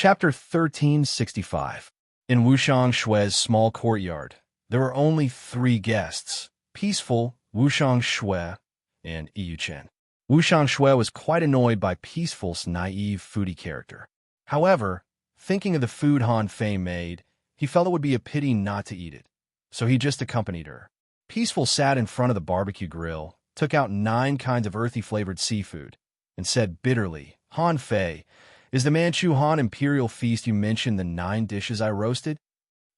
Chapter 1365. In Wushang Shui's small courtyard, there were only 3 guests: Peaceful, Wushang Shui, and Iyuchen. Wushang Shui was quite annoyed by Peaceful's naive foodie character. However, thinking of the food Han Fei made, he felt it would be a pity not to eat it, so he just accompanied her. Peaceful sat in front of the barbecue grill, took out 9 kinds of earthy-flavored seafood, and said bitterly, "Han Fei, is the Manchu Han Imperial Feast you mentioned the 9 dishes I roasted?"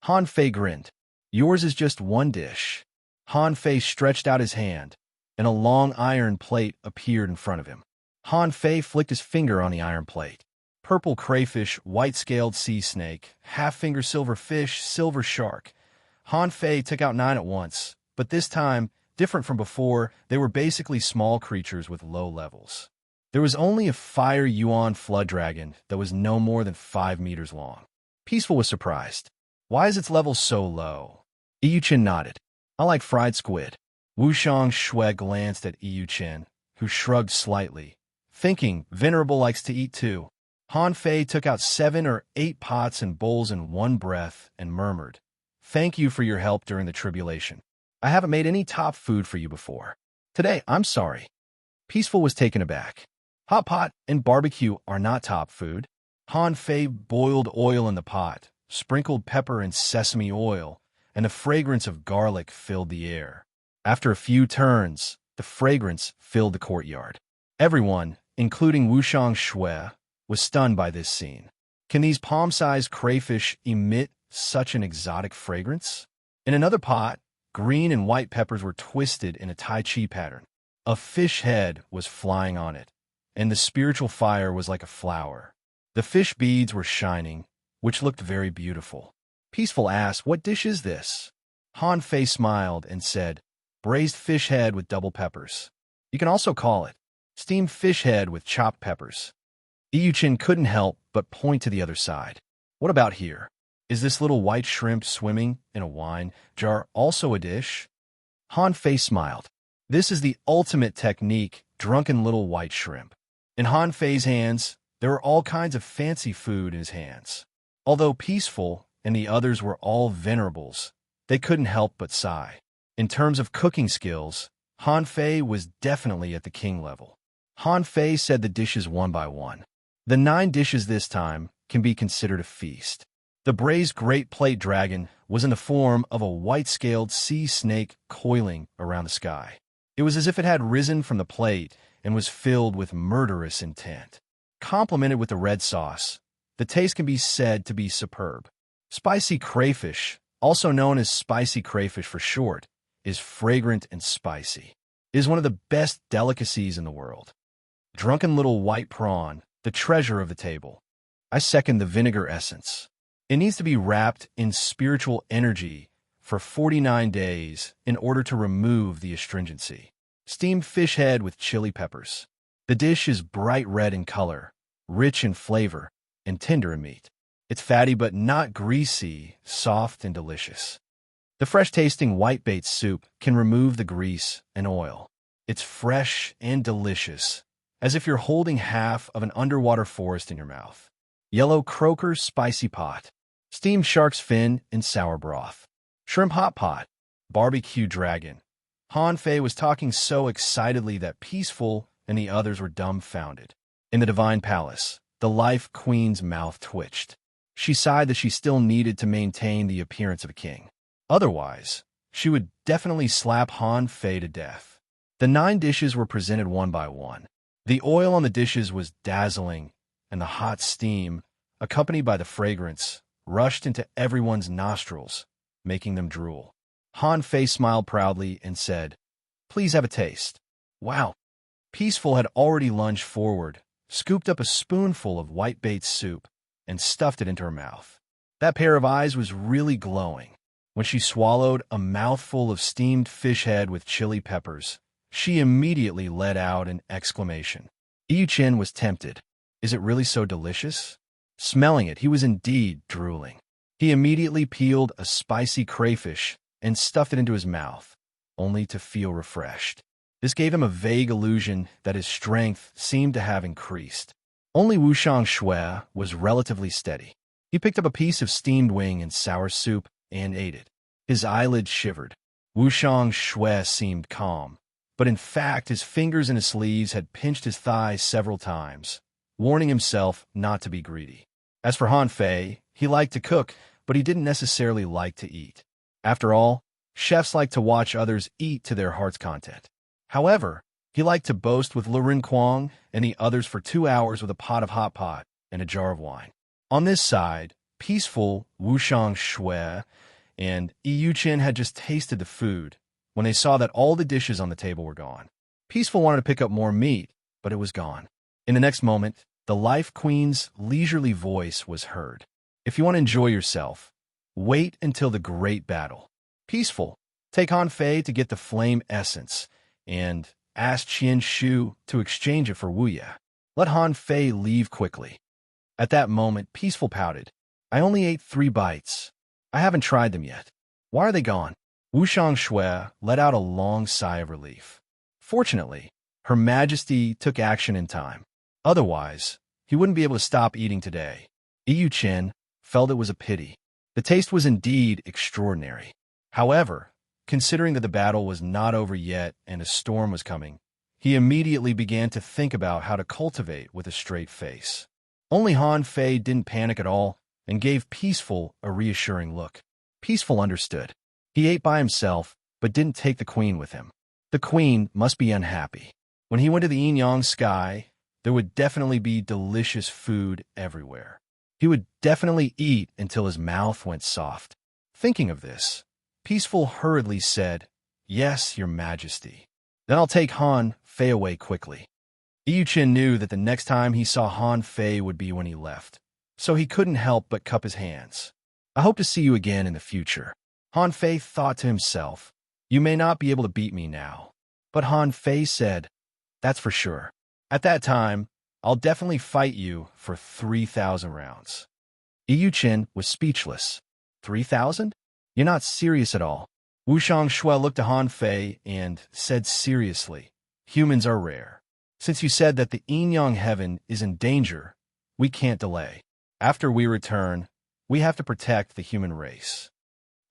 Han Fei grinned. "Yours is just 1 dish." Han Fei stretched out his hand, and a long iron plate appeared in front of him. Han Fei flicked his finger on the iron plate. Purple crayfish, white-scaled sea snake, half-finger silver fish, silver shark. Han Fei took out 9 at once, but this time, different from before, they were basically small creatures with low levels. There was only a fire yuan flood dragon that was no more than 5 meters long. Peaceful was surprised. "Why is its level so low?" Iyuchen nodded. "I like fried squid." Wushang Shui glanced at Iyuchen, who shrugged slightly, thinking Venerable likes to eat too. Han Fei took out 7 or 8 pots and bowls in one breath and murmured, "Thank you for your help during the tribulation. I haven't made any top food for you before. Today, I'm sorry." Peaceful was taken aback. "Hot pot and barbecue are not top food." Han Fei boiled oil in the pot, sprinkled pepper and sesame oil, and the fragrance of garlic filled the air. After a few turns, the fragrance filled the courtyard. Everyone, including Wushang Shui, was stunned by this scene. Can these palm-sized crayfish emit such an exotic fragrance? In another pot, green and white peppers were twisted in a Tai Chi pattern. A fish head was flying on it, and the spiritual fire was like a flower. The fish beads were shining, which looked very beautiful. Peaceful asked, "What dish is this?" Han Fei smiled and said, "Braised fish head with double peppers. You can also call it steamed fish head with chopped peppers." Iyuchen couldn't help but point to the other side. "What about here? Is this little white shrimp swimming in a wine jar also a dish?" Han Fei smiled. "This is the ultimate technique, drunken little white shrimp." In Han Fei's hands, there were all kinds of fancy food in his hands. Although Peaceful and the others were all venerables, they couldn't help but sigh. In terms of cooking skills, Han Fei was definitely at the king level. Han Fei said the dishes one by one. The 9 dishes this time can be considered a feast. The braised great plate dragon was in the form of a white-scaled sea snake coiling around the sky. It was as if it had risen from the plate and was filled with murderous intent. Complemented with the red sauce, the taste can be said to be superb. Spicy crayfish, also known as spicy crayfish for short, is fragrant and spicy. It is one of the best delicacies in the world. Drunken little white prawn, the treasure of the table. I second the vinegar essence. It needs to be wrapped in spiritual energy for 49 days in order to remove the astringency. Steamed fish head with chili peppers. The dish is bright red in color, rich in flavor, and tender in meat. It's fatty but not greasy, soft and delicious. The fresh-tasting whitebait soup can remove the grease and oil. It's fresh and delicious, as if you're holding half of an underwater forest in your mouth. Yellow croaker spicy pot. Steamed shark's fin in sour broth. Shrimp hot pot. Barbecue dragon. Han Fei was talking so excitedly that Peaceful and the others were dumbfounded. In the divine palace, the Life Queen's mouth twitched. She sighed that she still needed to maintain the appearance of a king. Otherwise, she would definitely slap Han Fei to death. The 9 dishes were presented one by one. The oil on the dishes was dazzling, and the hot steam, accompanied by the fragrance, rushed into everyone's nostrils, making them drool. Han Fei smiled proudly and said, "Please have a taste." Wow! Peaceful had already lunged forward, scooped up a spoonful of whitebait soup, and stuffed it into her mouth. That pair of eyes was really glowing. When she swallowed a mouthful of steamed fish head with chili peppers, she immediately let out an exclamation. Iyuchen was tempted. Is it really so delicious? Smelling it, he was indeed drooling. He immediately peeled a spicy crayfish and stuffed it into his mouth, only to feel refreshed. This gave him a vague illusion that his strength seemed to have increased. Only Wushang Shui was relatively steady. He picked up a piece of steamed wing and sour soup and ate it. His eyelids shivered. Wushang Shui seemed calm, but in fact his fingers in his sleeves had pinched his thighs several times, warning himself not to be greedy. As for Han Fei, he liked to cook, but he didn't necessarily like to eat. After all, chefs like to watch others eat to their heart's content. However, he liked to boast with Lurin Kuang and the others for 2 hours with a pot of hot pot and a jar of wine. On this side, peaceful Wushang Shui and Yu Chen had just tasted the food when they saw that all the dishes on the table were gone. Peaceful wanted to pick up more meat, but it was gone. In the next moment, the Life Queen's leisurely voice was heard. If you want to enjoy yourself, wait until the great battle. Peaceful, take Han Fei to get the flame essence, and ask Qian Shu to exchange it for Wu Ye. Let Han Fei leave quickly. At that moment, Peaceful pouted. I only ate 3 bites. I haven't tried them yet. Why are they gone? Wushang Shui let out a long sigh of relief. Fortunately, Her Majesty took action in time. Otherwise, he wouldn't be able to stop eating today. Yu Chen felt it was a pity. The taste was indeed extraordinary. However, considering that the battle was not over yet and a storm was coming, he immediately began to think about how to cultivate with a straight face. Only Han Fei didn't panic at all and gave Peaceful a reassuring look. Peaceful understood. He ate by himself, but didn't take the queen with him. The queen must be unhappy. When he went to the Yin-Yang sky, there would definitely be delicious food everywhere. He would definitely eat until his mouth went soft. Thinking of this, Peaceful hurriedly said, Yes, Your Majesty. Then I'll take Han Fei away quickly. Yu Chen knew that the next time he saw Han Fei would be when he left, so he couldn't help but cup his hands. I hope to see you again in the future. Han Fei thought to himself, You may not be able to beat me now. But Han Fei said, That's for sure. At that time, I'll definitely fight you for 3,000 rounds. Yu Chen was speechless. 3,000? You're not serious at all. Wushang Shui looked to Han Fei and said seriously, Humans are rare. Since you said that the Yin-Yang heaven is in danger, we can't delay. After we return, we have to protect the human race.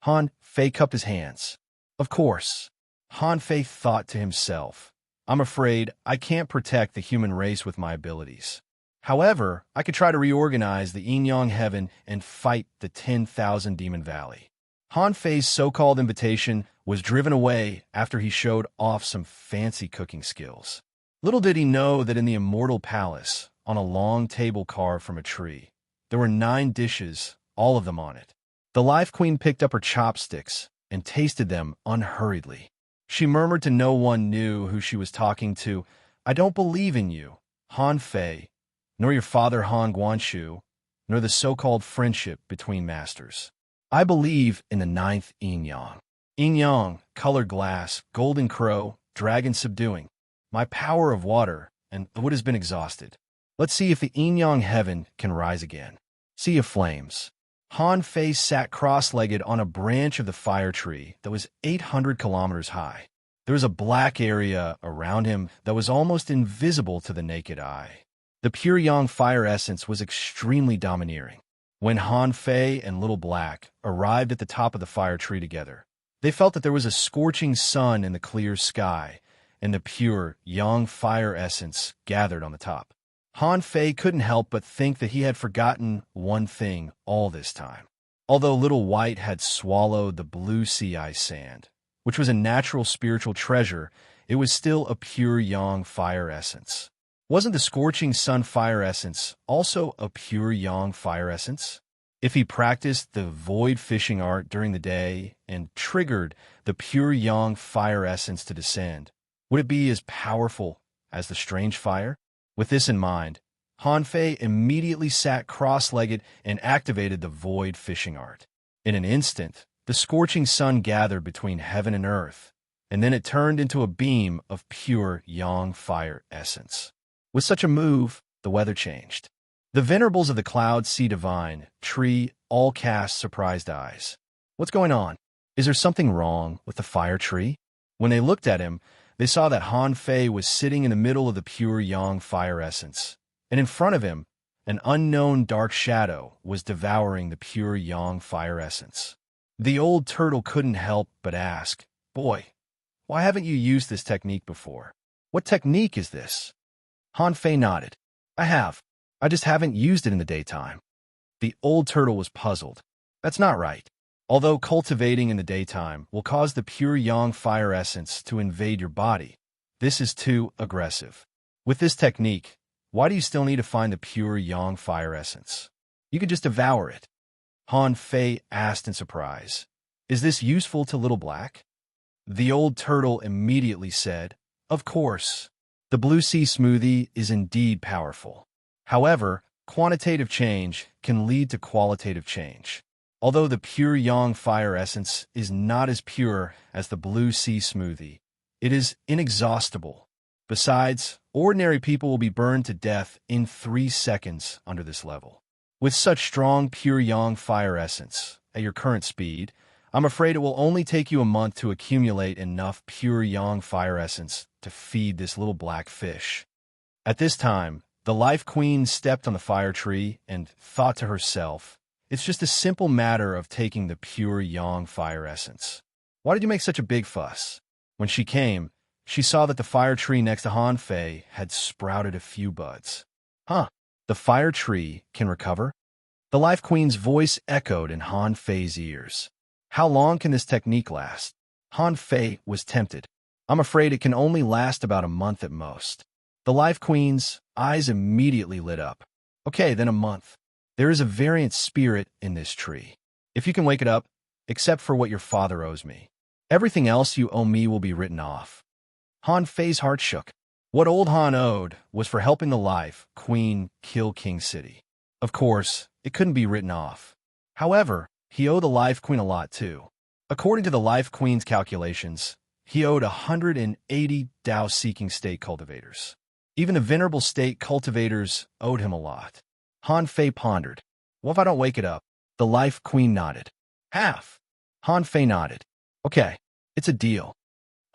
Han Fei cupped his hands. Of course. Han Fei thought to himself, I'm afraid I can't protect the human race with my abilities. However, I could try to reorganize the Yin-Yang heaven and fight the 10,000 Demon Valley. Han Fei's so-called invitation was driven away after he showed off some fancy cooking skills. Little did he know that in the Immortal Palace, on a long table carved from a tree, there were 9 dishes, all of them on it. The Life Queen picked up her chopsticks and tasted them unhurriedly. She murmured to no one knew who she was talking to, I don't believe in you, Han Fei, nor your father Han Guanshu, nor the so-called friendship between masters. I believe in the 9th Yin-Yang. Yin-Yang, colored glass, golden crow, dragon subduing. My power of water, and wood has been exhausted. Let's see if the Yin-Yang heaven can rise again. Sea of Flames. Han Fei sat cross-legged on a branch of the fire tree that was 800 kilometers high. There was a black area around him that was almost invisible to the naked eye. The pure Yang fire essence was extremely domineering. When Han Fei and Little Black arrived at the top of the fire tree together, they felt that there was a scorching sun in the clear sky, and the pure Yang fire essence gathered on the top. Han Fei couldn't help but think that he had forgotten one thing all this time. Although Little White had swallowed the blue sea ice sand, which was a natural spiritual treasure, it was still a pure Yang fire essence. Wasn't the scorching sun fire essence also a pure Yang fire essence? If he practiced the void fishing art during the day and triggered the pure Yang fire essence to descend, would it be as powerful as the strange fire? With this in mind, Han Fei immediately sat cross-legged and activated the void fishing art. In an instant, the scorching sun gathered between heaven and earth, and then it turned into a beam of pure Yang fire essence. With such a move, the weather changed. The venerables of the Cloud Sea Divine tree all cast surprised eyes. What's going on? Is there something wrong with the fire tree? When they looked at him, they saw that Han Fei was sitting in the middle of the pure Yang fire essence, and in front of him, an unknown dark shadow was devouring the pure yang fire essence. The old turtle couldn't help but ask, "Boy, why haven't you used this technique before? What technique is this?" Han Fei nodded. "I have. I just haven't used it in the daytime." The old turtle was puzzled. "That's not right. Although cultivating in the daytime will cause the pure yang fire essence to invade your body, this is too aggressive. With this technique, why do you still need to find the pure yang fire essence? You could just devour it." Han Fei asked in surprise. "Is this useful to Little Black?" The old turtle immediately said, "Of course. The blue sea smoothie is indeed powerful. However, quantitative change can lead to qualitative change. Although the pure yang fire essence is not as pure as the blue sea smoothie, it is inexhaustible. Besides, ordinary people will be burned to death in 3 seconds under this level. With such strong pure yang fire essence, at your current speed, I'm afraid it will only take you a month to accumulate enough pure yang fire essence to feed this little black fish." At this time, the Life Queen stepped on the fire tree and thought to herself, "It's just a simple matter of taking the pure yang fire essence. Why did you make such a big fuss?" When she came, she saw that the fire tree next to Han Fei had sprouted a few buds. "Huh, the fire tree can recover?" The Life Queen's voice echoed in Han Fei's ears. "How long can this technique last?" Han Fei was tempted. "I'm afraid it can only last about a month at most." The Life Queen's eyes immediately lit up. "Okay, then a month. There is a variant spirit in this tree. If you can wake it up, except for what your father owes me, everything else you owe me will be written off." Han Fei's heart shook. What old Han owed was for helping the Life Queen kill King City. Of course, it couldn't be written off. However, he owed the Life Queen a lot too. According to the Life Queen's calculations, he owed 180 Dao-seeking state cultivators. Even the venerable state cultivators owed him a lot. Han Fei pondered. "What if I don't wake it up?" The Life Queen nodded. "Half." Han Fei nodded. "Okay, it's a deal."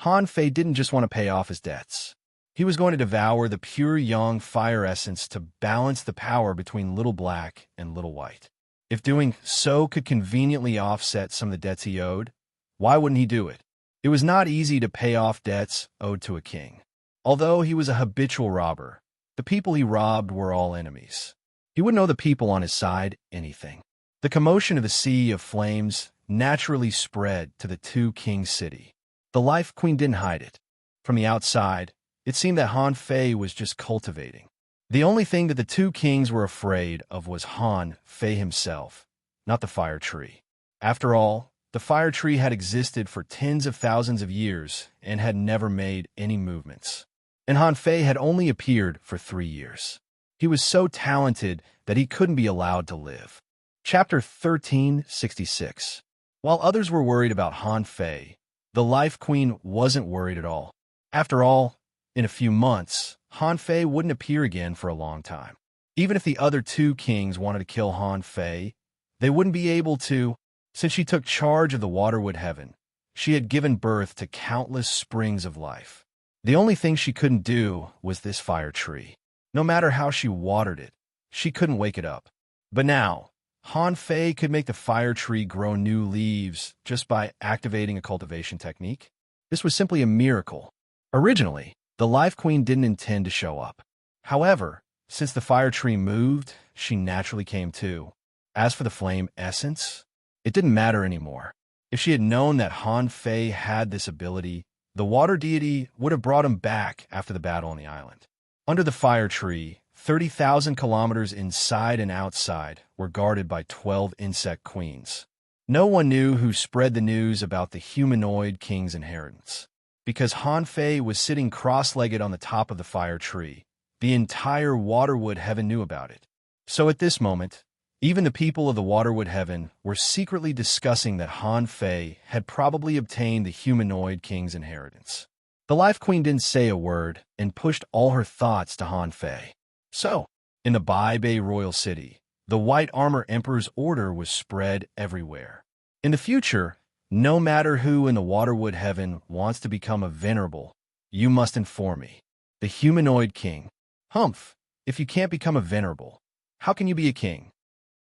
Han Fei didn't just want to pay off his debts. He was going to devour the pure yang fire essence to balance the power between Little Black and Little White. If doing so could conveniently offset some of the debts he owed, why wouldn't he do it? It was not easy to pay off debts owed to a king. Although he was a habitual robber, the people he robbed were all enemies. He wouldn't owe the people on his side anything. The commotion of the Sea of Flames naturally spread to the Two Kings City. The Life Queen didn't hide it. From the outside, it seemed that Han Fei was just cultivating. The only thing that the two kings were afraid of was Han Fei himself, not the fire tree. After all, the fire tree had existed for tens of thousands of years and had never made any movements. And Han Fei had only appeared for 3 years. He was so talented that he couldn't be allowed to live. Chapter 1366. While others were worried about Han Fei, the Life Queen wasn't worried at all. After all, in a few months, Han Fei wouldn't appear again for a long time. Even if the other two kings wanted to kill Han Fei, they wouldn't be able to. Since she took charge of the Waterwood Heaven, she had given birth to countless springs of life. The only thing she couldn't do was this fire tree. No matter how she watered it, she couldn't wake it up. But now, Han Fei could make the fire tree grow new leaves just by activating a cultivation technique. This was simply a miracle. Originally, the Life Queen didn't intend to show up. However, since the fire tree moved, she naturally came too. As for the flame essence, it didn't matter anymore. If she had known that Han Fei had this ability, the water deity would have brought him back after the battle on the island. Under the fire tree, 30,000 kilometers inside and outside were guarded by 12 insect queens. No one knew who spread the news about the humanoid king's inheritance. Because Han Fei was sitting cross-legged on the top of the fire tree, the entire Waterwood Heaven knew about it. So at this moment, even the people of the Waterwood Heaven were secretly discussing that Han Fei had probably obtained the humanoid king's inheritance. The Life Queen didn't say a word and pushed all her thoughts to Han Fei. So, in the Bai Bei Royal City, the White Armor Emperor's order was spread everywhere. In the future, no matter who in the Waterwood Heaven wants to become a venerable, you must inform me. The humanoid king. Humph, If you can't become a venerable, how can you be a king?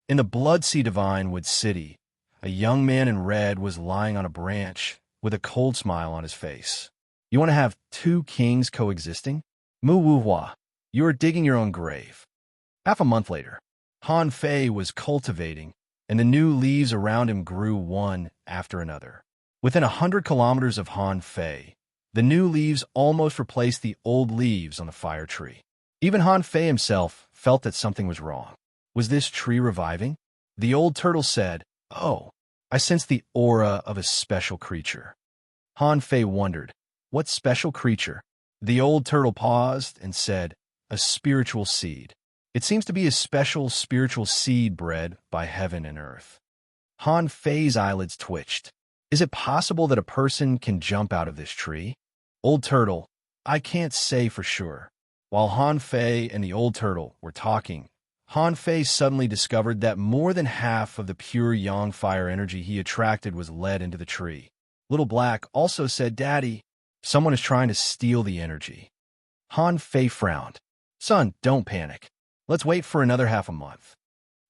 In the Bloodsea Divinewood City, a young man in red was lying on a branch with a cold smile on his face. You want to have two kings coexisting? Mu Wu Hua, you are digging your own grave. Half a month later, Han Fei was cultivating, and the new leaves around him grew one after another. Within 100 kilometers of Han Fei, the new leaves almost replaced the old leaves on the fire tree. Even Han Fei himself felt that something was wrong. Was this tree reviving? The old turtle said, "Oh, I sense the aura of a special creature." Han Fei wondered, "What special creature?" The old turtle paused and said, "A spiritual seed. It seems to be a special spiritual seed bred by heaven and earth." Han Fei's eyelids twitched. Is it possible that a person can jump out of this tree? Old turtle, I can't say for sure. While Han Fei and the old turtle were talking, Han Fei suddenly discovered that more than half of the pure yang fire energy he attracted was led into the tree. Little Black also said, "Daddy, someone is trying to steal the energy." Han Fei frowned. "Son, don't panic. Let's wait for another half a month."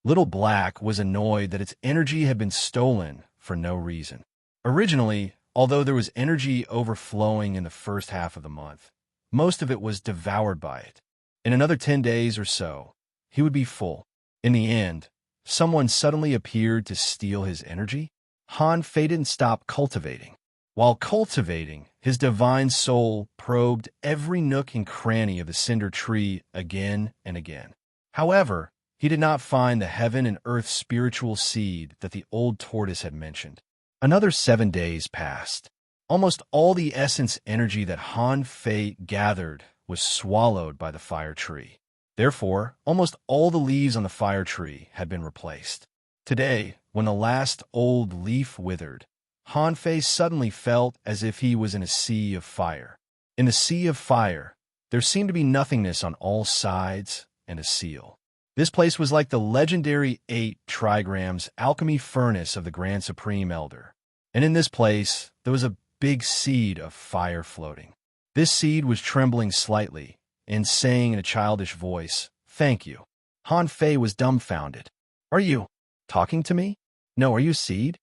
Little Black was annoyed that its energy had been stolen for no reason. Originally, although there was energy overflowing in the first half of the month, most of it was devoured by it. In another 10 days or so, he would be full. In the end, someone suddenly appeared to steal his energy. Han Fei didn't stop cultivating. While cultivating, his divine soul probed every nook and cranny of the cinder tree again and again. However, he did not find the heaven and earth spiritual seed that the old tortoise had mentioned. Another 7 days passed. Almost all the essence energy that Han Fei gathered was swallowed by the fire tree. Therefore, almost all the leaves on the fire tree had been replaced. Today, when the last old leaf withered, Han Fei suddenly felt as if he was in a sea of fire. In the sea of fire, there seemed to be nothingness on all sides and a seal. This place was like the legendary 8 trigrams alchemy furnace of the Grand Supreme Elder. And in this place, there was a big seed of fire floating. This seed was trembling slightly and saying in a childish voice, "Thank you." Han Fei was dumbfounded. "Are you talking to me?" "No, are you a seed?"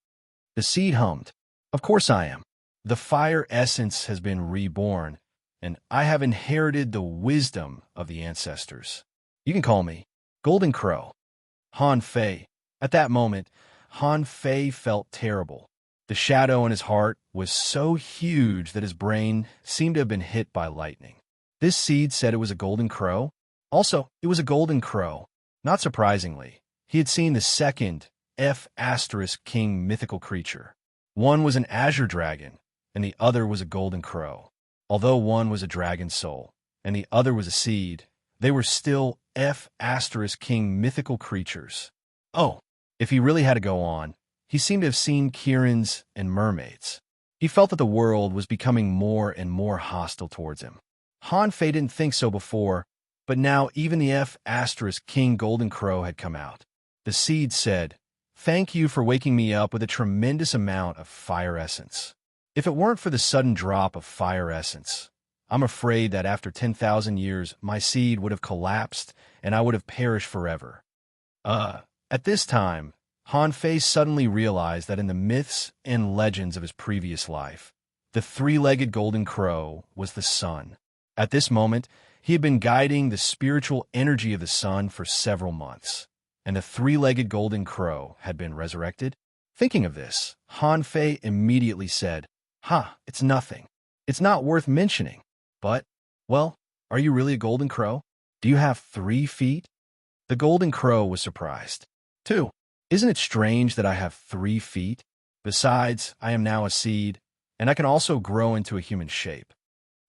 The seed hummed. "Of course I am. The fire essence has been reborn, and I have inherited the wisdom of the ancestors. You can call me Golden Crow." Han Fei. At that moment, Han Fei felt terrible. The shadow in his heart was so huge that his brain seemed to have been hit by lightning. This seed said it was a golden crow. Also, it was a golden crow. Not surprisingly, he had seen the second F*** mythical creature. One was an azure dragon, and the other was a golden crow. Although one was a dragon soul, and the other was a seed, they were still F** mythical creatures. Oh, if he really had to go on, he seemed to have seen Kirans and mermaids. He felt that the world was becoming more and more hostile towards him. Han Fei didn't think so before, but now even the F** Golden Crow had come out. The seed said, "Thank you for waking me up with a tremendous amount of fire essence. If it weren't for the sudden drop of fire essence, I'm afraid that after 10,000 years, my seed would have collapsed and I would have perished forever." At this time, Han Fei suddenly realized that in the myths and legends of his previous life, the 3-legged golden crow was the sun. At this moment, he had been guiding the spiritual energy of the sun for several months, and the 3-legged golden crow had been resurrected. Thinking of this, Han Fei immediately said, "It's nothing. It's not worth mentioning. But, well, are you really a golden crow? Do you have 3 feet?" The golden crow was surprised. "2. Isn't it strange that I have 3 feet? Besides, I am now a seed, and I can also grow into a human shape."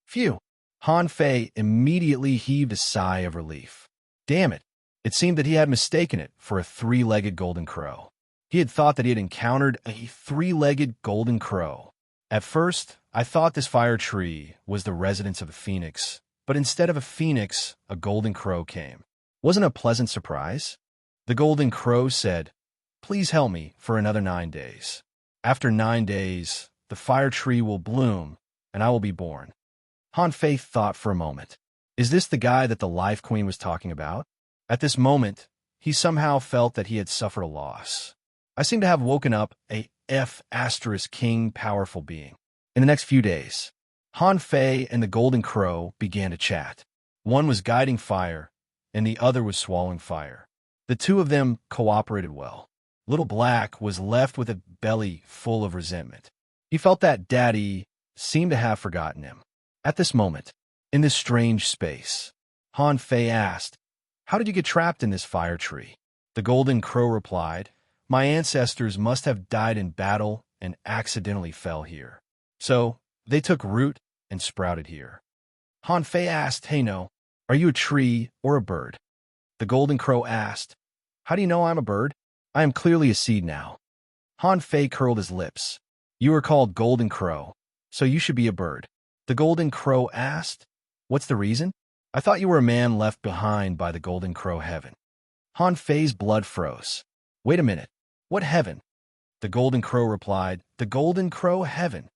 Phew! Han Fei immediately heaved a sigh of relief. Damn it! It seemed that he had mistaken it for a 3-legged golden crow. He had thought that he had encountered a 3-legged golden crow. At first, I thought this fire tree was the residence of a phoenix, but instead of a phoenix, a golden crow came. Wasn't it a pleasant surprise? The golden crow said, "Please help me for another 9 days. After 9 days, the fire tree will bloom, and I will be born." Han Fei thought for a moment. Is this the guy that the Life Queen was talking about? At this moment, he somehow felt that he had suffered a loss. I seem to have woken up a King powerful being. In the next few days, Han Fei and the Golden Crow began to chat. One was guiding fire, and the other was swallowing fire. The two of them cooperated well. Little Black was left with a belly full of resentment. He felt that Daddy seemed to have forgotten him. At this moment, in this strange space, Han Fei asked, "How did you get trapped in this fire tree?" The Golden Crow replied, "My ancestors must have died in battle and accidentally fell here. So, they took root and sprouted here." Han Fei asked, "Hey no, are you a tree or a bird?" The Golden Crow asked, "How do you know I'm a bird? I am clearly a seed now." Han Fei curled his lips. "You are called Golden Crow, so you should be a bird." The Golden Crow asked, "What's the reason?" "I thought you were a man left behind by the Golden Crow heaven." Han Fei's blood froze. "Wait a minute. What heaven?" The Golden Crow replied, "The Golden Crow heaven."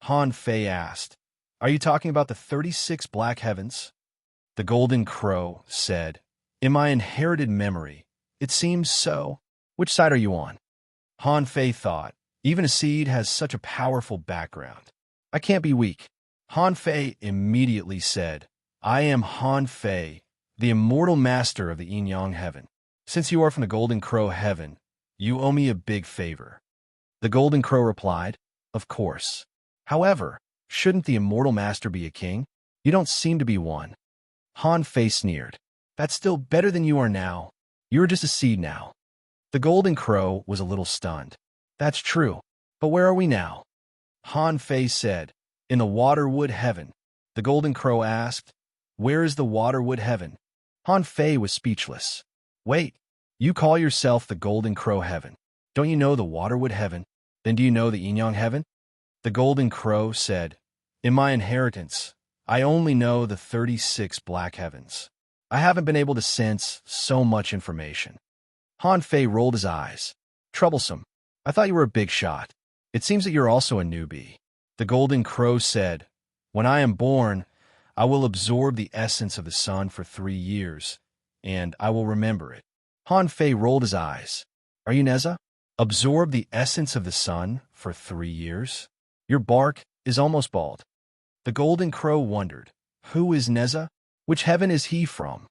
Han Fei asked, "Are you talking about the 36 black heavens?" The Golden Crow said, "In my inherited memory, it seems so. Which side are you on?" Han Fei thought, even a seed has such a powerful background. "I can't be weak." Han Fei immediately said, "I am Han Fei, the immortal master of the Yin-Yang heaven. Since you are from the Golden Crow heaven, you owe me a big favor." The Golden Crow replied, "Of course. However, shouldn't the immortal master be a king? You don't seem to be one." Han Fei sneered. "That's still better than you are now. You are just a seed now." The Golden Crow was a little stunned. "That's true. But where are we now?" Han Fei said, "In the Waterwood heaven." The Golden Crow asked, "Where is the Waterwood heaven?" Han Fei was speechless. "Wait, you call yourself the Golden Crow heaven. Don't you know the Waterwood heaven? Then do you know the Yin-Yang heaven?" The Golden Crow said, "In my inheritance, I only know the 36 black heavens. I haven't been able to sense so much information." Han Fei rolled his eyes. "Troublesome. I thought you were a big shot. It seems that you're also a newbie." The Golden Crow said, "When I am born, I will absorb the essence of the sun for 3 years, and I will remember it." Han Fei rolled his eyes. "Are you Neza? Absorb the essence of the sun for 3 years? Your bark is almost bald." The Golden Crow wondered, "Who is Neza? Which heaven is he from?"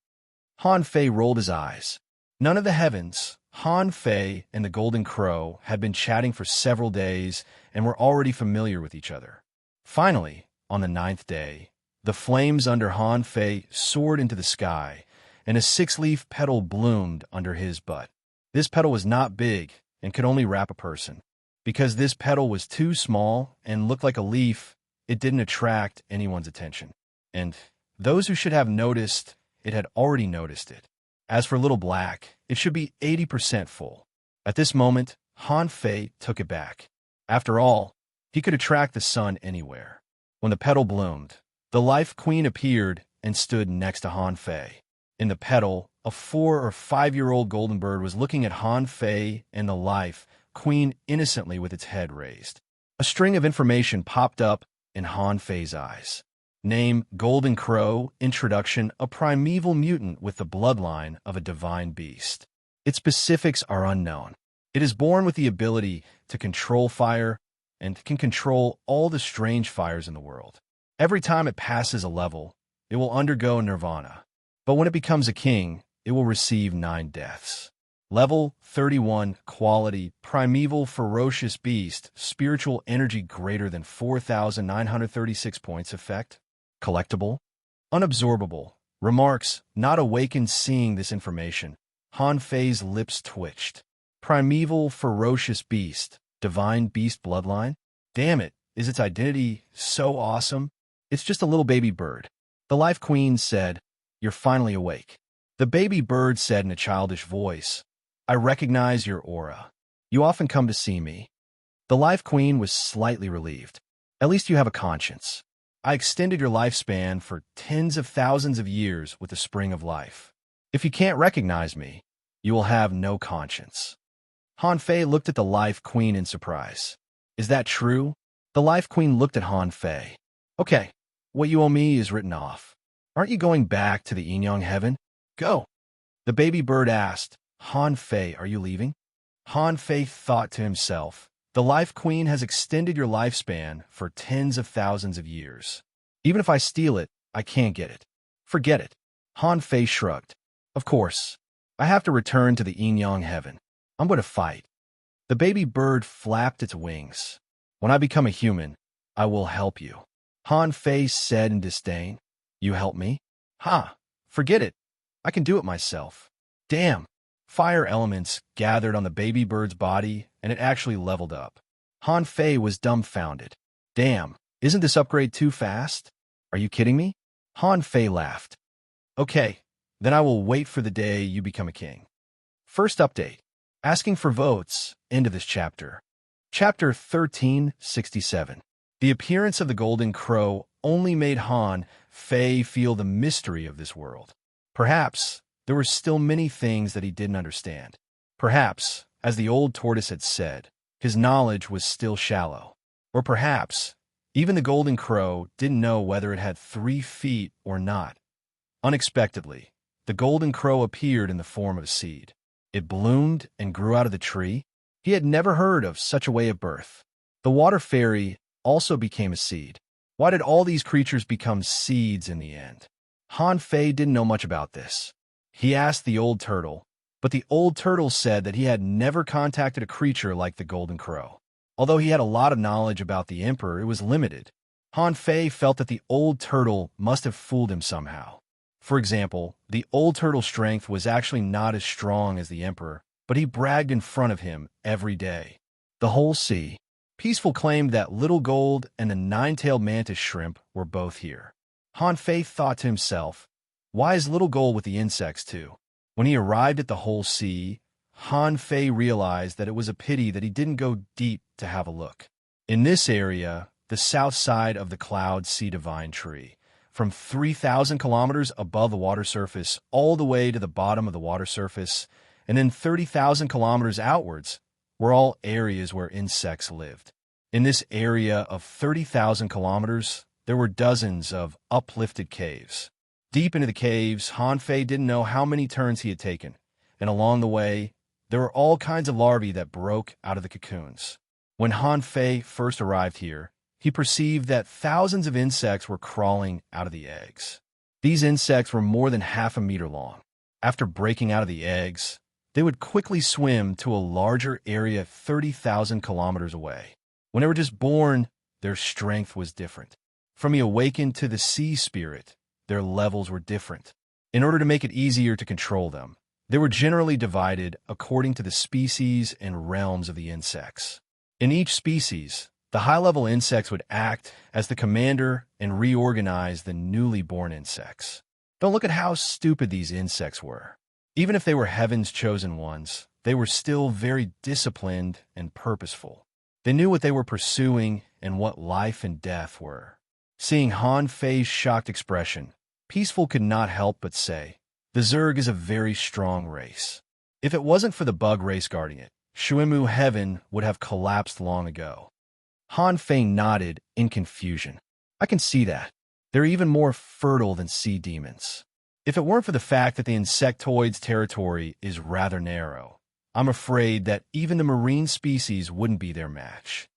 Han Fei rolled his eyes. None of the heavens. Han Fei and the Golden Crow had been chatting for several days and were already familiar with each other. Finally, on the 9th day, the flames under Han Fei soared into the sky, and a 6-leaf petal bloomed under his butt. This petal was not big and could only wrap a person. Because this petal was too small and looked like a leaf, it didn't attract anyone's attention. And those who should have noticed it had already noticed it. As for Little Black, it should be 80% full. At this moment, Han Fei took it back. After all, he could attract the sun anywhere. When the petal bloomed, the Life Queen appeared and stood next to Han Fei. In the petal, a 4- or 5-year-old golden bird was looking at Han Fei and the Life Queen innocently with its head raised. A string of information popped up in Han Fei's eyes. Name, Golden Crow. Introduction, a primeval mutant with the bloodline of a divine beast. Its specifics are unknown. It is born with the ability to control fire and can control all the strange fires in the world. Every time it passes a level, it will undergo nirvana. But when it becomes a king, it will receive 9 deaths. Level 31, quality, primeval ferocious beast, spiritual energy greater than 4,936 points. Effect, collectible, unabsorbable. Remarks, not awakened. Seeing this information, Han Fei's lips twitched. Primeval ferocious beast, divine beast bloodline? Damn it, is its identity so awesome? It's just a little baby bird. The Life Queen said, "You're finally awake." The baby bird said in a childish voice, "I recognize your aura. You often come to see me." The Life Queen was slightly relieved. "At least you have a conscience. I extended your lifespan for tens of thousands of years with the spring of life. If you can't recognize me, you will have no conscience." Han Fei looked at the Life Queen in surprise. "Is that true?" The Life Queen looked at Han Fei. "Okay, what you owe me is written off. Aren't you going back to the Yin heaven? Go. The baby bird asked, Han Fei, are you leaving? Han Fei thought to himself, the Life Queen has extended your lifespan for tens of thousands of years. Even if I steal it, I can't get it. Forget it. Han Fei shrugged. Of course. I have to return to the Yin heaven. I'm going to fight. The baby bird flapped its wings. When I become a human, I will help you. Han Fei said in disdain. You help me? Ha! Forget it. I can do it myself. Damn. Fire elements gathered on the baby bird's body, and it actually leveled up. Han Fei was dumbfounded. Damn, isn't this upgrade too fast? Are you kidding me? Han Fei laughed. Okay, then I will wait for the day you become a king. First update. Asking for votes. End of this chapter. Chapter 1367. The appearance of the golden crow only made Han Fei feel the mystery of this world. Perhaps there were still many things that he didn't understand. Perhaps, as the old tortoise had said, his knowledge was still shallow. Or perhaps, even the golden crow didn't know whether it had 3 feet or not. Unexpectedly, the golden crow appeared in the form of a seed. It bloomed and grew out of the tree. He had never heard of such a way of birth. The water fairy also became a seed. Why did all these creatures become seeds in the end? Han Fei didn't know much about this. He asked the old turtle, but the old turtle said that he had never contacted a creature like the golden crow. Although he had a lot of knowledge about the emperor, it was limited. Han Fei felt that the old turtle must have fooled him somehow. For example, the old turtle's strength was actually not as strong as the emperor, but he bragged in front of him every day. The whole sea. Peaceful claimed that Little Gold and the 9-tailed mantis shrimp were both here. Han Fei thought to himself, why is Little Gold with the insects too? When he arrived at the whole sea, Han Fei realized that it was a pity that he didn't go deep to have a look. In this area, the south side of the Cloud Sea Divine Tree, from 3,000 kilometers above the water surface all the way to the bottom of the water surface, and then 30,000 kilometers outwards, were all areas where insects lived. In this area of 30,000 kilometers, there were dozens of uplifted caves. Deep into the caves, Han Fei didn't know how many turns he had taken, and along the way, there were all kinds of larvae that broke out of the cocoons. When Han Fei first arrived here, he perceived that thousands of insects were crawling out of the eggs. These insects were more than half a meter long. After breaking out of the eggs, they would quickly swim to a larger area 30,000 kilometers away. When they were just born, their strength was different. From the awakened to the sea spirit, their levels were different. In order to make it easier to control them, they were generally divided according to the species and realms of the insects. In each species, the high-level insects would act as the commander and reorganize the newly born insects. Don't look at how stupid these insects were. Even if they were heaven's chosen ones, they were still very disciplined and purposeful. They knew what they were pursuing and what life and death were. Seeing Han Fei's shocked expression, Peaceful could not help but say, the Zerg is a very strong race. If it wasn't for the bug race guarding it, Shuimu Heaven would have collapsed long ago. Han Fei nodded in confusion. I can see that. They're even more fertile than sea demons. If it weren't for the fact that the insectoid's territory is rather narrow, I'm afraid that even the marine species wouldn't be their match.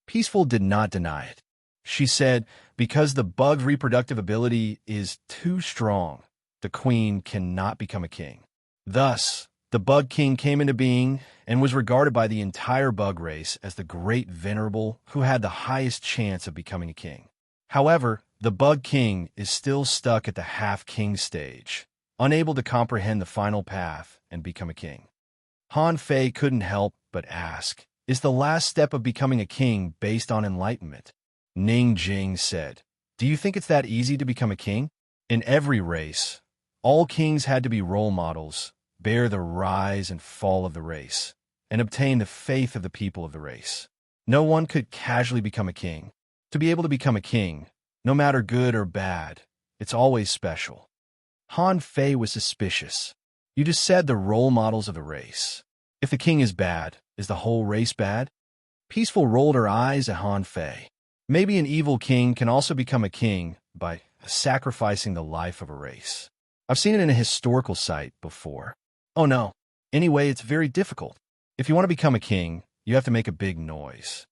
Peaceful did not deny it. She said, because the bug's reproductive ability is too strong, the queen cannot become a king. Thus, the bug king came into being and was regarded by the entire bug race as the great venerable who had the highest chance of becoming a king. However, the bug king is still stuck at the half-king stage, unable to comprehend the final path and become a king. Han Fei couldn't help but ask, is the last step of becoming a king based on enlightenment? Ning Jing said, do you think it's that easy to become a king? In every race, all kings had to be role models, bear the rise and fall of the race, and obtain the faith of the people of the race. No one could casually become a king. To be able to become a king, no matter good or bad, it's always special. Han Fei was suspicious. You just said the role models of the race. If the king is bad, is the whole race bad? Peaceful rolled her eyes at Han Fei. Maybe an evil king can also become a king by sacrificing the life of a race. I've seen it in a historical site before. Oh no. Anyway, it's very difficult. If you want to become a king, you have to make a big noise.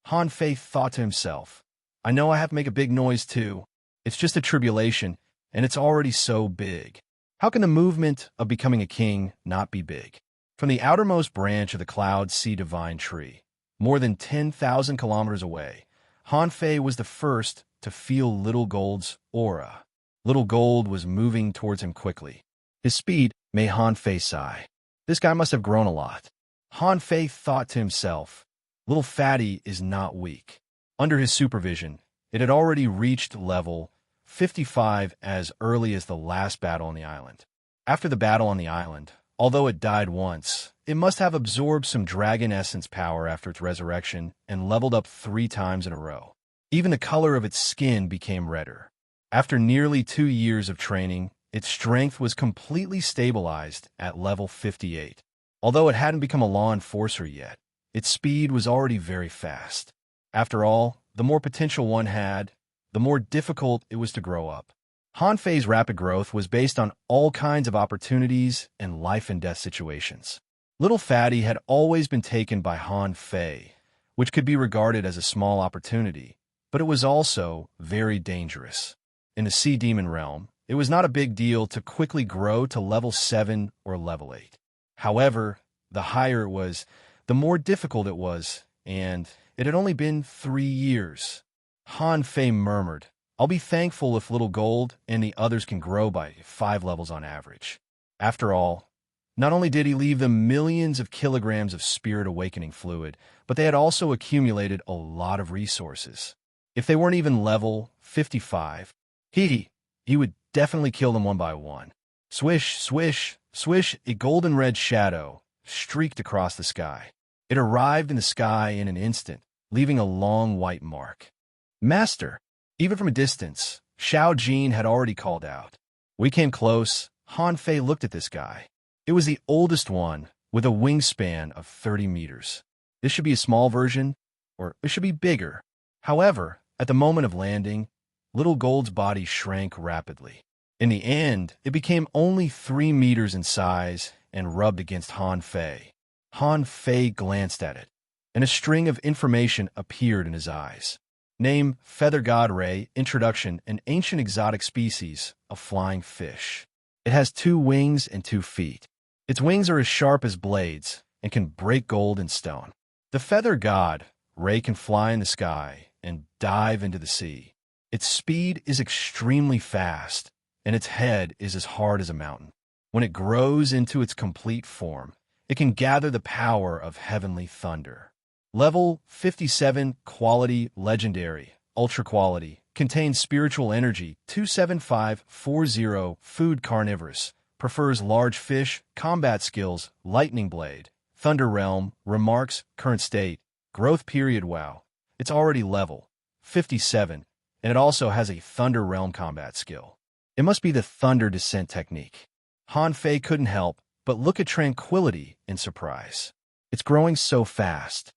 Han Fei thought to himself, I know I have to make a big noise too. It's just a tribulation, and it's already so big. How can the movement of becoming a king not be big? From the outermost branch of the cloud sea divine tree, more than 10,000 kilometers away, Han Fei was the first to feel Little Gold's aura. Little Gold was moving towards him quickly. His speed made Han Fei sigh. This guy must have grown a lot. Han Fei thought to himself, Little Fatty is not weak. Under his supervision, it had already reached level 55 as early as the last battle on the island. After the battle on the island, although it died once, it must have absorbed some dragon essence power after its resurrection and leveled up 3 times in a row. Even the color of its skin became redder. After nearly 2 years of training, its strength was completely stabilized at level 58. Although it hadn't become a law enforcer yet, its speed was already very fast. After all, the more potential one had, the more difficult it was to grow up. Han Fei's rapid growth was based on all kinds of opportunities and life-and-death situations. Little Fatty had always been taken by Han Fei, which could be regarded as a small opportunity, but it was also very dangerous. In the Sea Demon realm, it was not a big deal to quickly grow to level 7 or level 8. However, the higher it was, the more difficult it was, and it had only been 3 years. Han Fei murmured, I'll be thankful if Little Gold and the others can grow by 5 levels on average. After all, not only did he leave them millions of kilograms of spirit awakening fluid, but they had also accumulated a lot of resources. If they weren't even level 55, he would definitely kill them one by one. Swish, swish, swish, a golden red shadow streaked across the sky. It arrived in the sky in an instant, leaving a long white mark. Master! Even from a distance, Xiao Jin had already called out. We came close. Han Fei looked at this guy. It was the oldest one, with a wingspan of 30 meters. This should be a small version, or it should be bigger. However, at the moment of landing, Little Gold's body shrank rapidly. In the end, it became only 3 meters in size and rubbed against Han Fei. Han Fei glanced at it, and a string of information appeared in his eyes. Name, Feather God Ray, Introduction, an ancient exotic species of flying fish. It has 2 wings and 2 feet. Its wings are as sharp as blades and can break gold and stone. The Feather God Ray can fly in the sky and dive into the sea. Its speed is extremely fast, and its head is as hard as a mountain. When it grows into its complete form, it can gather the power of heavenly thunder. Level 57, Quality, Legendary, Ultra Quality, contains spiritual energy, 27540, food carnivorous, prefers large fish, combat skills, lightning blade, thunder realm, remarks, current state, growth period wow. It's already level 57, and it also has a thunder realm combat skill. It must be the thunder descent technique. Han Fei couldn't help but look at Tranquility in surprise. It's growing so fast.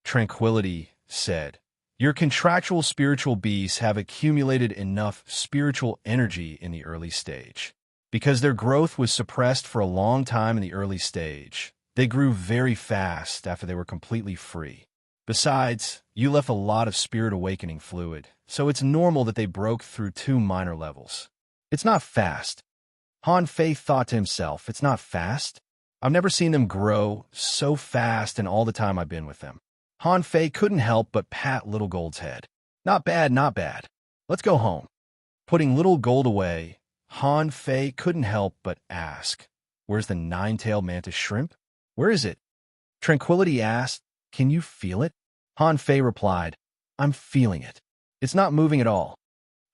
Tranquility said, Your contractual spiritual beasts have accumulated enough spiritual energy in the early stage. Because their growth was suppressed for a long time in the early stage, they grew very fast after they were completely free. Besides, you left a lot of spirit awakening fluid, so it's normal that they broke through 2 minor levels. It's not fast. Han Fei thought to himself, it's not fast? I've never seen them grow so fast in all the time I've been with them. Han Fei couldn't help but pat Little Gold's head. Not bad, not bad. Let's go home. Putting Little Gold away, Han Fei couldn't help but ask, Where's the 9-tailed mantis shrimp? Where is it? Tranquility asked, Can you feel it? Han Fei replied, I'm feeling it. It's not moving at all.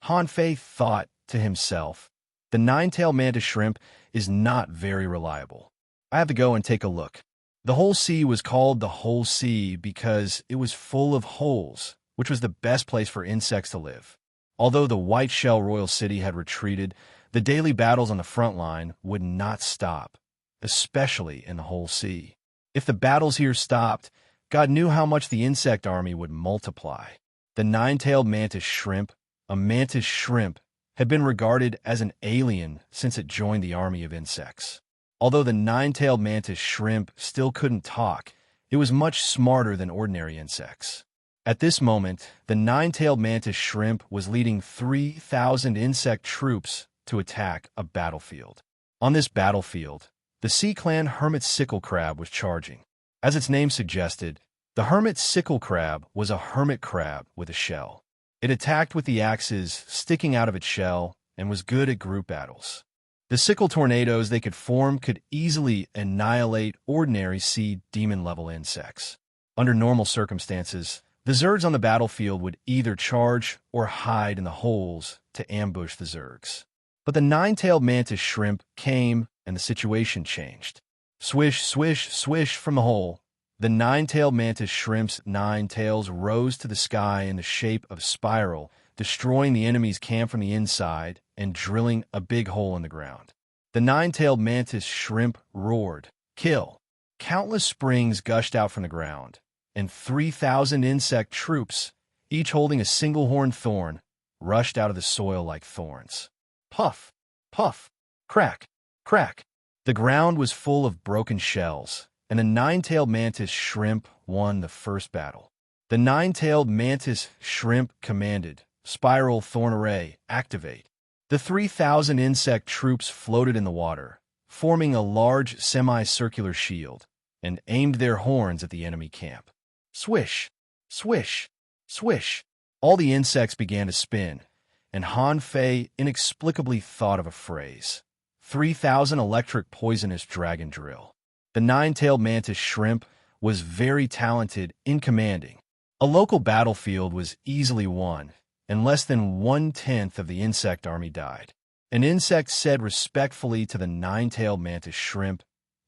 Han Fei thought to himself, The 9-tailed mantis shrimp is not very reliable. I have to go and take a look. The whole sea was called the whole sea because it was full of holes, which was the best place for insects to live. Although the White Shell Royal City had retreated, the daily battles on the front line would not stop, especially in the whole sea. If the battles here stopped, God knew how much the insect army would multiply. The 9-tailed mantis shrimp, a mantis shrimp, had been regarded as an alien since it joined the army of insects. Although the nine-tailed mantis shrimp still couldn't talk, it was much smarter than ordinary insects. At this moment, the nine-tailed mantis shrimp was leading 3,000 insect troops to attack a battlefield. On this battlefield, the Sea Clan hermit sickle crab was charging. As its name suggested, the hermit sickle crab was a hermit crab with a shell. It attacked with the axes sticking out of its shell and was good at group battles. The sickle tornadoes they could form could easily annihilate ordinary sea demon-level insects. Under normal circumstances, the zergs on the battlefield would either charge or hide in the holes to ambush the zergs. But the nine-tailed mantis shrimp came and the situation changed. Swish, swish, swish from the hole. The nine-tailed mantis shrimp's 9 tails rose to the sky in the shape of a spiral, destroying the enemy's camp from the inside and drilling a big hole in the ground. The nine-tailed mantis shrimp roared, "Kill!" Countless springs gushed out from the ground, and 3,000 insect troops, each holding a single horned thorn, rushed out of the soil like thorns. Puff, puff, crack, crack. The ground was full of broken shells, and the nine-tailed mantis shrimp won the first battle. The nine-tailed mantis shrimp commanded, "Spiral Thorn Array, activate." The 3,000 insect troops floated in the water, forming a large semicircular shield, and aimed their horns at the enemy camp. Swish, swish, swish. All the insects began to spin, and Han Fei inexplicably thought of a phrase: 3,000 electric poisonous dragon drill. The nine-tailed mantis shrimp was very talented in commanding. A local battlefield was easily won, and less than 1/10 of the insect army died. An insect said respectfully to the nine-tailed mantis shrimp,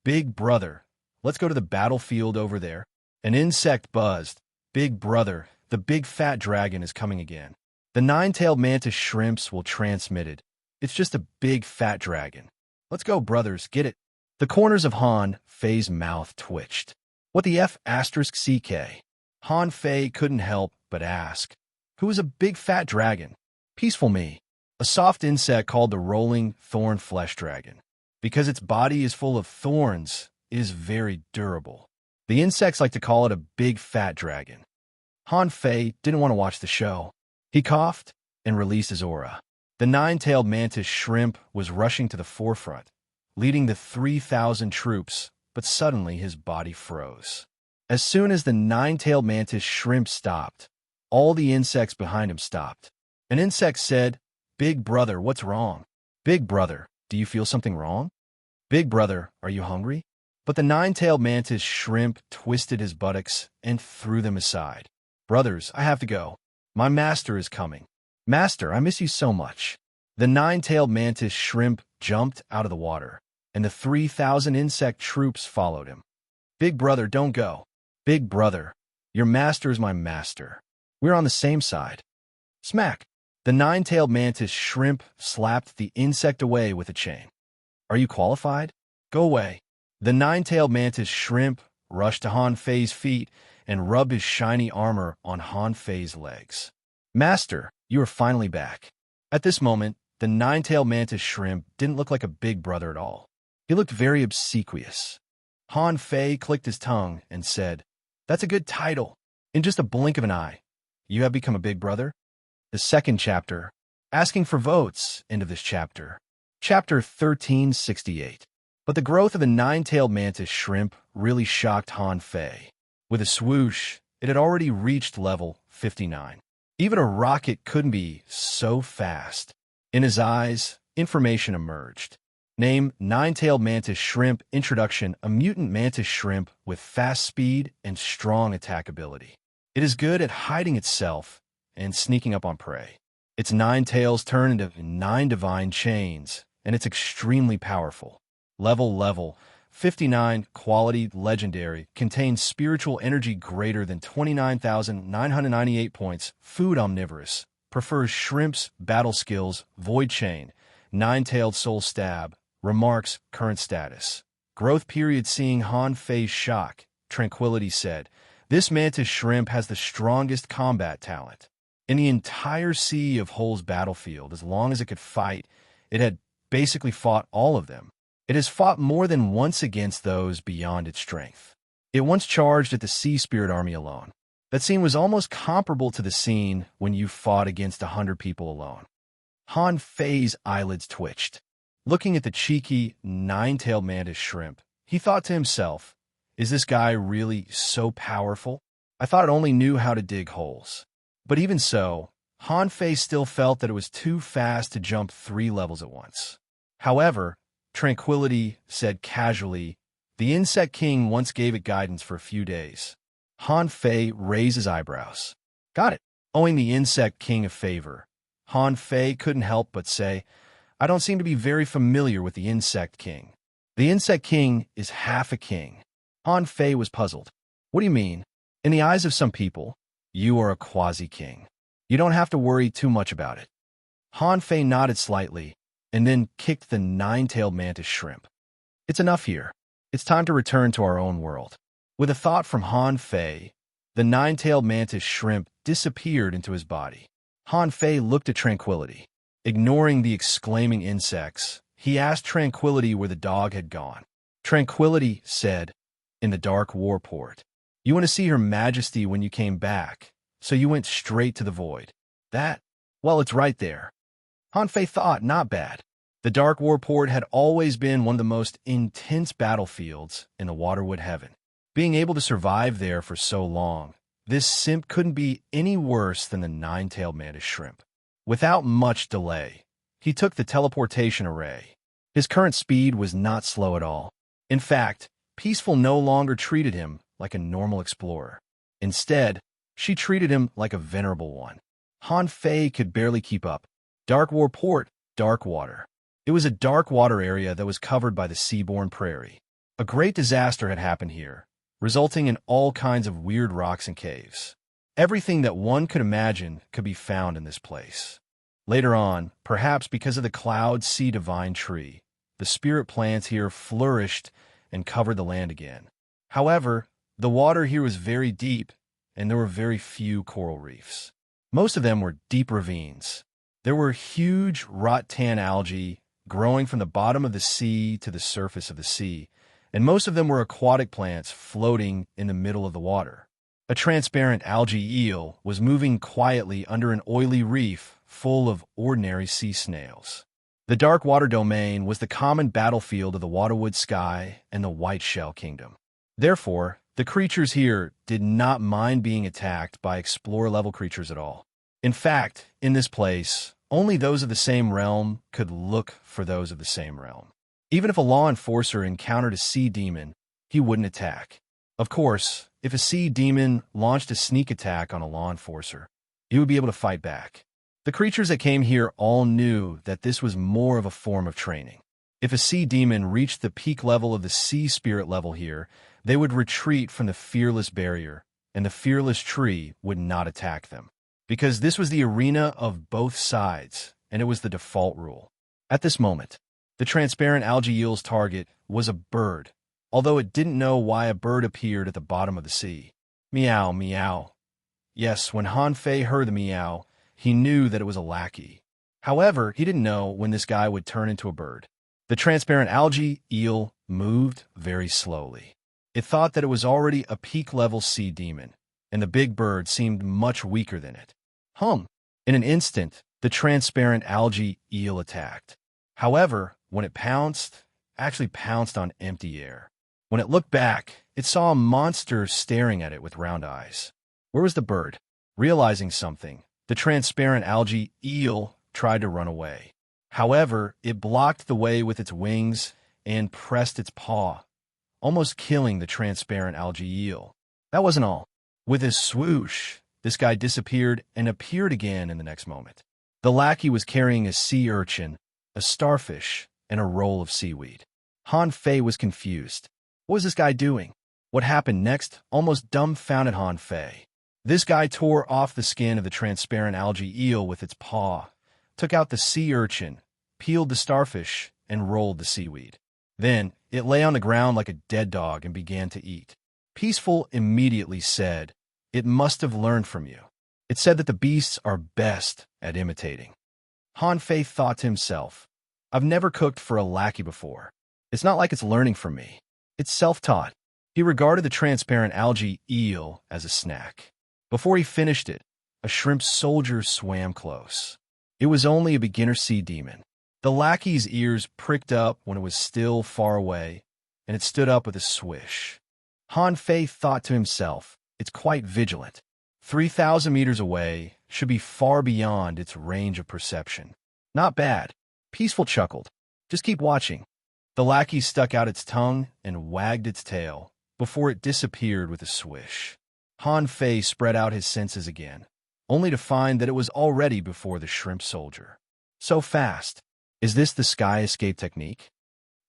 "Big brother, let's go to the battlefield over there." An insect buzzed, "Big brother, the big fat dragon is coming again." The nine-tailed mantis shrimps will transmit it. "It's just a big fat dragon. Let's go, brothers, get it." The corners of Han Fei's mouth twitched. "What the F***CK?" Han Fei couldn't help but ask, "Who is a big fat dragon?" "Peaceful me." A soft insect called the rolling thorn flesh dragon. Because its body is full of thorns, it is very durable. The insects like to call it a big fat dragon. Han Fei didn't want to watch the show. He coughed and released his aura. The nine-tailed mantis shrimp was rushing to the forefront, leading the 3,000 troops, but suddenly his body froze. As soon as the nine-tailed mantis shrimp stopped, all the insects behind him stopped. An insect said, "Big brother, what's wrong?" "Big brother, do you feel something wrong?" "Big brother, are you hungry?" But the nine-tailed mantis shrimp twisted his buttocks and threw them aside. "Brothers, I have to go. My master is coming." "Master, I miss you so much." The nine-tailed mantis shrimp jumped out of the water, and the 3,000 insect troops followed him. "Big brother, don't go." "Big brother, your master is my master. We're on the same side." Smack! The nine-tailed mantis shrimp slapped the insect away with a chain. "Are you qualified? Go away." The nine-tailed mantis shrimp rushed to Han Fei's feet and rubbed his shiny armor on Han Fei's legs. "Master, you are finally back." At this moment, the nine-tailed mantis shrimp didn't look like a big brother at all. He looked very obsequious. Han Fei clicked his tongue and said, "That's a good title. In just a blink of an eye, you have become a big brother." The second chapter, asking for votes, end of this chapter. Chapter 1368. But the growth of the nine-tailed mantis shrimp really shocked Han Fei. With a swoosh, it had already reached level 59. Even a rocket couldn't be so fast. In his eyes, information emerged. Name: nine-tailed mantis shrimp. Introduction: a mutant mantis shrimp with fast speed and strong attack ability. It is good at hiding itself and sneaking up on prey. Its 9 tails turn into 9 divine chains, and it's extremely powerful. Level 59, quality legendary, contains spiritual energy greater than 29,998 points, food omnivorous, prefers shrimps, battle skills, void chain, 9-tailed soul stab, remarks, current status. Growth period. Seeing Han Fei's shock, Tranquility said, "This mantis shrimp has the strongest combat talent." In the entire sea of Hull's battlefield, as long as it could fight, it had basically fought all of them. It has fought more than once against those beyond its strength. It once charged at the Sea Spirit Army alone. That scene was almost comparable to the scene when you fought against 100 people alone. Han Fei's eyelids twitched. Looking at the cheeky, nine-tailed mantis shrimp, he thought to himself, is this guy really so powerful? I thought it only knew how to dig holes. But even so, Han Fei still felt that it was too fast to jump 3 levels at once. However, Tranquility said casually, the Insect King once gave it guidance for a few days. Han Fei raised his eyebrows. Got it. Owing the Insect King a favor, Han Fei couldn't help but say, I don't seem to be very familiar with the Insect King. The Insect King is half a king. Han Fei was puzzled. What do you mean? In the eyes of some people, you are a quasi-king. You don't have to worry too much about it. Han Fei nodded slightly, and then kicked the nine-tailed mantis shrimp. It's enough here. It's time to return to our own world. With a thought from Han Fei, the nine-tailed mantis shrimp disappeared into his body. Han Fei looked at Tranquility. Ignoring the exclaiming insects, he asked Tranquility where the dog had gone. Tranquility said, in the dark warport. You want to see Her Majesty when you came back, so you went straight to the void. That? Well, it's right there. Han Fei thought, not bad. The Dark Warport had always been one of the most intense battlefields in the Waterwood Heaven. Being able to survive there for so long, this simp couldn't be any worse than the nine-tailed mantis shrimp. Without much delay, he took the teleportation array. His current speed was not slow at all. In fact, Peaceful no longer treated him like a normal explorer. Instead, she treated him like a venerable one. Han Fei could barely keep up. Dark Warport, dark water. It was a dark water area that was covered by the seaborne prairie. A great disaster had happened here, resulting in all kinds of weird rocks and caves. Everything that one could imagine could be found in this place. Later on, perhaps because of the Cloud Sea Divine Tree, the spirit plants here flourished and covered the land again. However, the water here was very deep, and there were very few coral reefs. Most of them were deep ravines. There were huge rattan algae growing from the bottom of the sea to the surface of the sea, and most of them were aquatic plants floating in the middle of the water. A transparent algae eel was moving quietly under an oily reef full of ordinary sea snails. The dark water domain was the common battlefield of the Waterwood Sky and the White Shell Kingdom. Therefore, the creatures here did not mind being attacked by explorer-level creatures at all. In fact, in this place, only those of the same realm could look for those of the same realm. Even if a law enforcer encountered a sea demon, he wouldn't attack. Of course, if a sea demon launched a sneak attack on a law enforcer, he would be able to fight back. The creatures that came here all knew that this was more of a form of training. If a sea demon reached the peak level of the sea spirit level here, they would retreat from the fearless barrier, and the fearless tree would not attack them. Because this was the arena of both sides, and it was the default rule. At this moment, the transparent algae eel's target was a bird, although it didn't know why a bird appeared at the bottom of the sea. Meow, meow. Yes, when Han Fei heard the meow, he knew that it was a lackey. However, he didn't know when this guy would turn into a bird. The transparent algae eel moved very slowly. It thought that it was already a peak-level sea demon, and the big bird seemed much weaker than it. In an instant, the transparent algae eel attacked. However, when it actually pounced on empty air. When it looked back, it saw a monster staring at it with round eyes. Where was the bird? Realizing something, the transparent algae eel tried to run away. However, it blocked the way with its wings and pressed its paw, almost killing the transparent algae eel. That wasn't all. With his swoosh, this guy disappeared and appeared again in the next moment. The lackey was carrying a sea urchin, a starfish, and a roll of seaweed. Han Fei was confused. What was this guy doing? What happened next almost dumbfounded Han Fei. This guy tore off the skin of the transparent algae eel with its paw, took out the sea urchin, peeled the starfish, and rolled the seaweed. Then, it lay on the ground like a dead dog and began to eat. Peaceful immediately said, "It must have learned from you. It said that the beasts are best at imitating. Han Fei thought to himself, I've never cooked for a lackey before. It's not like it's learning from me. It's self-taught. He regarded the transparent algae eel as a snack. Before he finished it, a shrimp soldier swam close. It was only a beginner sea demon. The lackey's ears pricked up when it was still far away, and it stood up with a swish. Han Fei thought to himself, it's quite vigilant. 3,000 meters away should be far beyond its range of perception. Not bad. Peaceful chuckled. Just keep watching. The lackey stuck out its tongue and wagged its tail before it disappeared with a swish. Han Fei spread out his senses again, only to find that it was already before the shrimp soldier. So fast. Is this the sky escape technique?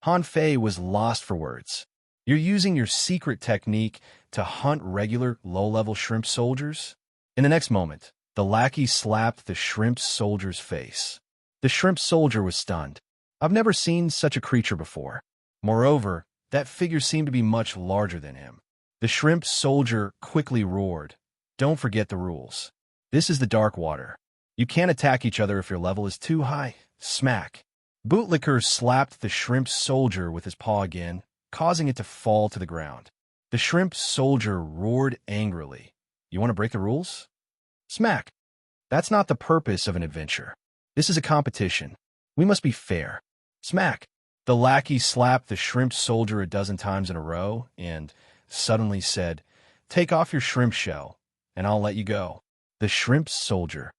Han Fei was lost for words. You're using your secret technique to hunt regular low-level shrimp soldiers? In the next moment, the lackey slapped the shrimp soldier's face. The shrimp soldier was stunned. I've never seen such a creature before. Moreover, that figure seemed to be much larger than him. The shrimp soldier quickly roared, Don't forget the rules. This is the dark water. You can't attack each other if your level is too high. Smack. Bootlicker slapped the shrimp soldier with his paw again, causing it to fall to the ground. The shrimp soldier roared angrily. You want to break the rules? Smack. That's not the purpose of an adventure. This is a competition. We must be fair. Smack. The lackey slapped the shrimp soldier a dozen times in a row and suddenly said, Take off your shrimp shell, and I'll let you go. The shrimp soldier.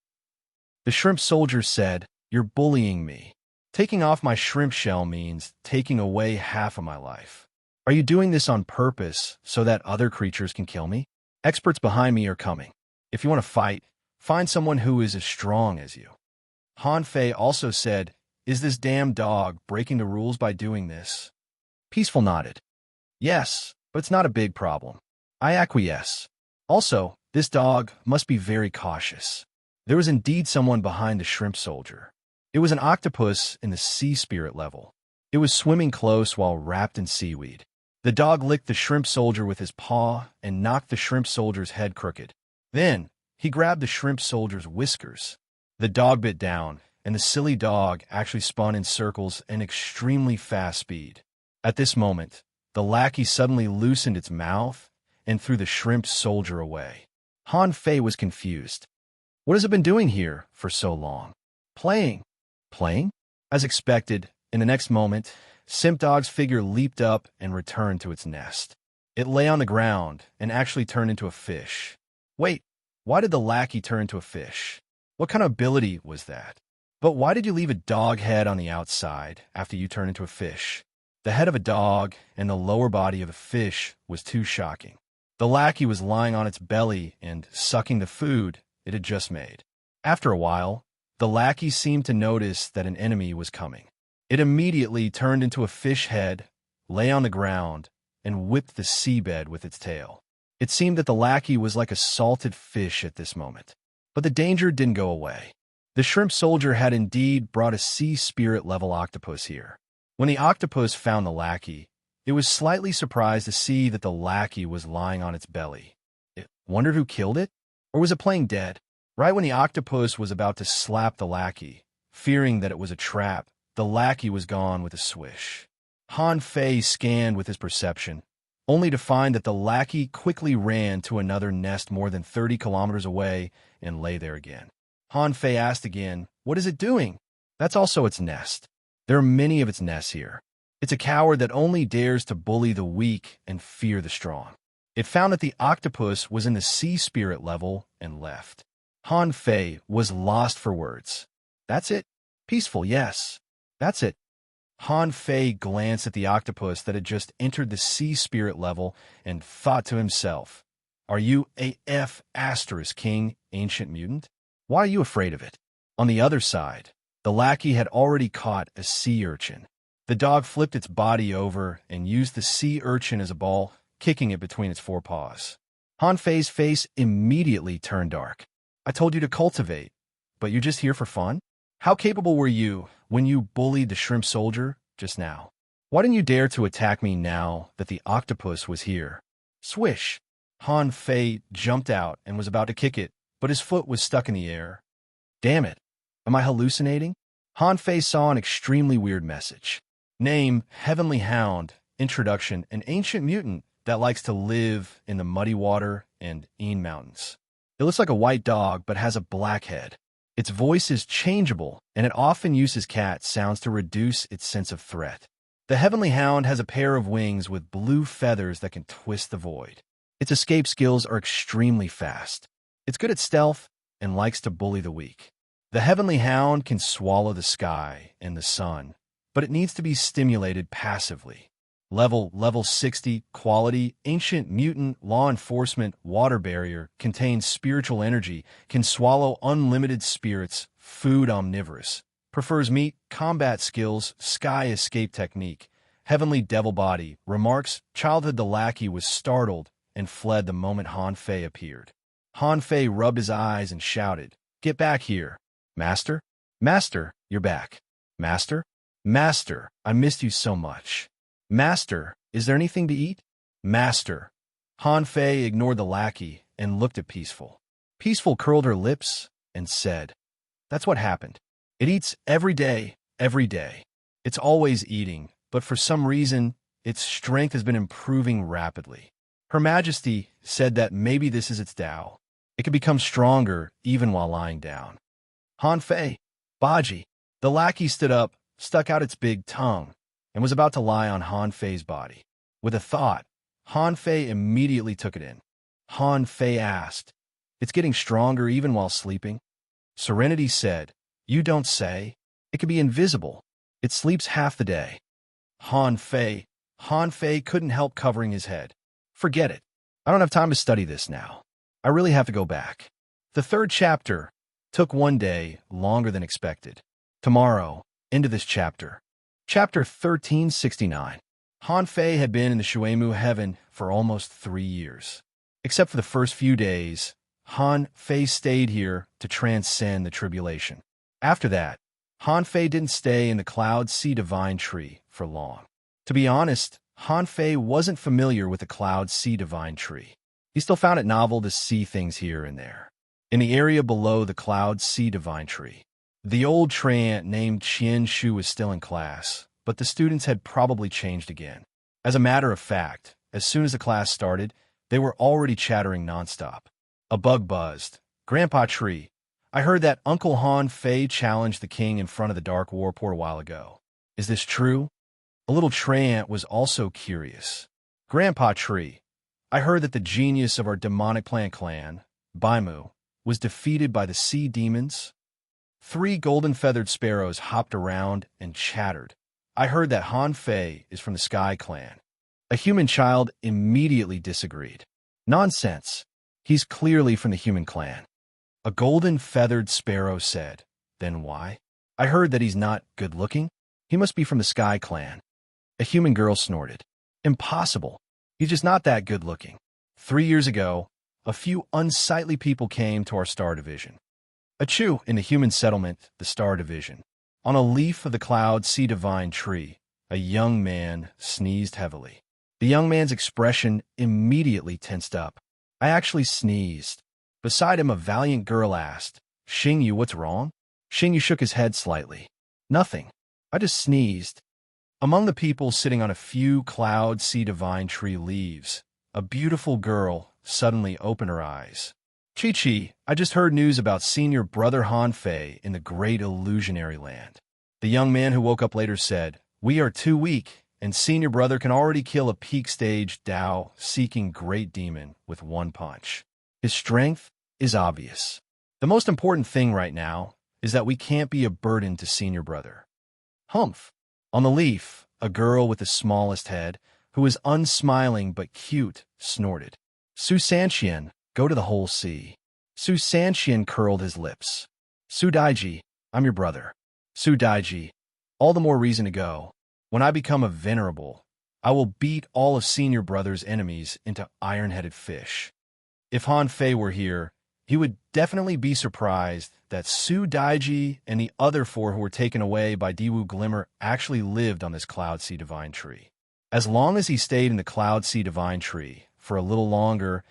The shrimp soldier said, You're bullying me. Taking off my shrimp shell means taking away half of my life. Are you doing this on purpose so that other creatures can kill me? Experts behind me are coming. If you want to fight, find someone who is as strong as you. Han Fei also said, Is this damn dog breaking the rules by doing this? Peaceful nodded. Yes, but it's not a big problem. I acquiesce. Also, this dog must be very cautious. There was indeed someone behind the shrimp soldier. It was an octopus in the sea spirit level. It was swimming close while wrapped in seaweed. The dog licked the shrimp soldier with his paw and knocked the shrimp soldier's head crooked. Then, he grabbed the shrimp soldier's whiskers. The dog bit down, and the silly dog actually spun in circles at extremely fast speed. At this moment, the lackey suddenly loosened its mouth and threw the shrimp soldier away. Han Fei was confused. What has it been doing here for so long? Playing. Playing? As expected, in the next moment, Simp Dog's figure leaped up and returned to its nest. It lay on the ground and actually turned into a fish. Wait, why did the lackey turn into a fish? What kind of ability was that? But why did you leave a dog head on the outside after you turned into a fish? The head of a dog and the lower body of a fish was too shocking. The lackey was lying on its belly and sucking the food it had just made. After a while, the lackey seemed to notice that an enemy was coming. It immediately turned into a fish head, lay on the ground, and whipped the seabed with its tail. It seemed that the lackey was like a salted fish at this moment. But the danger didn't go away. The shrimp soldier had indeed brought a sea spirit level octopus here. When the octopus found the lackey, it was slightly surprised to see that the lackey was lying on its belly. It wondered who killed it? Or was it playing dead? Right when the octopus was about to slap the lackey, fearing that it was a trap, the lackey was gone with a swish. Han Fei scanned with his perception, only to find that the lackey quickly ran to another nest more than 30 kilometers away and lay there again. Han Fei asked again, What is it doing? That's also its nest. There are many of its nests here. It's a coward that only dares to bully the weak and fear the strong. It found that the octopus was in the sea spirit level and left. Han Fei was lost for words. That's it? Peaceful, yes. That's it. Han Fei glanced at the octopus that had just entered the sea spirit level and thought to himself, Are you AF * King, ancient mutant? Why are you afraid of it? On the other side, the lackey had already caught a sea urchin. The dog flipped its body over and used the sea urchin as a ball, kicking it between its forepaws. Han Fei's face immediately turned dark. I told you to cultivate, but you're just here for fun? How capable were you when you bullied the shrimp soldier just now? Why didn't you dare to attack me now that the octopus was here? Swish! Han Fei jumped out and was about to kick it, but his foot was stuck in the air. Damn it. Am I hallucinating? Han Fei saw an extremely weird message. Name, Heavenly Hound. Introduction, an ancient mutant that likes to live in the muddy water and Een Mountains. It looks like a white dog, but has a black head. Its voice is changeable, and it often uses cat sounds to reduce its sense of threat. The Heavenly Hound has a pair of wings with blue feathers that can twist the void. Its escape skills are extremely fast. It's good at stealth and likes to bully the weak. The Heavenly Hound can swallow the sky and the sun, but it needs to be stimulated passively. Level 60, quality, ancient mutant, law enforcement, water barrier, contains spiritual energy, can swallow unlimited spirits, food omnivorous, prefers meat, combat skills, sky escape technique, heavenly devil body, remarks, childhood the lackey was startled and fled the moment Han Fei appeared. Han Fei rubbed his eyes and shouted, "Get back here! Master? Master, you're back! Master? Master, I missed you so much! Master, is there anything to eat? Master." Han Fei ignored the lackey and looked at Peaceful. Peaceful curled her lips and said, "That's what happened. It eats every day, every day. It's always eating, but for some reason, its strength has been improving rapidly. Her Majesty said that maybe this is its Tao. It can become stronger even while lying down." Han Fei, Baji. The lackey stood up, stuck out its big tongue, and was about to lie on Han Fei's body. With a thought, Han Fei immediately took it in. Han Fei asked, "It's getting stronger even while sleeping?" Serenity said, "You don't say. It can be invisible. It sleeps half the day." Han Fei couldn't help covering his head. "Forget it. I don't have time to study this now. I really have to go back." The third chapter took one day longer than expected. Tomorrow, into this chapter. Chapter 1369. Han Fei had been in the Shuemu heaven for almost 3 years. Except for the first few days, Han Fei stayed here to transcend the tribulation. After that, Han Fei didn't stay in the Cloud Sea Divine Tree for long. To be honest, Han Fei wasn't familiar with the Cloud Sea Divine Tree. He still found it novel to see things here and there. In the area below the Cloud Sea Divine Tree, the old treant named Qian Shu was still in class, but the students had probably changed again. As a matter of fact, as soon as the class started, they were already chattering nonstop. A bug buzzed. "Grandpa Tree, I heard that Uncle Han Fei challenged the king in front of the Dark Warport a while ago. Is this true?" A little treant was also curious. "Grandpa Tree, I heard that the genius of our demonic plant clan, Baimu, was defeated by the sea demons." 3 golden-feathered sparrows hopped around and chattered. "I heard that Han Fei is from the Sky Clan." A human child immediately disagreed. "Nonsense. He's clearly from the human clan." A golden-feathered sparrow said, "Then why? I heard that he's not good-looking. He must be from the Sky Clan." A human girl snorted. "Impossible. He's just not that good-looking. 3 years ago, a few unsightly people came to our star division." Achoo, in the human settlement, the Star Division. On a leaf of the Cloud Sea Divine Tree, a young man sneezed heavily. The young man's expression immediately tensed up. "I actually sneezed." Beside him, a valiant girl asked, "Xingyu, what's wrong?" Xingyu shook his head slightly. "Nothing. I just sneezed." Among the people sitting on a few Cloud Sea Divine Tree leaves, a beautiful girl suddenly opened her eyes. "Chi-Chi, I just heard news about senior brother Han Fei in the great illusionary land." The young man who woke up later said, "We are too weak, and senior brother can already kill a peak stage Tao-seeking great demon with one punch. His strength is obvious. The most important thing right now is that we can't be a burden to senior brother." Humph. On the leaf, a girl with the smallest head, who was unsmiling but cute, snorted. "Su Sanxian, go to the whole sea." Su Sanxian curled his lips. "Su Daiji, I'm your brother." "Su Daiji, all the more reason to go. When I become a venerable, I will beat all of senior brother's enemies into iron-headed fish." If Han Fei were here, he would definitely be surprised that Su Daiji and the other 4 who were taken away by Diwu Glimmer actually lived on this Cloud Sea Divine Tree. As long as he stayed in the Cloud Sea Divine Tree for a little longer,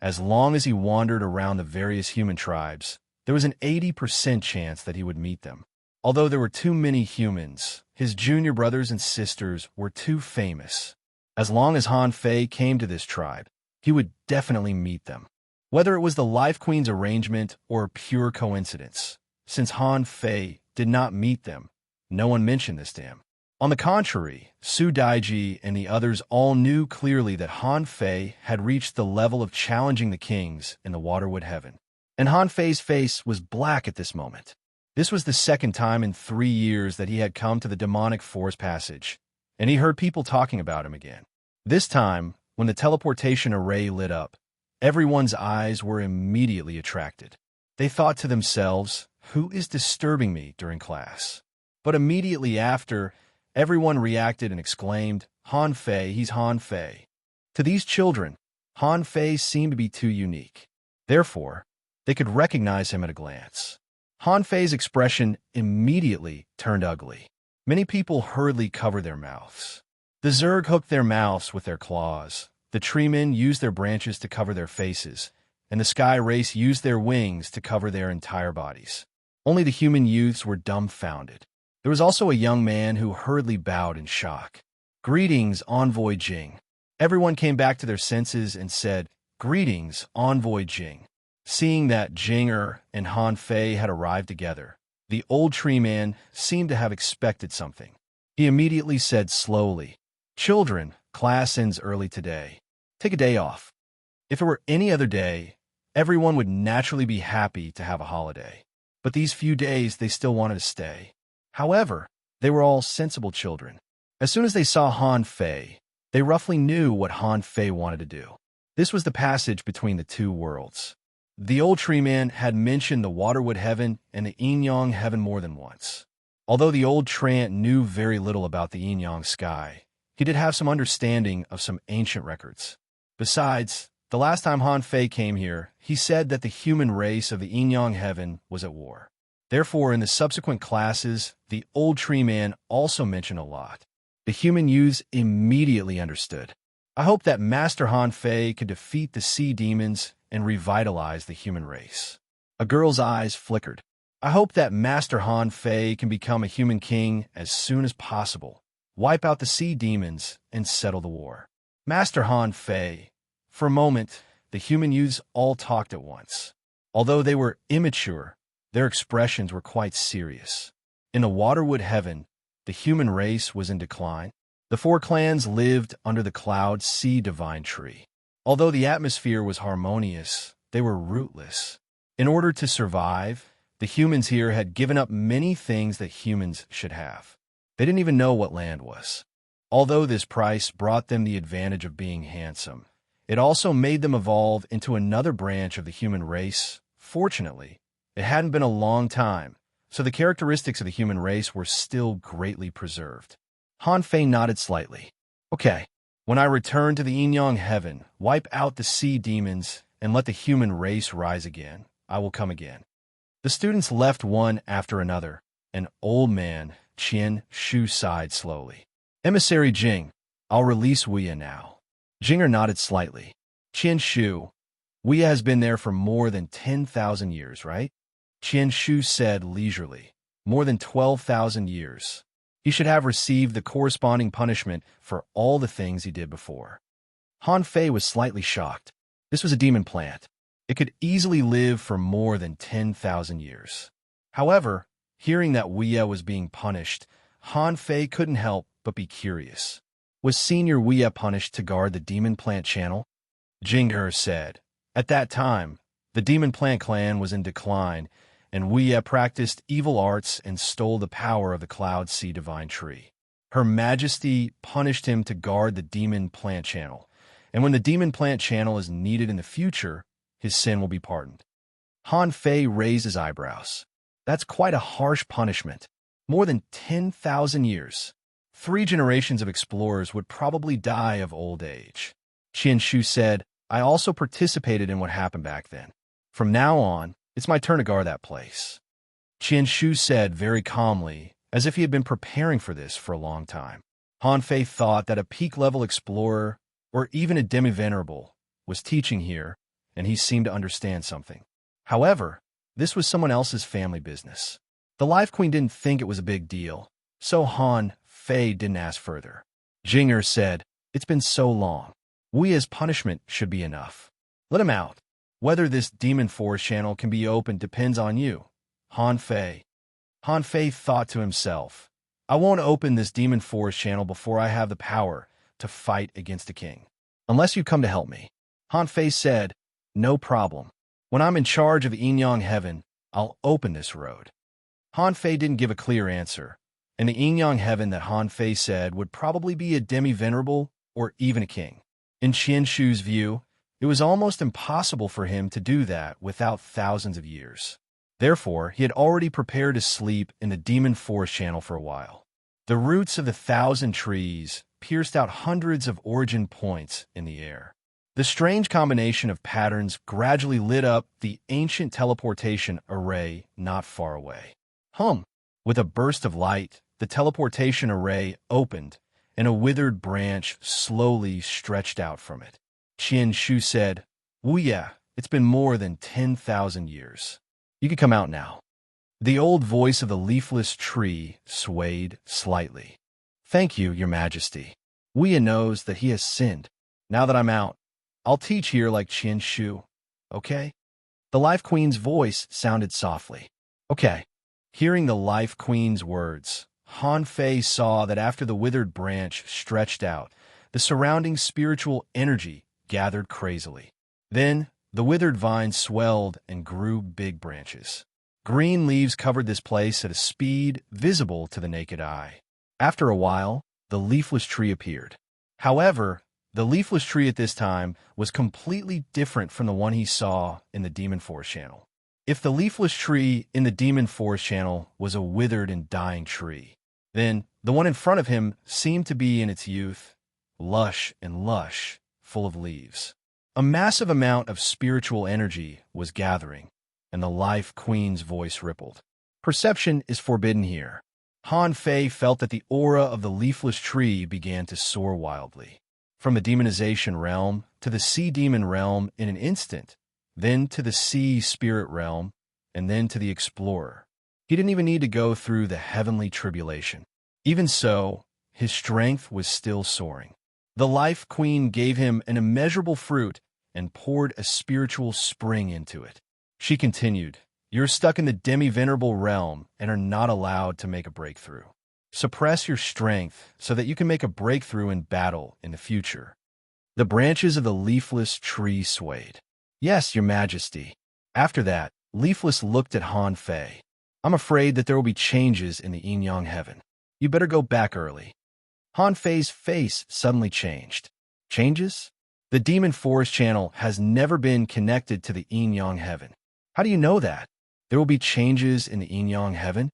As long as he wandered around the various human tribes, there was an 80% chance that he would meet them. Although there were too many humans, his junior brothers and sisters were too famous. As long as Han Fei came to this tribe, he would definitely meet them. Whether it was the Life Queen's arrangement or pure coincidence, since Han Fei did not meet them, no one mentioned this to him. On the contrary, Su Daiji and the others all knew clearly that Han Fei had reached the level of challenging the kings in the Waterwood Heaven. And Han Fei's face was black at this moment. This was the second time in 3 years that he had come to the demonic forest passage, and he heard people talking about him again. This time, when the teleportation array lit up, everyone's eyes were immediately attracted. They thought to themselves, "Who is disturbing me during class?" But immediately after, everyone reacted and exclaimed, "Han Fei, he's Han Fei." To these children, Han Fei seemed to be too unique. Therefore, they could recognize him at a glance. Han Fei's expression immediately turned ugly. Many people hurriedly covered their mouths. The Zerg hooked their mouths with their claws, the treemen used their branches to cover their faces, and the sky race used their wings to cover their entire bodies. Only the human youths were dumbfounded. There was also a young man who hurriedly bowed in shock. "Greetings, Envoy Jing." Everyone came back to their senses and said, "Greetings, Envoy Jing." Seeing that Jinger and Han Fei had arrived together, the old tree man seemed to have expected something. He immediately said slowly, "Children, class ends early today. Take a day off." If it were any other day, everyone would naturally be happy to have a holiday. But these few days they still wanted to stay. However, they were all sensible children. As soon as they saw Han Fei, they roughly knew what Han Fei wanted to do. This was the passage between the two worlds. The old tree man had mentioned the Waterwood Heaven and the Yin-Yang Heaven more than once. Although the old Trant knew very little about the Yin-Yang sky, he did have some understanding of some ancient records. Besides, the last time Han Fei came here, he said that the human race of the Yin-Yang Heaven was at war. Therefore, in the subsequent classes, the old tree man also mentioned a lot. The human youths immediately understood. I hope that Master Han Fei could defeat the sea demons and revitalize the human race. A girl's eyes flickered. I hope that Master Han Fei can become a human king as soon as possible, wipe out the sea demons, and settle the war. Master Han Fei. For a moment, the human youths all talked at once. Although they were immature, their expressions were quite serious. In the Waterwood Heaven, the human race was in decline. The 4 clans lived under the Cloud Sea Divine Tree. Although the atmosphere was harmonious, they were rootless. In order to survive, the humans here had given up many things that humans should have. They didn't even know what land was. Although this price brought them the advantage of being handsome, it also made them evolve into another branch of the human race. Fortunately, it hadn't been a long time, so the characteristics of the human race were still greatly preserved. Han Fei nodded slightly. "Okay. When I return to the Yin-Yang Heaven, wipe out the sea demons, and let the human race rise again, I will come again." The students left one after another. An old man, Qian Shu, sighed slowly. "Emissary Jing, I'll release Wuya now." Jinger nodded slightly. "Qian Shu, Wuya has been there for more than 10,000 years, right?" Qian Shu said leisurely. "More than 12,000 years. He should have received the corresponding punishment for all the things he did before." Han Fei was slightly shocked. This was a demon plant. It could easily live for more than 10,000 years. However, hearing that Wuya was being punished, Han Fei couldn't help but be curious. Was Senior Wuya punished to guard the demon plant channel? Jing'er said. At that time, the demon plant clan was in decline, and Wuya practiced evil arts and stole the power of the Cloud Sea Divine Tree. Her Majesty punished him to guard the demon plant channel, and when the demon plant channel is needed in the future, his sin will be pardoned. Han Fei raised his eyebrows. That's quite a harsh punishment. More than 10,000 years. 3 generations of explorers would probably die of old age. Qian Shu said, "I also participated in what happened back then. From now on, it's my turn to guard that place." Qian Shu said very calmly, as if he had been preparing for this for a long time. Han Fei thought that a peak-level explorer, or even a demi-venerable, was teaching here, and he seemed to understand something. However, this was someone else's family business. The Life Queen didn't think it was a big deal, so Han Fei didn't ask further. Jinger said, "It's been so long. We as punishment should be enough. Let him out. Whether this demon forest channel can be opened depends on you, Han Fei." Han Fei thought to himself, "I won't open this demon forest channel before I have the power to fight against the king. Unless you come to help me." Han Fei said, "No problem. When I'm in charge of Yin-Yang Heaven, I'll open this road." Han Fei didn't give a clear answer, and the Yin-Yang Heaven that Han Fei said would probably be a demi-venerable or even a king. In Qian Shu's view, it was almost impossible for him to do that without thousands of years. Therefore, he had already prepared to sleep in the demon forest channel for a while. The roots of the 1,000 trees pierced out hundreds of origin points in the air. The strange combination of patterns gradually lit up the ancient teleportation array not far away. With a burst of light, the teleportation array opened, and a withered branch slowly stretched out from it. Qian Shu said, "Oh yeah, it's been more than 10,000 years. You can come out now." The old voice of the leafless tree swayed slightly. "Thank you, Your Majesty. Wuya knows that he has sinned. Now that I'm out, I'll teach here like Qian Shu, okay?" The Life Queen's voice sounded softly. "Okay." Hearing the Life Queen's words, Han Fei saw that after the withered branch stretched out, the surrounding spiritual energy gathered crazily. Then, the withered vine swelled and grew big branches. Green leaves covered this place at a speed visible to the naked eye. After a while, the leafless tree appeared. However, the leafless tree at this time was completely different from the one he saw in the Demon Forest Channel. If the leafless tree in the Demon Forest Channel was a withered and dying tree, then the one in front of him seemed to be in its youth, lush and lush, full of leaves. A massive amount of spiritual energy was gathering, and the Life Queen's voice rippled. "Perception is forbidden here." Han Fei felt that the aura of the leafless tree began to soar wildly. From the demonization realm to the sea demon realm in an instant, then to the sea spirit realm, and then to the explorer. He didn't even need to go through the heavenly tribulation. Even so, his strength was still soaring. The Life Queen gave him an immeasurable fruit and poured a spiritual spring into it. She continued, "You're stuck in the demi-venerable realm and are not allowed to make a breakthrough. Suppress your strength so that you can make a breakthrough in battle in the future." The branches of the leafless tree swayed. "Yes, Your Majesty." After that, Leafless looked at Han Fei. "I'm afraid that there will be changes in the Yin-Yang Heaven. You better go back early." Han Fei's face suddenly changed. "Changes? The Demon Forest Channel has never been connected to the Yin-Yang Heaven. How do you know that? There will be changes in the Yin-Yang Heaven?"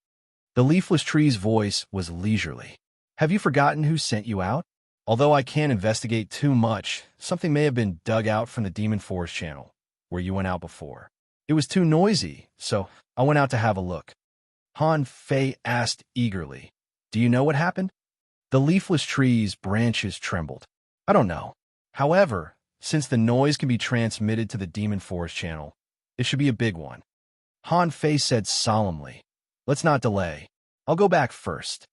The leafless tree's voice was leisurely. "Have you forgotten who sent you out? Although I can't investigate too much, something may have been dug out from the Demon Forest Channel, where you went out before. It was too noisy, so I went out to have a look." Han Fei asked eagerly, "Do you know what happened?" The leafless tree's branches trembled. "I don't know. However, since the noise can be transmitted to the Demon Forest Channel, it should be a big one." Han Fei said solemnly, "Let's not delay. I'll go back first."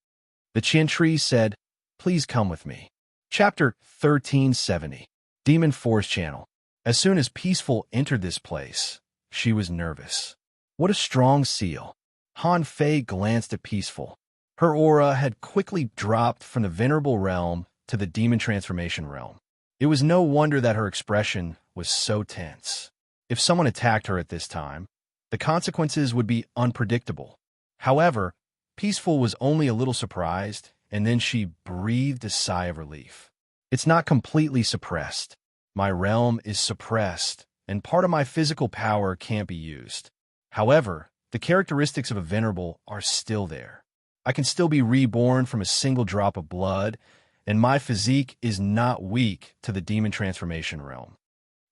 The Qian tree said, "Please come with me." Chapter 1370. Demon Forest Channel. As soon as Peaceful entered this place, she was nervous. What a strong seal. Han Fei glanced at Peaceful. Her aura had quickly dropped from the venerable realm to the demon transformation realm. It was no wonder that her expression was so tense. If someone attacked her at this time, the consequences would be unpredictable. However, Peaceful was only a little surprised, and then she breathed a sigh of relief. "It's not completely suppressed. My realm is suppressed, and part of my physical power can't be used. However, the characteristics of a venerable are still there. I can still be reborn from a single drop of blood, and my physique is not weak to the demon transformation realm."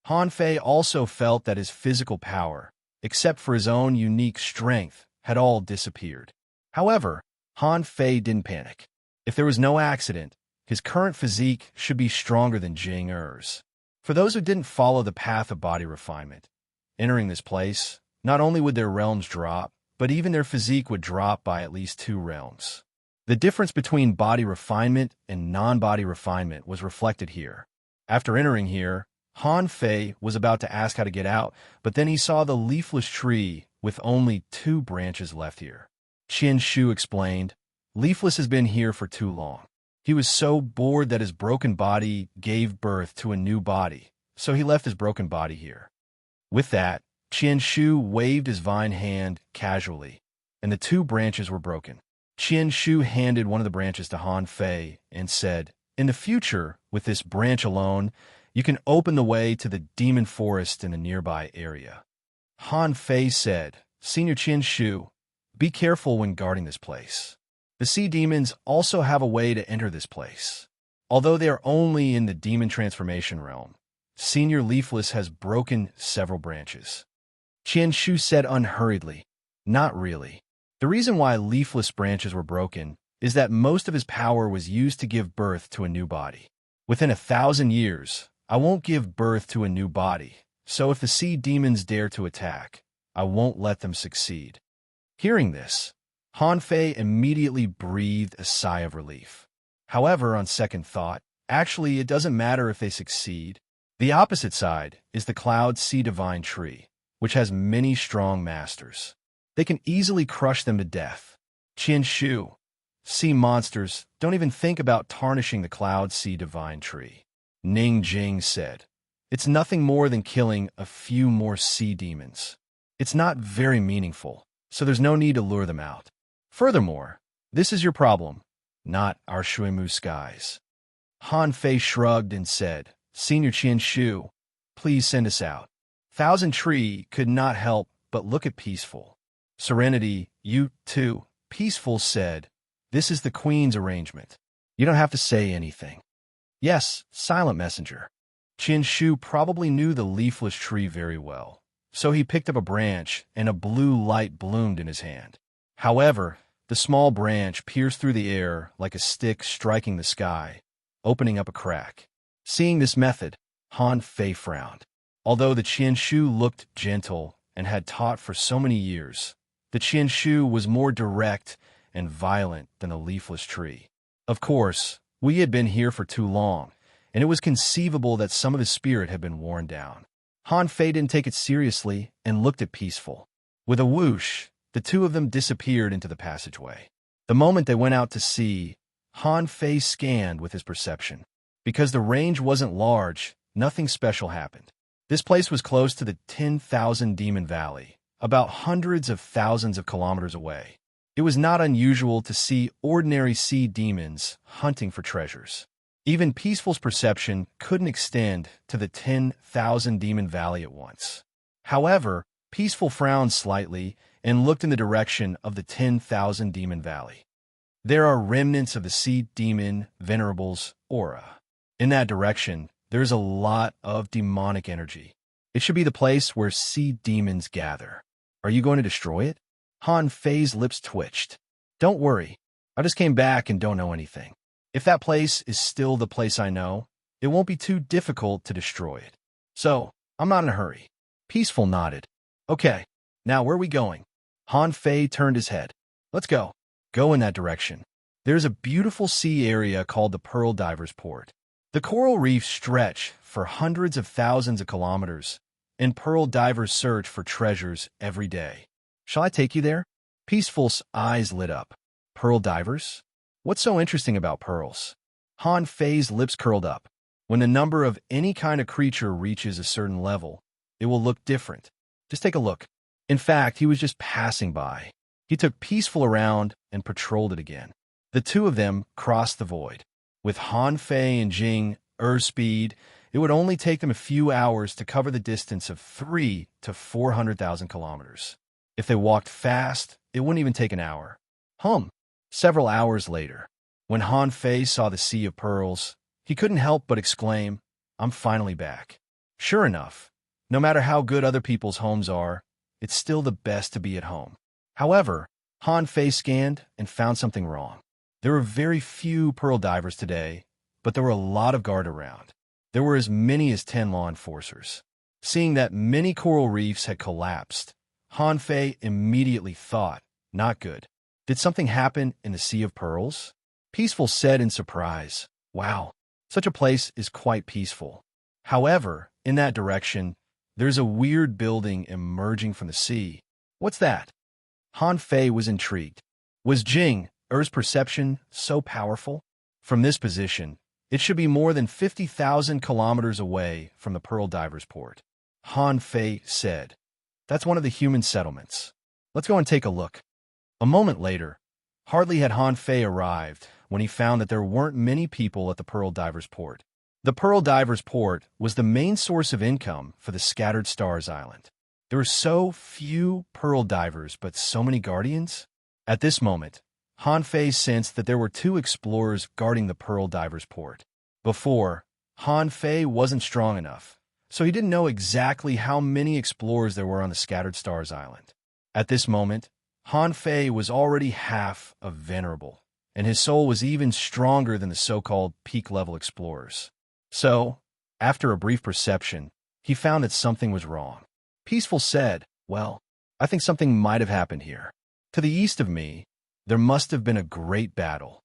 Han Fei also felt that his physical power, except for his own unique strength, had all disappeared. However, Han Fei didn't panic. If there was no accident, his current physique should be stronger than Jing Er's. For those who didn't follow the path of body refinement, entering this place, not only would their realms drop, but even their physique would drop by at least 2 realms. The difference between body refinement and non-body refinement was reflected here. After entering here, Han Fei was about to ask how to get out, but then he saw the leafless tree with only 2 branches left here. Qian Shu explained, "Leafless has been here for too long. He was so bored that his broken body gave birth to a new body, so he left his broken body here." With that, Qian Shu waved his vine hand casually, and the 2 branches were broken. Qian Shu handed one of the branches to Han Fei and said, "In the future, with this branch alone, you can open the way to the demon forest in a nearby area." Han Fei said, "Senior Qian Shu, be careful when guarding this place. The sea demons also have a way to enter this place. Although they are only in the demon transformation realm, Senior Leafless has broken several branches." Qian Shu said unhurriedly, "Not really. The reason why leafless branches were broken is that most of his power was used to give birth to a new body. Within 1,000 years, I won't give birth to a new body, so if the sea demons dare to attack, I won't let them succeed." Hearing this, Han Fei immediately breathed a sigh of relief. However, on second thought, actually it doesn't matter if they succeed. The opposite side is the Cloud Sea Divine Tree, which has many strong masters. They can easily crush them to death. Qian Shu, sea monsters don't even think about tarnishing the Cloud Sea Divine Tree. Ning Jing said, "It's nothing more than killing a few more sea demons. It's not very meaningful, so there's no need to lure them out. Furthermore, this is your problem, not our Shuimu skies." Han Fei shrugged and said, "Senior Qian Shu, please send us out." Thousand Tree could not help but look at Peaceful. "Serenity, you too," Peaceful said, "This is the Queen's arrangement. You don't have to say anything." "Yes, Silent Messenger." Qian Shu probably knew the leafless tree very well, so he picked up a branch and a blue light bloomed in his hand. However, the small branch pierced through the air like a stick striking the sky, opening up a crack. Seeing this method, Han Fei frowned. Although the Qian Shu looked gentle and had taught for so many years, the Qian Shu was more direct and violent than the leafless tree. Of course, we had been here for too long, and it was conceivable that some of his spirit had been worn down. Han Fei didn't take it seriously and looked at Peaceful. With a whoosh, the 2 of them disappeared into the passageway. The moment they went out to sea, Han Fei scanned with his perception. Because the range wasn't large, nothing special happened. This place was close to the 10,000 Demon Valley, about hundreds of thousands of kilometers away. It was not unusual to see ordinary sea demons hunting for treasures. Even Peaceful's perception couldn't extend to the 10,000 Demon Valley at once. However, Peaceful frowned slightly and looked in the direction of the 10,000 Demon Valley. There are remnants of the sea demon Venerable's aura. In that direction, there is a lot of demonic energy. It should be the place where sea demons gather. Are you going to destroy it? Han Fei's lips twitched. "Don't worry. I just came back and don't know anything. If that place is still the place I know, it won't be too difficult to destroy it. So, I'm not in a hurry." Peaceful nodded. "Okay, now where are we going?" Han Fei turned his head. "Let's go." "Go in that direction. There's a beautiful sea area called the Pearl Divers Port. The coral reefs stretch for hundreds of thousands of kilometers, and pearl divers search for treasures every day. Shall I take you there?" Peaceful's eyes lit up. "Pearl divers? What's so interesting about pearls?" Han Fei's lips curled up. When the number of any kind of creature reaches a certain level, it will look different. Just take a look. In fact, he was just passing by. He took Peaceful around and patrolled it again. The 2 of them crossed the void. With Han Fei and Jing speed, it would only take them a few hours to cover the distance of 300,000 to 400,000 kilometers. If they walked fast, it wouldn't even take an hour. Several hours later, when Han Fei saw the Sea of Pearls, he couldn't help but exclaim, "I'm finally back." Sure enough, no matter how good other people's homes are, it's still the best to be at home. However, Han Fei scanned and found something wrong. There were very few pearl divers today, but there were a lot of guard around. there were as many as 10 law enforcers. Seeing that many coral reefs had collapsed, Han Fei immediately thought, not good. Did something happen in the Sea of Pearls? Peaceful said in surprise, wow, such a place is quite peaceful. However, in that direction, there's a weird building emerging from the sea. What's that? Han Fei was intrigued. Was Jing Er's perception so powerful? From this position, it should be more than 50,000 kilometers away from the Pearl Divers Port. Han Fei said, that's one of the human settlements. Let's go and take a look. A moment later, hardly had Han Fei arrived when he found that there weren't many people at the Pearl Divers Port. The Pearl Divers Port was the main source of income for the Scattered Stars Island. There were so few pearl divers, but so many guardians. At this moment, Han Fei sensed that there were 2 explorers guarding the Pearl Divers Port. Before, Han Fei wasn't strong enough, so he didn't know exactly how many explorers there were on the Scattered Stars Island. At this moment, Han Fei was already half a venerable, and his soul was even stronger than the so-called peak-level explorers. So, after a brief perception, he found that something was wrong. Peaceful said, well, I think something might have happened here. To the east of me, there must have been a great battle.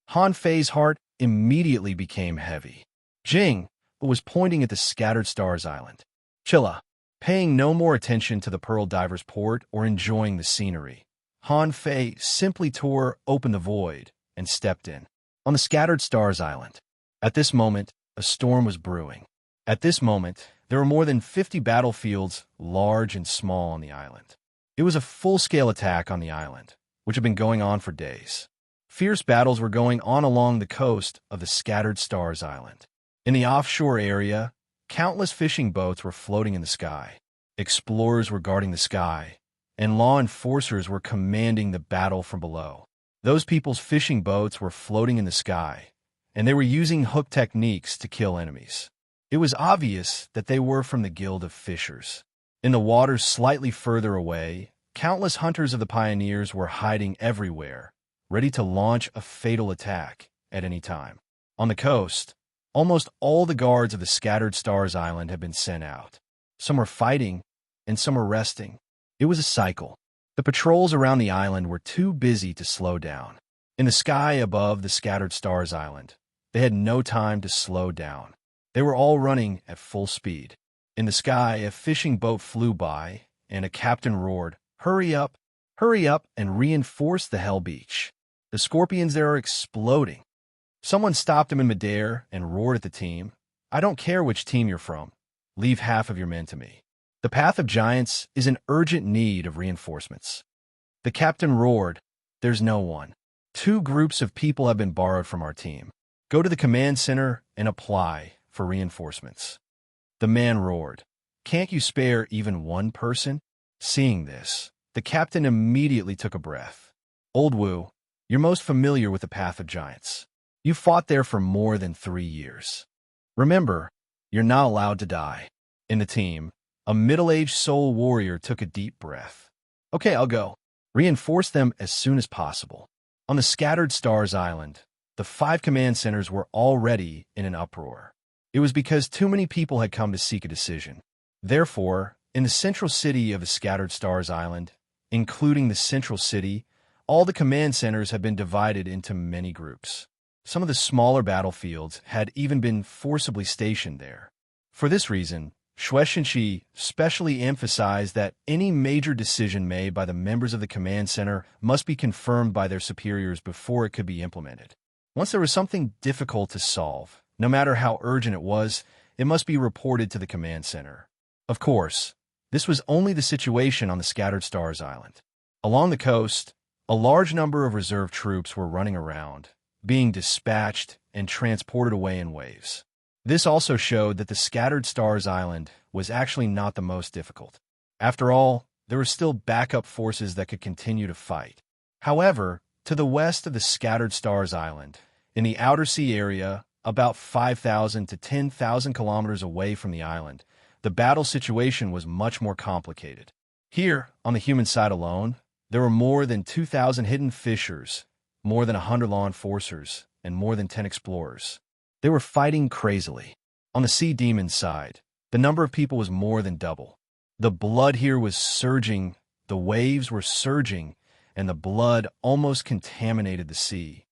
Han Fei's heart immediately became heavy. Jing was pointing at the Scattered Stars Island. Chilla, paying no more attention to the Pearl Divers Port or enjoying the scenery. Han Fei simply tore open the void and stepped in. On the Scattered Stars Island. At this moment, a storm was brewing. At this moment, there were more than 50 battlefields, large and small, on the island. It was a full-scale attack on the island, which had been going on for days. Fierce battles were going on along the coast of the Scattered Stars Island. In the offshore area, countless fishing boats were floating in the sky. Explorers were guarding the sky, and law enforcers were commanding the battle from below. Those people's fishing boats were floating in the sky, and they were using hook techniques to kill enemies. It was obvious that they were from the Guild of Fishers. In the waters slightly further away, countless hunters of the pioneers were hiding everywhere, ready to launch a fatal attack at any time. On the coast, almost all the guards of the Scattered Stars Island had been sent out. Some were fighting, and some were resting. It was a cycle. The patrols around the island were too busy to slow down. In the sky above the Scattered Stars Island, they had no time to slow down. They were all running at full speed. In the sky, a fishing boat flew by, and a captain roared, hurry up, and reinforce the Hell Beach. The scorpions there are exploding. Someone stopped him in midair and roared at the team, I don't care which team you're from. Leave half of your men to me. The Path of Giants is in urgent need of reinforcements. The captain roared, there's no one. 2 groups of people have been borrowed from our team. Go to the command center and apply for reinforcements. The man roared, can't you spare even one person? Seeing this, the captain immediately took a breath. Old Wu, you're most familiar with the Path of Giants. You fought there for more than 3 years. Remember, you're not allowed to die. In the team, a middle-aged soul warrior took a deep breath. Okay, I'll go. Reinforce them as soon as possible. On the Scattered Stars Island, the 5 command centers were already in an uproar. It was because too many people had come to seek a decision. Therefore, in the central city of the Scattered Stars Island, including the central city, all the command centers have been divided into many groups. Some of the smaller battlefields had even been forcibly stationed there. For this reason, Xue Shenxi specially emphasized that any major decision made by the members of the command center must be confirmed by their superiors before it could be implemented. Once there was something difficult to solve, no matter how urgent it was, it must be reported to the command center. Of course, this was only the situation on the Scattered Stars Island. Along the coast, a large number of reserve troops were running around, being dispatched and transported away in waves. This also showed that the Scattered Stars Island was actually not the most difficult. After all, there were still backup forces that could continue to fight. However, to the west of the Scattered Stars Island, in the outer sea area, about 5,000 to 10,000 kilometers away from the island, the battle situation was much more complicated. Here, on the human side alone, there were more than 2,000 hidden fishers, more than 100 law enforcers, and more than 10 explorers. They were fighting crazily. On the sea demon's side, the number of people was more than double. The blood here was surging, the waves were surging, and the blood almost contaminated the sea.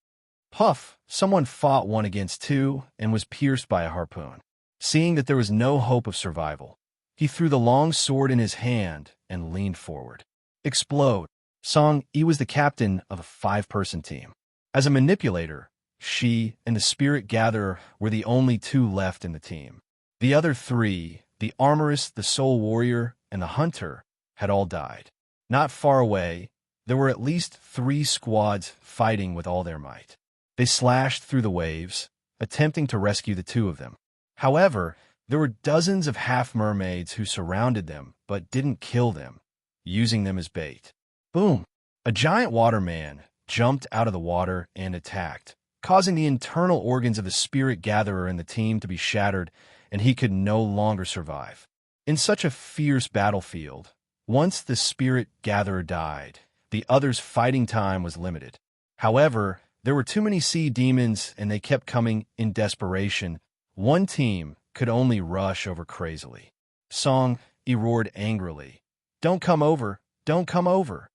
Puff, someone fought 1 against 2 and was pierced by a harpoon. Seeing that there was no hope of survival, he threw the long sword in his hand and leaned forward. Explode. Song Yi was the captain of a 5-person team. As a manipulator, she and the spirit gatherer were the only 2 left in the team. The other 3, the armorist, the soul warrior, and the hunter, had all died. Not far away, there were at least 3 squads fighting with all their might. They slashed through the waves, attempting to rescue the 2 of them. However, there were dozens of half-mermaids who surrounded them but didn't kill them, using them as bait. Boom! A giant waterman jumped out of the water and attacked, causing the internal organs of the spirit gatherer in the team to be shattered, and he could no longer survive. In such a fierce battlefield, once the spirit gatherer died, the others' fighting time was limited. However, there were too many sea demons, and they kept coming in desperation. One team could only rush over crazily. Song Yi roared angrily, "Don't come over! Don't come over!"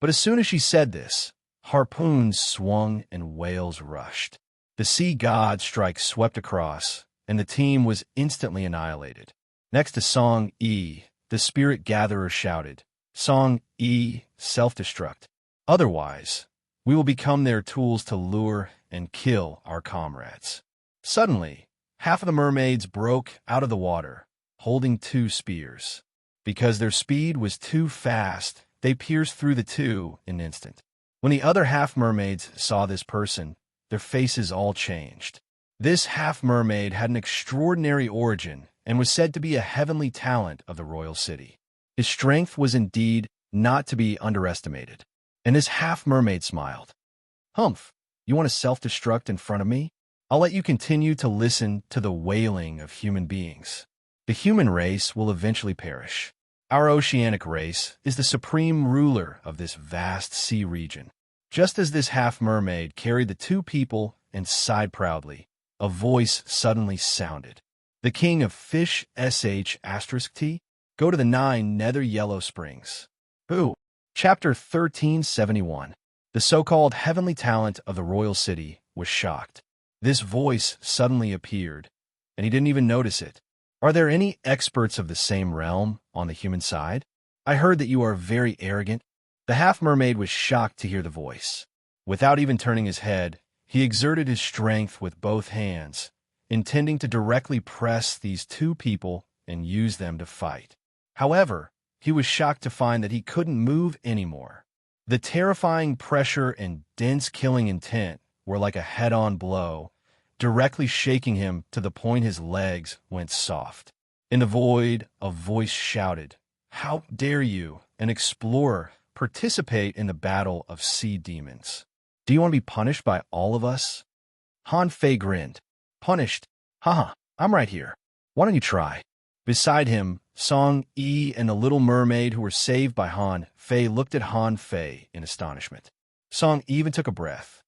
But as soon as she said this, harpoons swung and whales rushed. The sea god strike swept across, and the team was instantly annihilated. Next to Song Yi, the spirit gatherer shouted, "Song Yi, self-destruct. Otherwise, we will become their tools to lure and kill our comrades." Suddenly, half of the mermaids broke out of the water, holding 2 spears. Because their speed was too fast, they pierced through the 2 in an instant. When the other half-mermaids saw this person, their faces all changed. This half-mermaid had an extraordinary origin and was said to be a heavenly talent of the royal city. His strength was indeed not to be underestimated. And this half-mermaid smiled. "Humph, you want to self-destruct in front of me? I'll let you continue to listen to the wailing of human beings. The human race will eventually perish. Our oceanic race is the supreme ruler of this vast sea region." Just as this half-mermaid carried the 2 people and sighed proudly, a voice suddenly sounded. "The king of fish sh*t, go to the 9 nether yellow springs." Who? Chapter 1371. The so-called heavenly talent of the royal city was shocked. This voice suddenly appeared, and he didn't even notice it. "Are there any experts of the same realm on the human side? I heard that you are very arrogant." The half-mermaid was shocked to hear the voice. Without even turning his head, he exerted his strength with both hands, intending to directly press these 2 people and use them to fight. However, he was shocked to find that he couldn't move anymore. The terrifying pressure and dense killing intent were like a head-on blow, directly shaking him to the point his legs went soft. In the void, a voice shouted, "How dare you, an explorer, participate in the battle of sea demons? Do you want to be punished by all of us?" Han Fei grinned. "Punished? Haha, I'm right here. Why don't you try?" Beside him, Song Yi and the little mermaid who were saved by Han Fei looked at Han Fei in astonishment. Song even took a breath.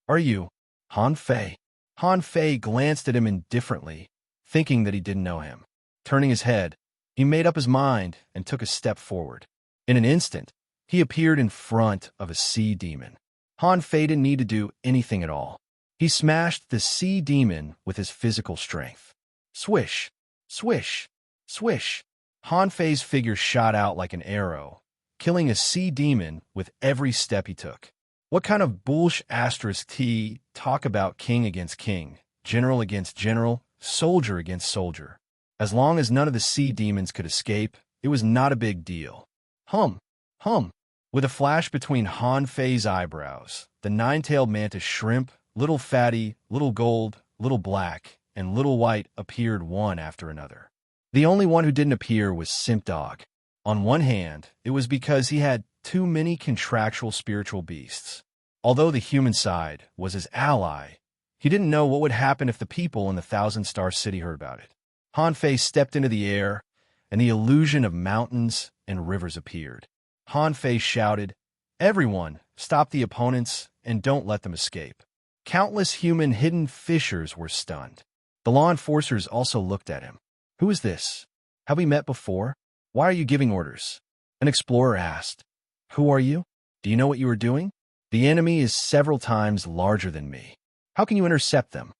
"Are you Han Fei?" Han Fei glanced at him indifferently, thinking that he didn't know him. Turning his head, he made up his mind and took a step forward. In an instant, he appeared in front of a sea demon. Han Fei didn't need to do anything at all. He smashed the sea demon with his physical strength. Swish, swish, swish. Han Fei's figure shot out like an arrow, killing a sea demon with every step he took. What kind of bullsh*t talk about king against king, general against general, soldier against soldier? As long as none of the sea demons could escape, it was not a big deal. Hum, hum. With a flash between Han Fei's eyebrows, the 9-tailed mantis shrimp, little fatty, little gold, little black, and little white appeared one after another. The only one who didn't appear was Simp Dog. On one hand, it was because he had too many contractual spiritual beasts. Although the human side was his ally, he didn't know what would happen if the people in the Thousand-Star City heard about it. Han Fei stepped into the air, and the illusion of mountains and rivers appeared. Han Fei shouted, "Everyone, stop the opponents and don't let them escape." Countless human hidden fissures were stunned. The law enforcers also looked at him. Who is this? Have we met before? Why are you giving orders? An explorer asked. Who are you? Do you know what you are doing? The enemy is several times larger than me. How can you intercept them?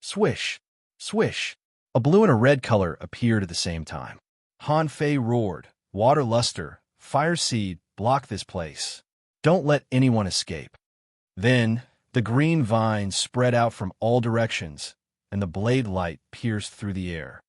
Swish, swish. A blue and a red color appeared at the same time. Han Fei roared, Water luster, fire seed, block this place. Don't let anyone escape. Then, the green vines spread out from all directions, and the blade light pierced through the air.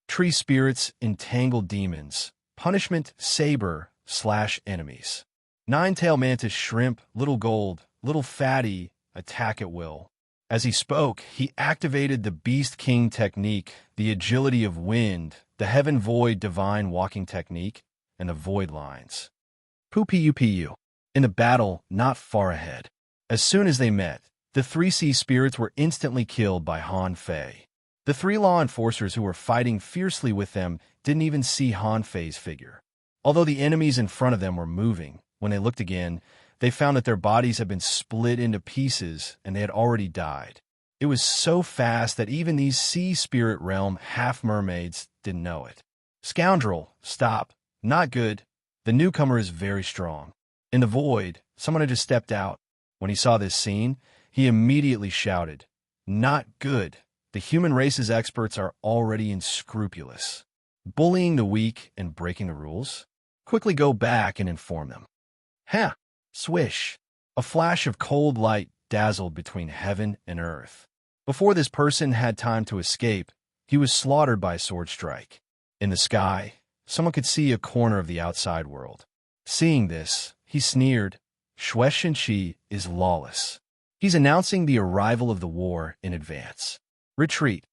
Tree spirits entangled demons. Punishment saber slash enemies. Nine-tail mantis shrimp, little gold, little fatty, attack at will. As he spoke, he activated the Beast King technique, the agility of wind, the Heaven Void divine walking technique, and the void lines. Pu. In the battle not far ahead. As soon as they met, the three sea spirits were instantly killed by Han Fei. The three law enforcers who were fighting fiercely with them didn't even see Han Fei's figure. Although the enemies in front of them were moving, when they looked again, they found that their bodies had been split into pieces and they had already died. It was so fast that even these sea spirit realm half-mermaids didn't know it. Scoundrel, stop. Not good. The newcomer is very strong. In the void, someone had just stepped out. When he saw this scene, he immediately shouted, Not good. The human race's experts are already unscrupulous. Bullying the weak and breaking the rules? Quickly go back and inform them. Ha! Swish! A flash of cold light dazzled between heaven and earth. Before this person had time to escape, he was slaughtered by a sword strike. In the sky, someone could see a corner of the outside world. Seeing this, he sneered, Shueishenqi is lawless. He's announcing the arrival of the war in advance. Retreat.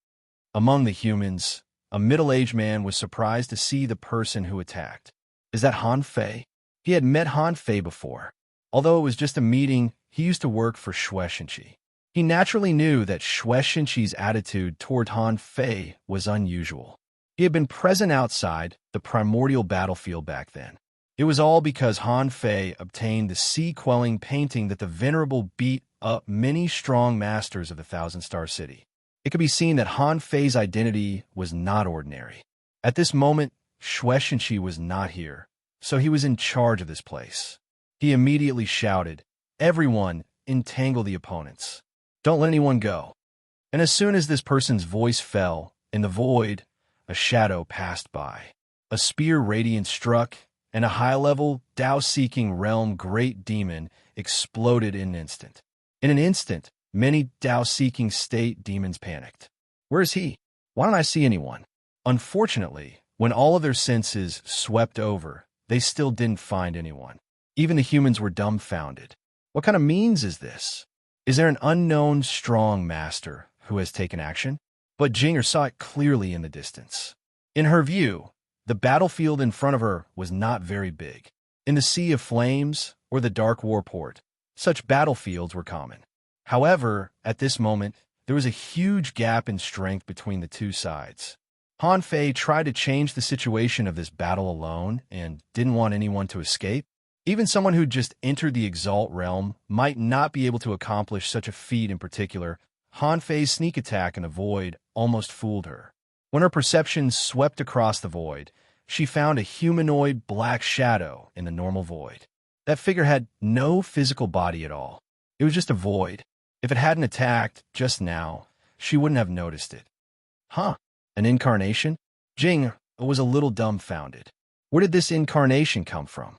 Among the humans, a middle-aged man was surprised to see the person who attacked. Is that Han Fei? He had met Han Fei before. Although it was just a meeting, he used to work for Shueishenqi. He naturally knew that Shueishenqi's attitude toward Han Fei was unusual. He had been present outside the primordial battlefield back then. It was all because Han Fei obtained the sea-quelling painting that the Venerable beat up many strong masters of the Thousand-Star City. It could be seen that Han Fei's identity was not ordinary. At this moment, Shueishenqi was not here, so he was in charge of this place. He immediately shouted, Everyone, entangle the opponents. Don't let anyone go. And as soon as this person's voice fell, in the void, a shadow passed by. A spear radiance struck, and a high-level, Tao-seeking realm great demon exploded in an instant. In an instant, many Tao-seeking state demons panicked. Where is he? Why don't I see anyone? Unfortunately, when all of their senses swept over, they still didn't find anyone. Even the humans were dumbfounded. What kind of means is this? Is there an unknown strong master who has taken action? But Jinger saw it clearly in the distance. In her view, the battlefield in front of her was not very big. In the Sea of Flames or the Dark Warport, such battlefields were common. However, at this moment, there was a huge gap in strength between the two sides. Han Fei tried to change the situation of this battle alone and didn't want anyone to escape. Even someone who just entered the Exalt realm might not be able to accomplish such a feat in particular. Han Fei's sneak attack in the void almost fooled her. When her perception swept across the void, she found a humanoid black shadow in the normal void. That figure had no physical body at all. It was just a void. If it hadn't attacked just now, she wouldn't have noticed it. Huh? An incarnation? Jing was a little dumbfounded. Where did this incarnation come from?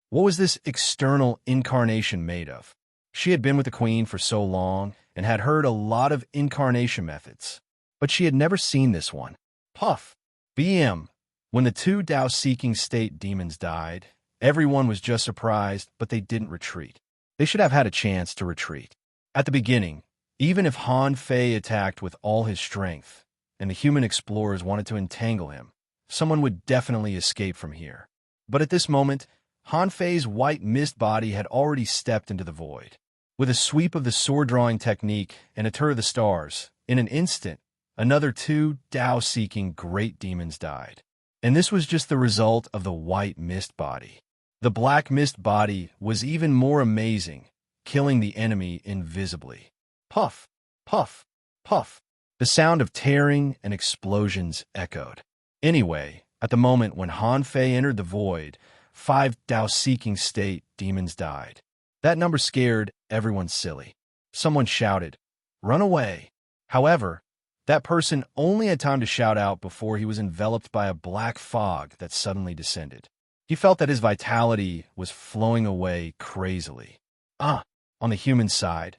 What was this external incarnation made of? She had been with the Queen for so long and had heard a lot of incarnation methods, but she had never seen this one. Puff. BM. When the two Tao-seeking state demons died, everyone was just surprised, but they didn't retreat. They should have had a chance to retreat. At the beginning, even if Han Fei attacked with all his strength, and the human explorers wanted to entangle him, someone would definitely escape from here. But at this moment, Han Fei's white mist body had already stepped into the void. With a sweep of the sword-drawing technique and a turn of the stars, in an instant, another two Tao-seeking great demons died. And this was just the result of the white mist body. The black mist body was even more amazing, killing the enemy invisibly. Puff, puff, puff. The sound of tearing and explosions echoed. Anyway, at the moment when Han Fei entered the void, 5 Tao-seeking state demons died. That number scared everyone silly. Someone shouted, "Run away!" However, that person only had time to shout out before he was enveloped by a black fog that suddenly descended. He felt that his vitality was flowing away crazily. On the human side,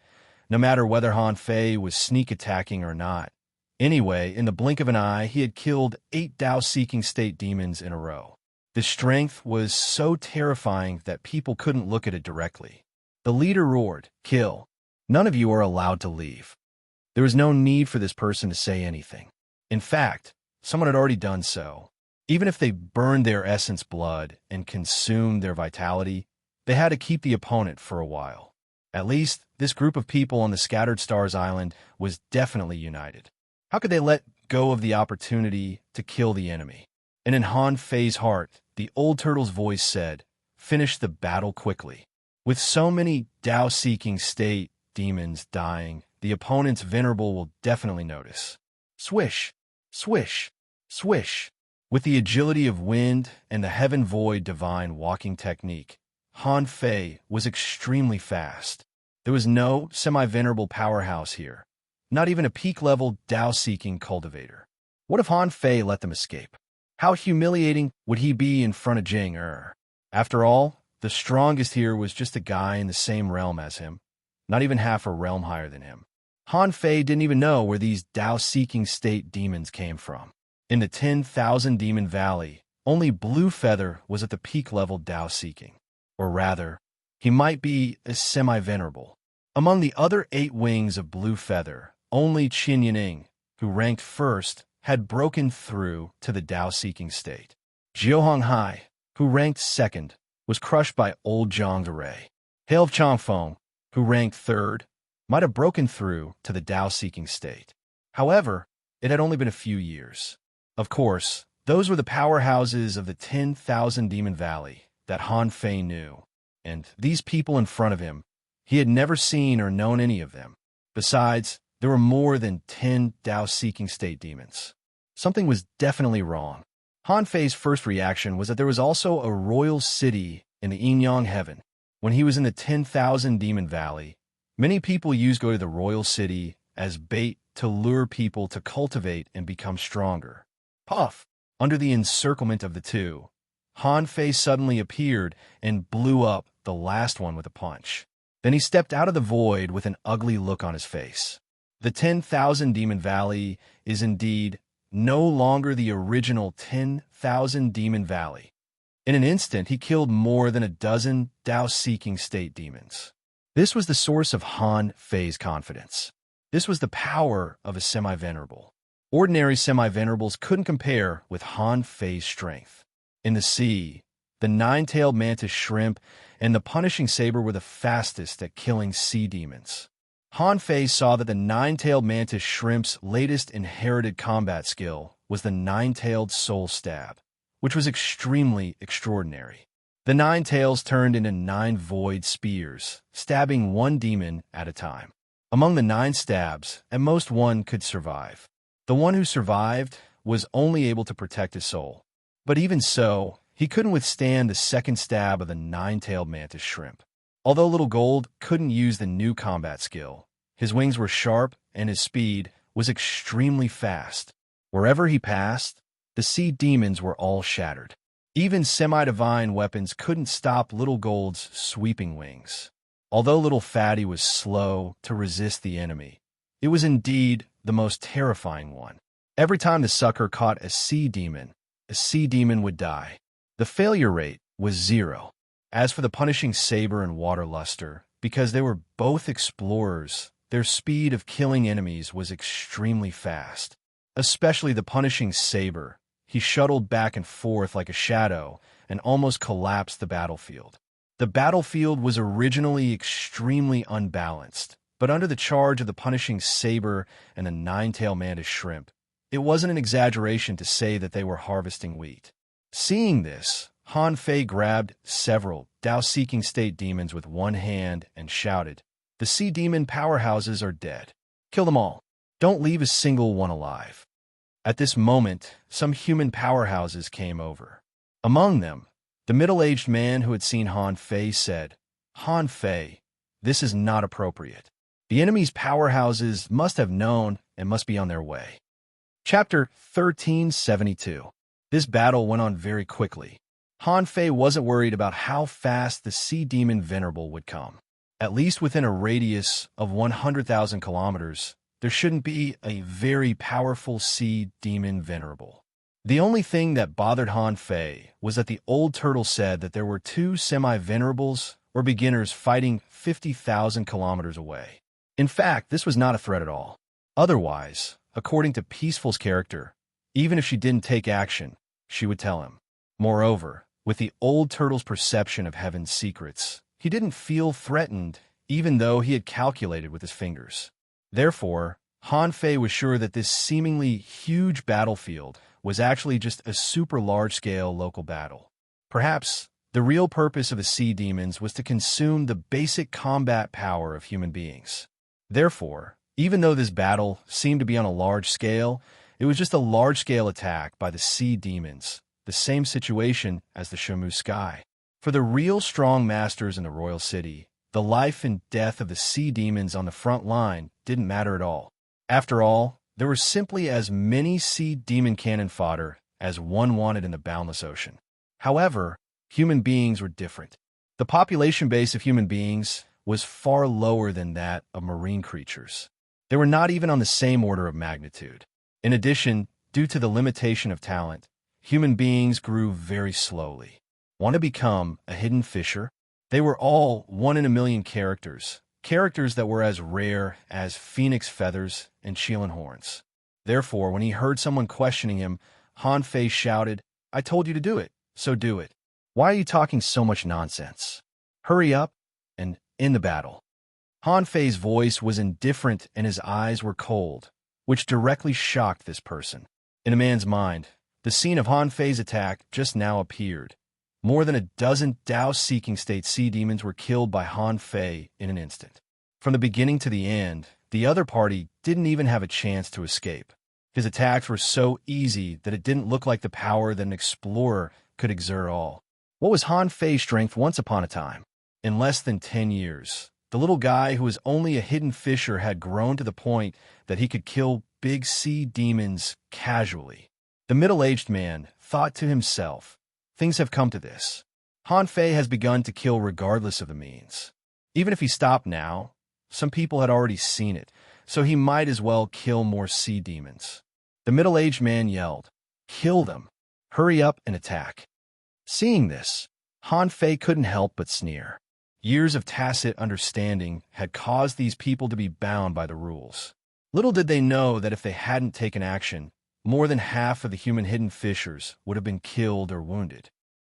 no matter whether Han Fei was sneak attacking or not. Anyway, in the blink of an eye, he had killed 8 Tao-seeking state demons in a row. The strength was so terrifying that people couldn't look at it directly. The leader roared, "Kill! None of you are allowed to leave." There was no need for this person to say anything. In fact, someone had already done so. Even if they burned their essence blood and consumed their vitality, they had to keep the opponent for a while. At least, this group of people on the Scattered Stars Island was definitely united. How could they let go of the opportunity to kill the enemy? And in Han Fei's heart, the old turtle's voice said, "Finish the battle quickly." With so many Tao-seeking state demons dying, the opponent's venerable will definitely notice. Swish, swish, swish. With the agility of wind and the heaven void divine walking technique, Han Fei was extremely fast. There was no semi-venerable powerhouse here, not even a peak-level Tao-seeking cultivator. What if Han Fei let them escape? How humiliating would he be in front of Jing Er? After all, the strongest here was just a guy in the same realm as him, not even half a realm higher than him. Han Fei didn't even know where these Tao-seeking state demons came from. In the 10,000 Demon Valley, only Blue Feather was at the peak level Tao-seeking. Or rather, he might be a semi-venerable. Among the other 8 wings of Blue Feather, only Qin Yining, who ranked first, had broken through to the Tao-seeking state. Jiu Honghai, who ranked second, was crushed by old Zhang's array. Hail of Changfeng, who ranked third, might have broken through to the Tao-seeking state. However, it had only been a few years. Of course, those were the powerhouses of the 10,000 Demon Valley that Han Fei knew, and these people in front of him, he had never seen or known any of them. Besides, there were more than 10 Tao-seeking state demons. Something was definitely wrong. Han Fei's first reaction was that there was also a royal city in the Yin-Yang heaven. When he was in the 10,000 Demon Valley, many people used to go to the royal city as bait to lure people to cultivate and become stronger. Puff! Under the encirclement of the two, Han Fei suddenly appeared and blew up the last one with a punch. Then he stepped out of the void with an ugly look on his face. The 10,000 Demon Valley is indeed no longer the original 10,000 Demon Valley. In an instant, he killed more than a dozen Tao-seeking state demons. This was the source of Han Fei's confidence. This was the power of a semi-venerable. Ordinary semi-venerables couldn't compare with Han Fei's strength. In the sea, the 9-tailed mantis shrimp and the punishing saber were the fastest at killing sea demons. Han Fei saw that the 9-tailed mantis shrimp's latest inherited combat skill was the 9-tailed soul stab, which was extremely extraordinary. The 9 tails turned into 9 void spears, stabbing one demon at a time. Among the 9 stabs, at most one could survive. The one who survived was only able to protect his soul. But even so, he couldn't withstand the second stab of the 9-tailed mantis shrimp. Although Little Gold couldn't use the new combat skill, his wings were sharp and his speed was extremely fast. Wherever he passed, the sea demons were all shattered. Even semi-divine weapons couldn't stop Little Gold's sweeping wings. Although Little Fatty was slow to resist the enemy, it was indeed the most terrifying one. Every time the sucker caught a sea demon would die. The failure rate was 0. As for the punishing saber and water luster, because they were both explorers, their speed of killing enemies was extremely fast. Especially the punishing saber. He shuttled back and forth like a shadow and almost collapsed the battlefield. The battlefield was originally extremely unbalanced, but under the charge of the punishing saber and the 9-tailed mantis shrimp, it wasn't an exaggeration to say that they were harvesting wheat. Seeing this, Han Fei grabbed several Tao-seeking state demons with one hand and shouted, "The sea demon powerhouses are dead. Kill them all." Don't leave a single one alive. At this moment, some human powerhouses came over. Among them, the middle-aged man who had seen Han Fei said, Han Fei, this is not appropriate. The enemy's powerhouses must have known and must be on their way. Chapter 1372. This battle went on very quickly. Han Fei wasn't worried about how fast the sea demon Venerable would come. At least within a radius of 100,000 kilometers, there shouldn't be a very powerful sea demon Venerable. The only thing that bothered Han Fei was that the old turtle said that there were two semi-venerables or beginners fighting 50,000 kilometers away. In fact, this was not a threat at all. Otherwise, according to Peaceful's character, even if she didn't take action, she would tell him. Moreover, with the old turtle's perception of heaven's secrets, he didn't feel threatened even though he had calculated with his fingers. Therefore, Han Fei was sure that this seemingly huge battlefield was actually just a super large-scale local battle. Perhaps the real purpose of the sea demons was to consume the basic combat power of human beings. Therefore, even though this battle seemed to be on a large scale, it was just a large-scale attack by the sea demons, the same situation as the Shamu Sky. For the real strong masters in the royal city, the life and death of the sea demons on the front line didn't matter at all. After all, there were simply as many sea demon cannon fodder as one wanted in the boundless ocean. However, human beings were different. The population base of human beings was far lower than that of marine creatures. They were not even on the same order of magnitude. In addition, due to the limitation of talent, human beings grew very slowly. Want to become a hidden fisher? They were all 1 in a million characters that were as rare as phoenix feathers and Chilan horns. Therefore, when he heard someone questioning him, Han Fei shouted, I told you to do it, so do it. Why are you talking so much nonsense? Hurry up and end the battle. Han Fei's voice was indifferent and his eyes were cold, which directly shocked this person. In a man's mind, the scene of Han Fei's attack just now appeared. More than a dozen Tao-seeking state sea demons were killed by Han Fei in an instant. From the beginning to the end, the other party didn't even have a chance to escape. His attacks were so easy that it didn't look like the power that an explorer could exert all. What was Han Fei's strength once upon a time? In less than 10 years, the little guy who was only a hidden fisher had grown to the point that he could kill big sea demons casually. The middle-aged man thought to himself, things have come to this. Han Fei has begun to kill regardless of the means. Even if he stopped now, some people had already seen it, so he might as well kill more sea demons. The middle-aged man yelled, Kill them! Hurry up and attack! Seeing this, Han Fei couldn't help but sneer. Years of tacit understanding had caused these people to be bound by the rules. Little did they know that if they hadn't taken action, more than half of the human hidden fishers would have been killed or wounded.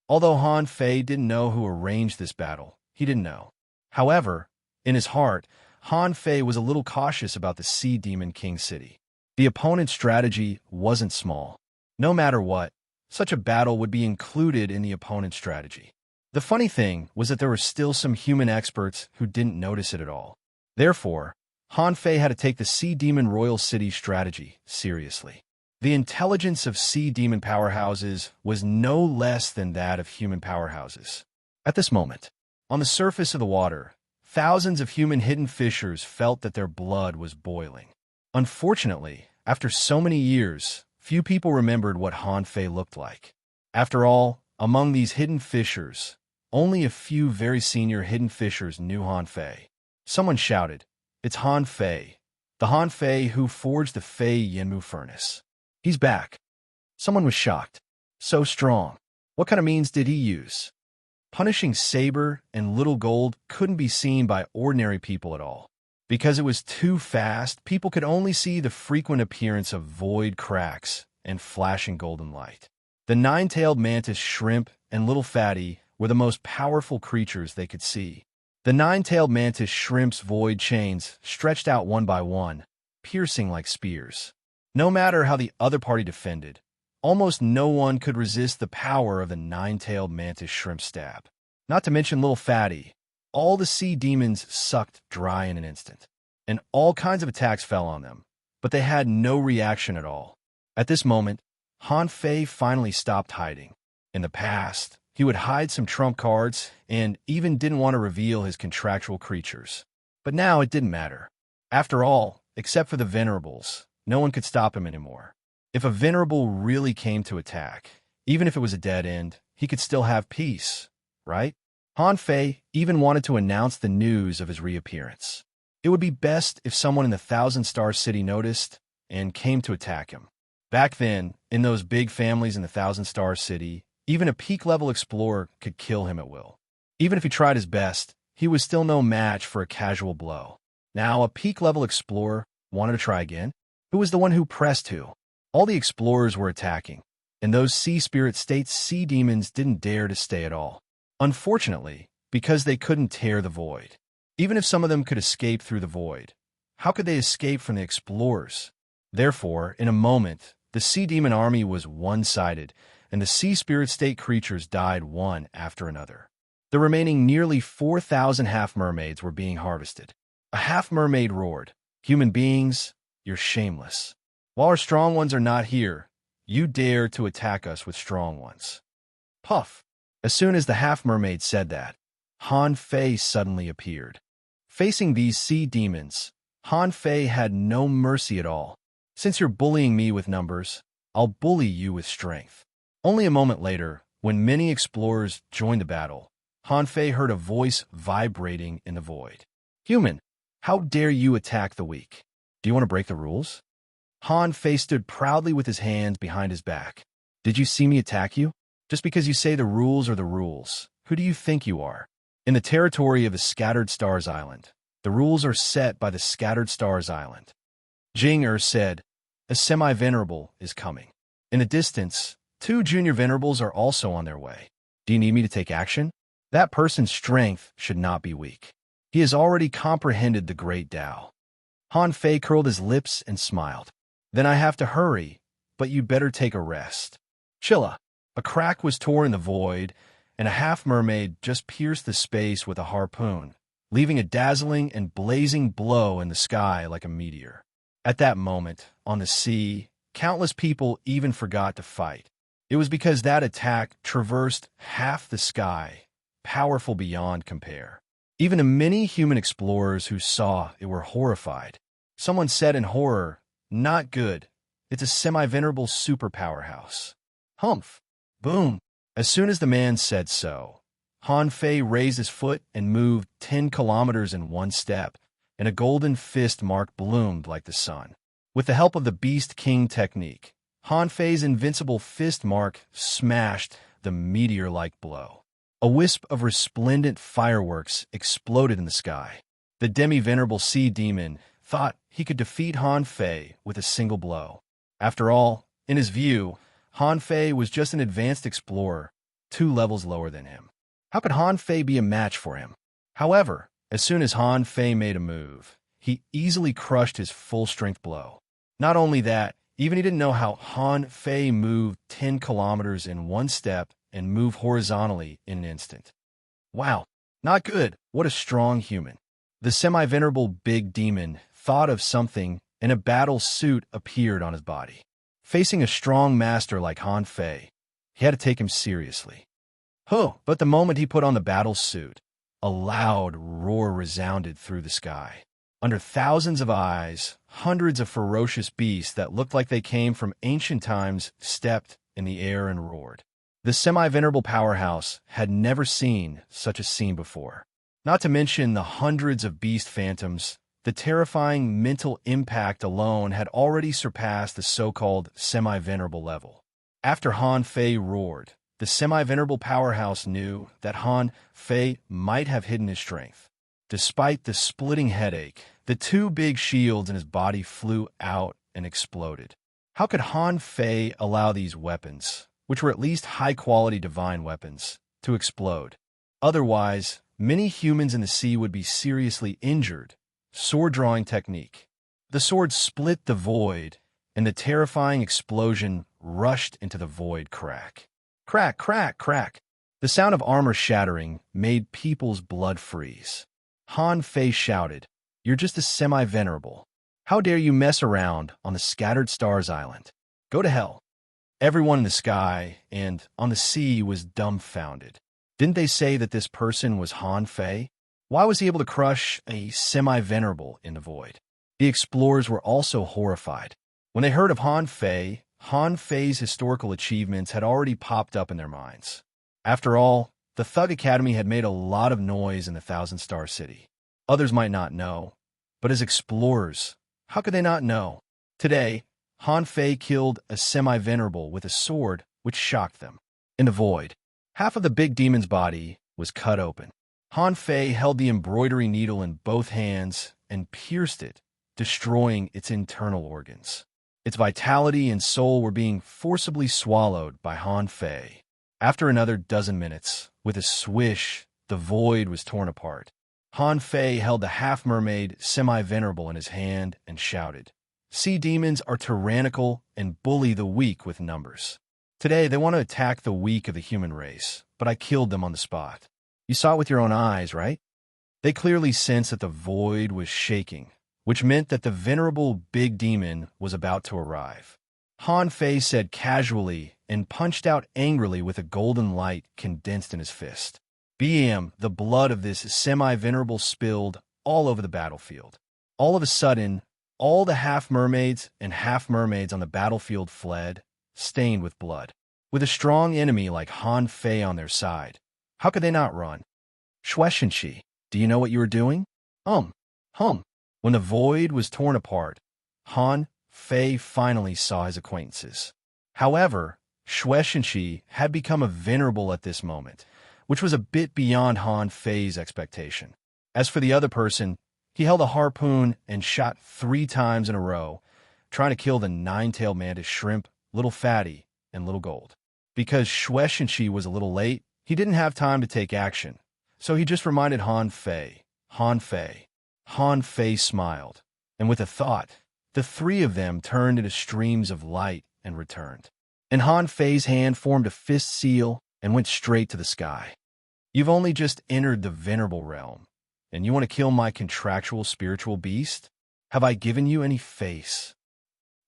Although Han Fei didn't know who arranged this battle, he didn't know. However, in his heart, Han Fei was a little cautious about the Sea Demon King City. The opponent's strategy wasn't small. No matter what, such a battle would be included in the opponent's strategy. The funny thing was that there were still some human experts who didn't notice it at all. Therefore, Han Fei had to take the Sea Demon Royal City strategy seriously. The intelligence of Sea Demon powerhouses was no less than that of human powerhouses. At this moment, on the surface of the water, thousands of human hidden fishers felt that their blood was boiling. Unfortunately, after so many years, few people remembered what Han Fei looked like. After all, among these hidden fishers, only a few very senior hidden fishers knew Han Fei. Someone shouted, It's Han Fei, the Han Fei who forged the Fei Yinmu furnace. He's back. Someone was shocked. So strong. What kind of means did he use? Punishing Saber and Little Gold couldn't be seen by ordinary people at all. Because it was too fast, people could only see the frequent appearance of void cracks and flashing golden light. The nine-tailed mantis shrimp and Little Fatty were the most powerful creatures they could see. The nine-tailed mantis shrimp's void chains stretched out one by one, piercing like spears. No matter how the other party defended, almost no one could resist the power of the nine-tailed mantis shrimp stab. Not to mention Little Fatty. All the sea demons sucked dry in an instant, and all kinds of attacks fell on them. but they had no reaction at all. At this moment, Han Fei finally stopped hiding. In the past, he would hide some trump cards and even didn't want to reveal his contractual creatures. But now it didn't matter. After all, except for the venerables, no one could stop him anymore. If a venerable really came to attack, even if it was a dead end, he could still have peace, right? Han Fei even wanted to announce the news of his reappearance. It would be best if someone in the Thousand-Star City noticed and came to attack him. Back then, in those big families in the Thousand-Star City, even a peak-level explorer could kill him at will. Even if he tried his best, he was still no match for a casual blow. Now, a peak-level explorer wanted to try again. Who was the one who pressed who? All the explorers were attacking, and those sea spirit states sea demons didn't dare to stay at all. Unfortunately, because they couldn't tear the void. Even if some of them could escape through the void, how could they escape from the explorers? Therefore, in a moment, the sea demon army was one-sided, and the sea spirit state creatures died one after another. The remaining nearly 4,000 half-mermaids were being harvested. A half-mermaid roared, "Human beings, you're shameless. While our strong ones are not here, you dare to attack us with strong ones." Puff! As soon as the half-mermaid said that, Han Fei suddenly appeared. Facing these sea demons, Han Fei had no mercy at all. "Since you're bullying me with numbers, I'll bully you with strength." Only a moment later, when many explorers joined the battle, Han Fei heard a voice vibrating in the void. "Human, how dare you attack the weak? Do you want to break the rules?" Han Fei stood proudly with his hands behind his back. "Did you see me attack you? Just because you say the rules are the rules, who do you think you are?" In the territory of the Scattered Stars Island, the rules are set by the Scattered Stars Island. Jing said, "A semi-venerable is coming." In the distance, 2 junior venerables are also on their way. "Do you need me to take action?" That person's strength should not be weak. He has already comprehended the great Tao. Han Fei curled his lips and smiled. "Then I have to hurry, but you better take a rest." Chilla! A crack was torn in the void, and a half-mermaid just pierced the space with a harpoon, leaving a dazzling and blazing blow in the sky like a meteor. At that moment, on the sea, countless people even forgot to fight. It was because that attack traversed half the sky, powerful beyond compare. Even the many human explorers who saw it were horrified. Someone said in horror, "Not good. It's a semi-venerable superpowerhouse." Humph! Boom! As soon as the man said so, Han Fei raised his foot and moved 10 kilometers in one step, and a golden fist mark bloomed like the sun. With the help of the Beast King technique, Han Fei's invincible fist mark smashed the meteor-like blow. A wisp of resplendent fireworks exploded in the sky. The demi-venerable sea demon thought he could defeat Han Fei with a single blow. After all, in his view, Han Fei was just an advanced explorer, 2 levels lower than him. How could Han Fei be a match for him? However, as soon as Han Fei made a move, he easily crushed his full-strength blow. Not only that, even he didn't know how Han Fei moved 10 kilometers in one step and move horizontally in an instant. Wow, not good. What a strong human. The semi-venerable big demon thought of something, and a battle suit appeared on his body. Facing a strong master like Han Fei, he had to take him seriously. But the moment he put on the battle suit, a loud roar resounded through the sky. Under thousands of eyes, hundreds of ferocious beasts that looked like they came from ancient times stepped in the air and roared. The semi-venerable powerhouse had never seen such a scene before. Not to mention the hundreds of beast phantoms, the terrifying mental impact alone had already surpassed the so-called semi-venerable level. After Han Fei roared, the semi-venerable powerhouse knew that Han Fei might have hidden his strength. Despite the splitting headache, the 2 big shields in his body flew out and exploded. How could Han Fei allow these weapons, which were at least high-quality divine weapons, to explode? Otherwise, many humans in the sea would be seriously injured. Sword-drawing technique. The sword split the void, and the terrifying explosion rushed into the void crack. Crack, crack, crack. The sound of armor shattering made people's blood freeze. Han Fei shouted, "You're just a semi-venerable. How dare you mess around on the Scattered Stars Island? Go to hell. Everyone in the sky and on the sea was dumbfounded. Didn't they say that this person was Han Fei? Why was he able to crush a semi-venerable in the void? The explorers were also horrified. When they heard of Han Fei's historical achievements had already popped up in their minds. After all, the Thug Academy had made a lot of noise in the Thousand Star City. Others might not know, but as explorers, how could they not know? Today, Han Fei killed a semi-venerable with a sword which shocked them. In the void, half of the big demon's body was cut open. Han Fei held the embroidery needle in both hands and pierced it, destroying its internal organs. Its vitality and soul were being forcibly swallowed by Han Fei. After another dozen minutes, with a swish, the void was torn apart. Han Fei held the half-mermaid semi-venerable in his hand and shouted, "Sea demons are tyrannical and bully the weak with numbers. Today they want to attack the weak of the human race, but I killed them on the spot. You saw it with your own eyes, right?" They clearly sensed that the void was shaking, which meant that the venerable big demon was about to arrive. Han Fei said casually and punched out angrily with a golden light condensed in his fist. Bam! The blood of this semi-venerable spilled all over the battlefield. All of a sudden, all the half-mermaids and half-mermaids on the battlefield fled, stained with blood. With a strong enemy like Han Fei on their side, how could they not run? Xuexinqi, do you know what you are doing? Hum. When the void was torn apart, Han Fei finally saw his acquaintances. However, Xuexinqi had become a venerable at this moment, which was a bit beyond Han Fei's expectation. As for the other person, he held a harpoon and shot 3 times in a row, trying to kill the 9-tailed mantis shrimp, Little Fatty, and Little Gold. Because Xuexinqi was a little late, he didn't have time to take action, so he just reminded Han Fei. Han Fei smiled, and with a thought, the 3 of them turned into streams of light and returned. And Han Fei's hand formed a fist seal and went straight to the sky. "You've only just entered the venerable realm, and you want to kill my contractual spiritual beast? Have I given you any face?"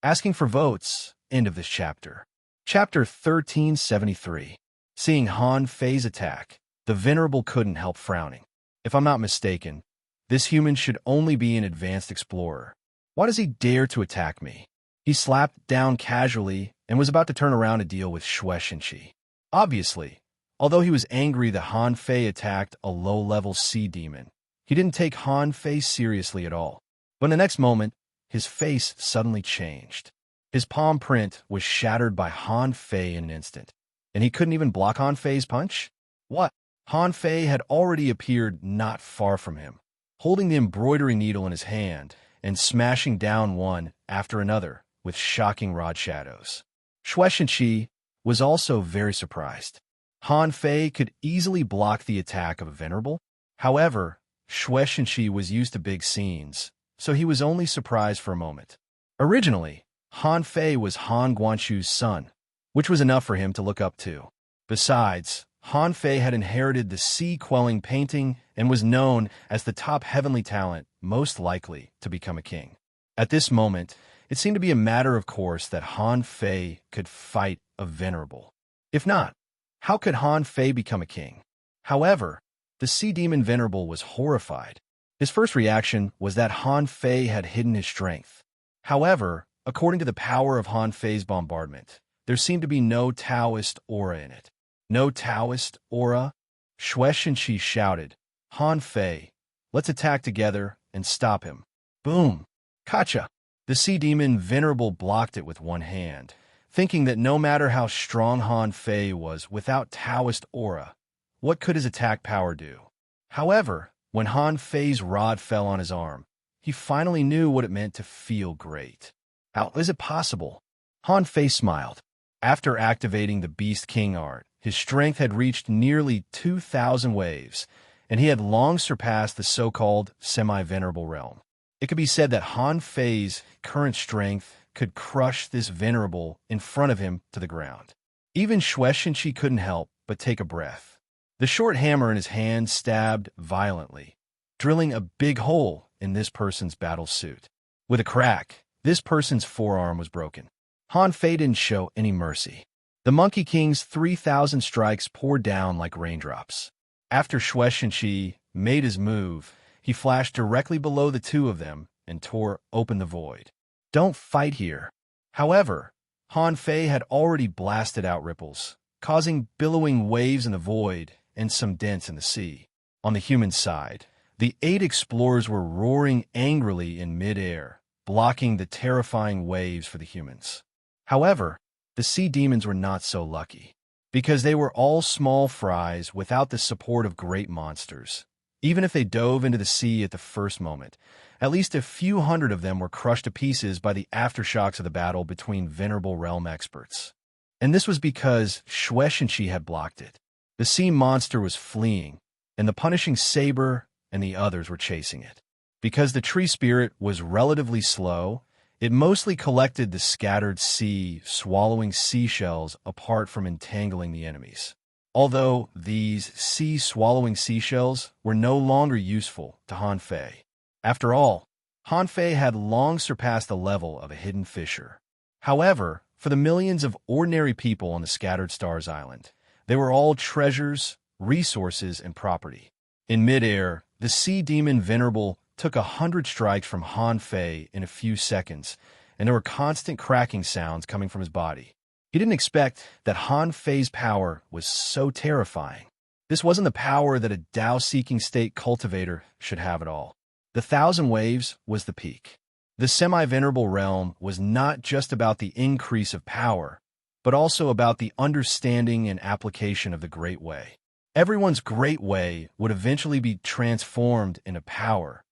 Asking for votes, end of this chapter. Chapter 1373. Seeing Han Fei's attack, the venerable couldn't help frowning. If I'm not mistaken, this human should only be an advanced explorer. Why does he dare to attack me? He slapped down casually and was about to turn around to deal with Xuexinqi. Obviously, although he was angry that Han Fei attacked a low-level sea demon, he didn't take Han Fei seriously at all. But in the next moment, his face suddenly changed. His palm print was shattered by Han Fei in an instant, and he couldn't even block Han Fei's punch? What? Han Fei had already appeared not far from him, holding the embroidery needle in his hand and smashing down one after another with shocking rod shadows. Xuexinqi was also very surprised. Han Fei could easily block the attack of a venerable. However, Xuexinqi was used to big scenes, so he was only surprised for a moment. Originally, Han Fei was Han Guanshu's son, which was enough for him to look up to. Besides, Han Fei had inherited the sea-quelling painting and was known as the top heavenly talent most likely to become a king. At this moment, it seemed to be a matter of course that Han Fei could fight a venerable. If not, how could Han Fei become a king? However, the sea demon venerable was horrified. His first reaction was that Han Fei had hidden his strength. However, according to the power of Han Fei's bombardment, there seemed to be no Taoist aura in it. No Taoist aura? Xuexinqi shouted, "Han Fei, let's attack together and stop him." Boom! Kacha! The sea demon venerable blocked it with one hand, thinking that no matter how strong Han Fei was without Taoist aura, what could his attack power do? However, when Han Fei's rod fell on his arm, he finally knew what it meant to feel great. How is it possible? Han Fei smiled. After activating the Beast King art, his strength had reached nearly 2,000 waves, and he had long surpassed the so-called semi-venerable realm. It could be said that Han Fei's current strength could crush this venerable in front of him to the ground. Even Xuexinqi couldn't help but take a breath. The short hammer in his hand stabbed violently, drilling a big hole in this person's battle suit. With a crack, this person's forearm was broken. Han Fei didn't show any mercy. The Monkey King's 3,000 strikes poured down like raindrops. After Xue Shenqi made his move, he flashed directly below the two of them and tore open the void. Don't fight here. However, Han Fei had already blasted out ripples, causing billowing waves in the void and some dents in the sea. On the human side, the 8 explorers were roaring angrily in mid-air, blocking the terrifying waves for the humans. However, the sea demons were not so lucky, because they were all small fries without the support of great monsters. Even if they dove into the sea at the first moment, at least a few hundred of them were crushed to pieces by the aftershocks of the battle between Venerable Realm experts. And this was because Xue Shenqi had blocked it. The sea monster was fleeing, and the punishing saber and the others were chasing it. Because the tree spirit was relatively slow, it mostly collected the scattered sea, swallowing seashells apart from entangling the enemies. Although these sea-swallowing seashells were no longer useful to Han Fei. After all, Han Fei had long surpassed the level of a hidden fisher. However, for the millions of ordinary people on the Scattered Stars Island, they were all treasures, resources, and property. In midair, the sea demon Venerable took 100 strikes from Han Fei in a few seconds, and there were constant cracking sounds coming from his body. He didn't expect that Han Fei's power was so terrifying. This wasn't the power that a Tao-seeking state cultivator should have at all. The 1,000 waves was the peak. The semi-venerable realm was not just about the increase of power, but also about the understanding and application of the Great Way. Everyone's Great Way would eventually be transformed into power,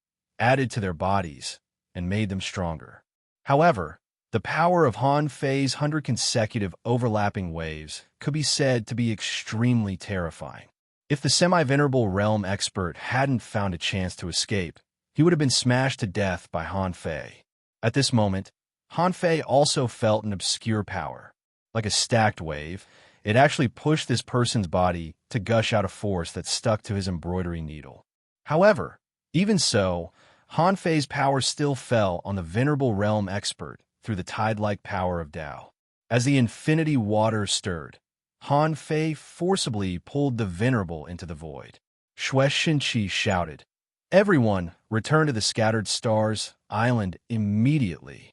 added to their bodies, and made them stronger. However, the power of Han Fei's 100 consecutive overlapping waves could be said to be extremely terrifying. If the semi-venerable realm expert hadn't found a chance to escape, he would have been smashed to death by Han Fei. At this moment, Han Fei also felt an obscure power. Like a stacked wave, it actually pushed this person's body to gush out a force that stuck to his embroidery needle. However, even so, Han Fei's power still fell on the venerable realm expert through the tide-like power of Tao. As the infinity waters stirred, Han Fei forcibly pulled the venerable into the void. Xue Shenqi shouted, "Everyone, return to the Scattered Stars Island immediately."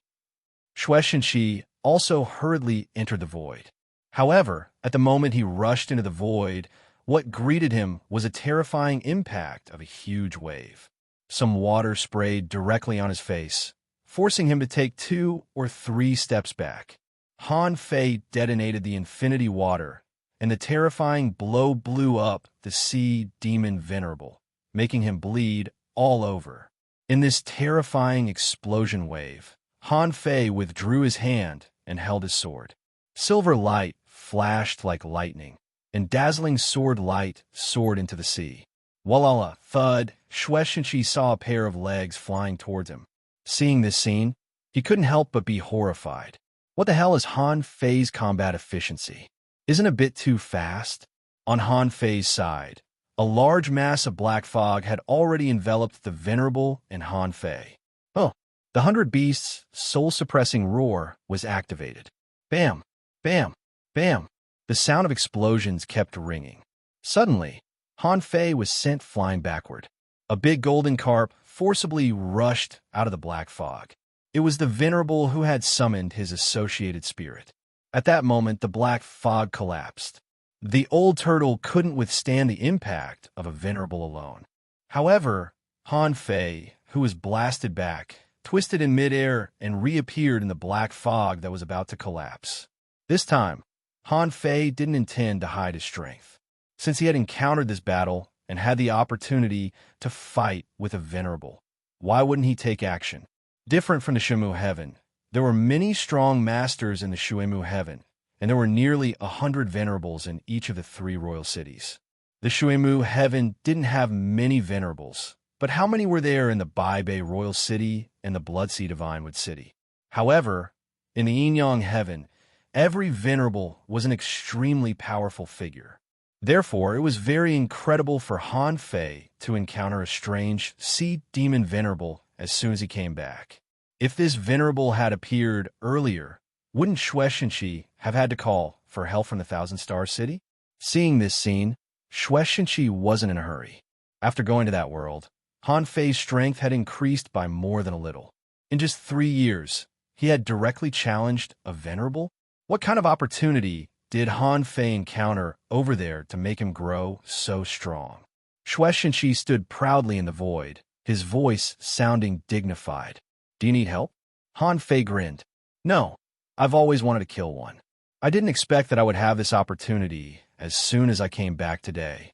Xue Shenqi also hurriedly entered the void. However, at the moment he rushed into the void, what greeted him was a terrifying impact of a huge wave. Some water sprayed directly on his face, forcing him to take 2 or 3 steps back. Han Fei detonated the infinity water, and the terrifying blow blew up the sea demon Venerable, making him bleed all over. In this terrifying explosion wave, Han Fei withdrew his hand and held his sword. Silver light flashed like lightning, and dazzling sword light soared into the sea. Walala, thud, Xue Shenqi saw a pair of legs flying towards him. Seeing this scene, he couldn't help but be horrified. What the hell is Han Fei's combat efficiency? Isn't it a bit too fast? On Han Fei's side, a large mass of black fog had already enveloped the Venerable and Han Fei. Oh, the 100 Beasts' soul-suppressing roar was activated. Bam! Bam! Bam! The sound of explosions kept ringing. Suddenly, Han Fei was sent flying backward. A big golden carp forcibly rushed out of the black fog. It was the Venerable who had summoned his associated spirit. At that moment, the black fog collapsed. The old turtle couldn't withstand the impact of a Venerable alone. However, Han Fei, who was blasted back, twisted in midair and reappeared in the black fog that was about to collapse. This time, Han Fei didn't intend to hide his strength. Since he had encountered this battle and had the opportunity to fight with a Venerable, why wouldn't he take action? Different from the Shuemu Heaven, there were many strong masters in the Shuemu Heaven, and there were nearly 100 Venerables in each of the 3 royal cities. The Shuemu Heaven didn't have many Venerables, but how many were there in the Bai Bei Royal City and the Bloodsea Divinewood City? However, in the Yin-Yang Heaven, every Venerable was an extremely powerful figure. Therefore, it was very incredible for Han Fei to encounter a strange sea demon Venerable as soon as he came back. If this venerable had appeared earlier, wouldn't Shueishenqi have had to call for help from the Thousand-Star City? Seeing this scene, Shueishenqi wasn't in a hurry. After going to that world, Han Fei's strength had increased by more than a little. In just 3 years, he had directly challenged a venerable? What kind of opportunity did Han Fei encounter over there to make him grow so strong? Shueishenqi stood proudly in the void, his voice sounding dignified. Do you need help? Han Fei grinned. No, I've always wanted to kill one. I didn't expect that I would have this opportunity as soon as I came back today.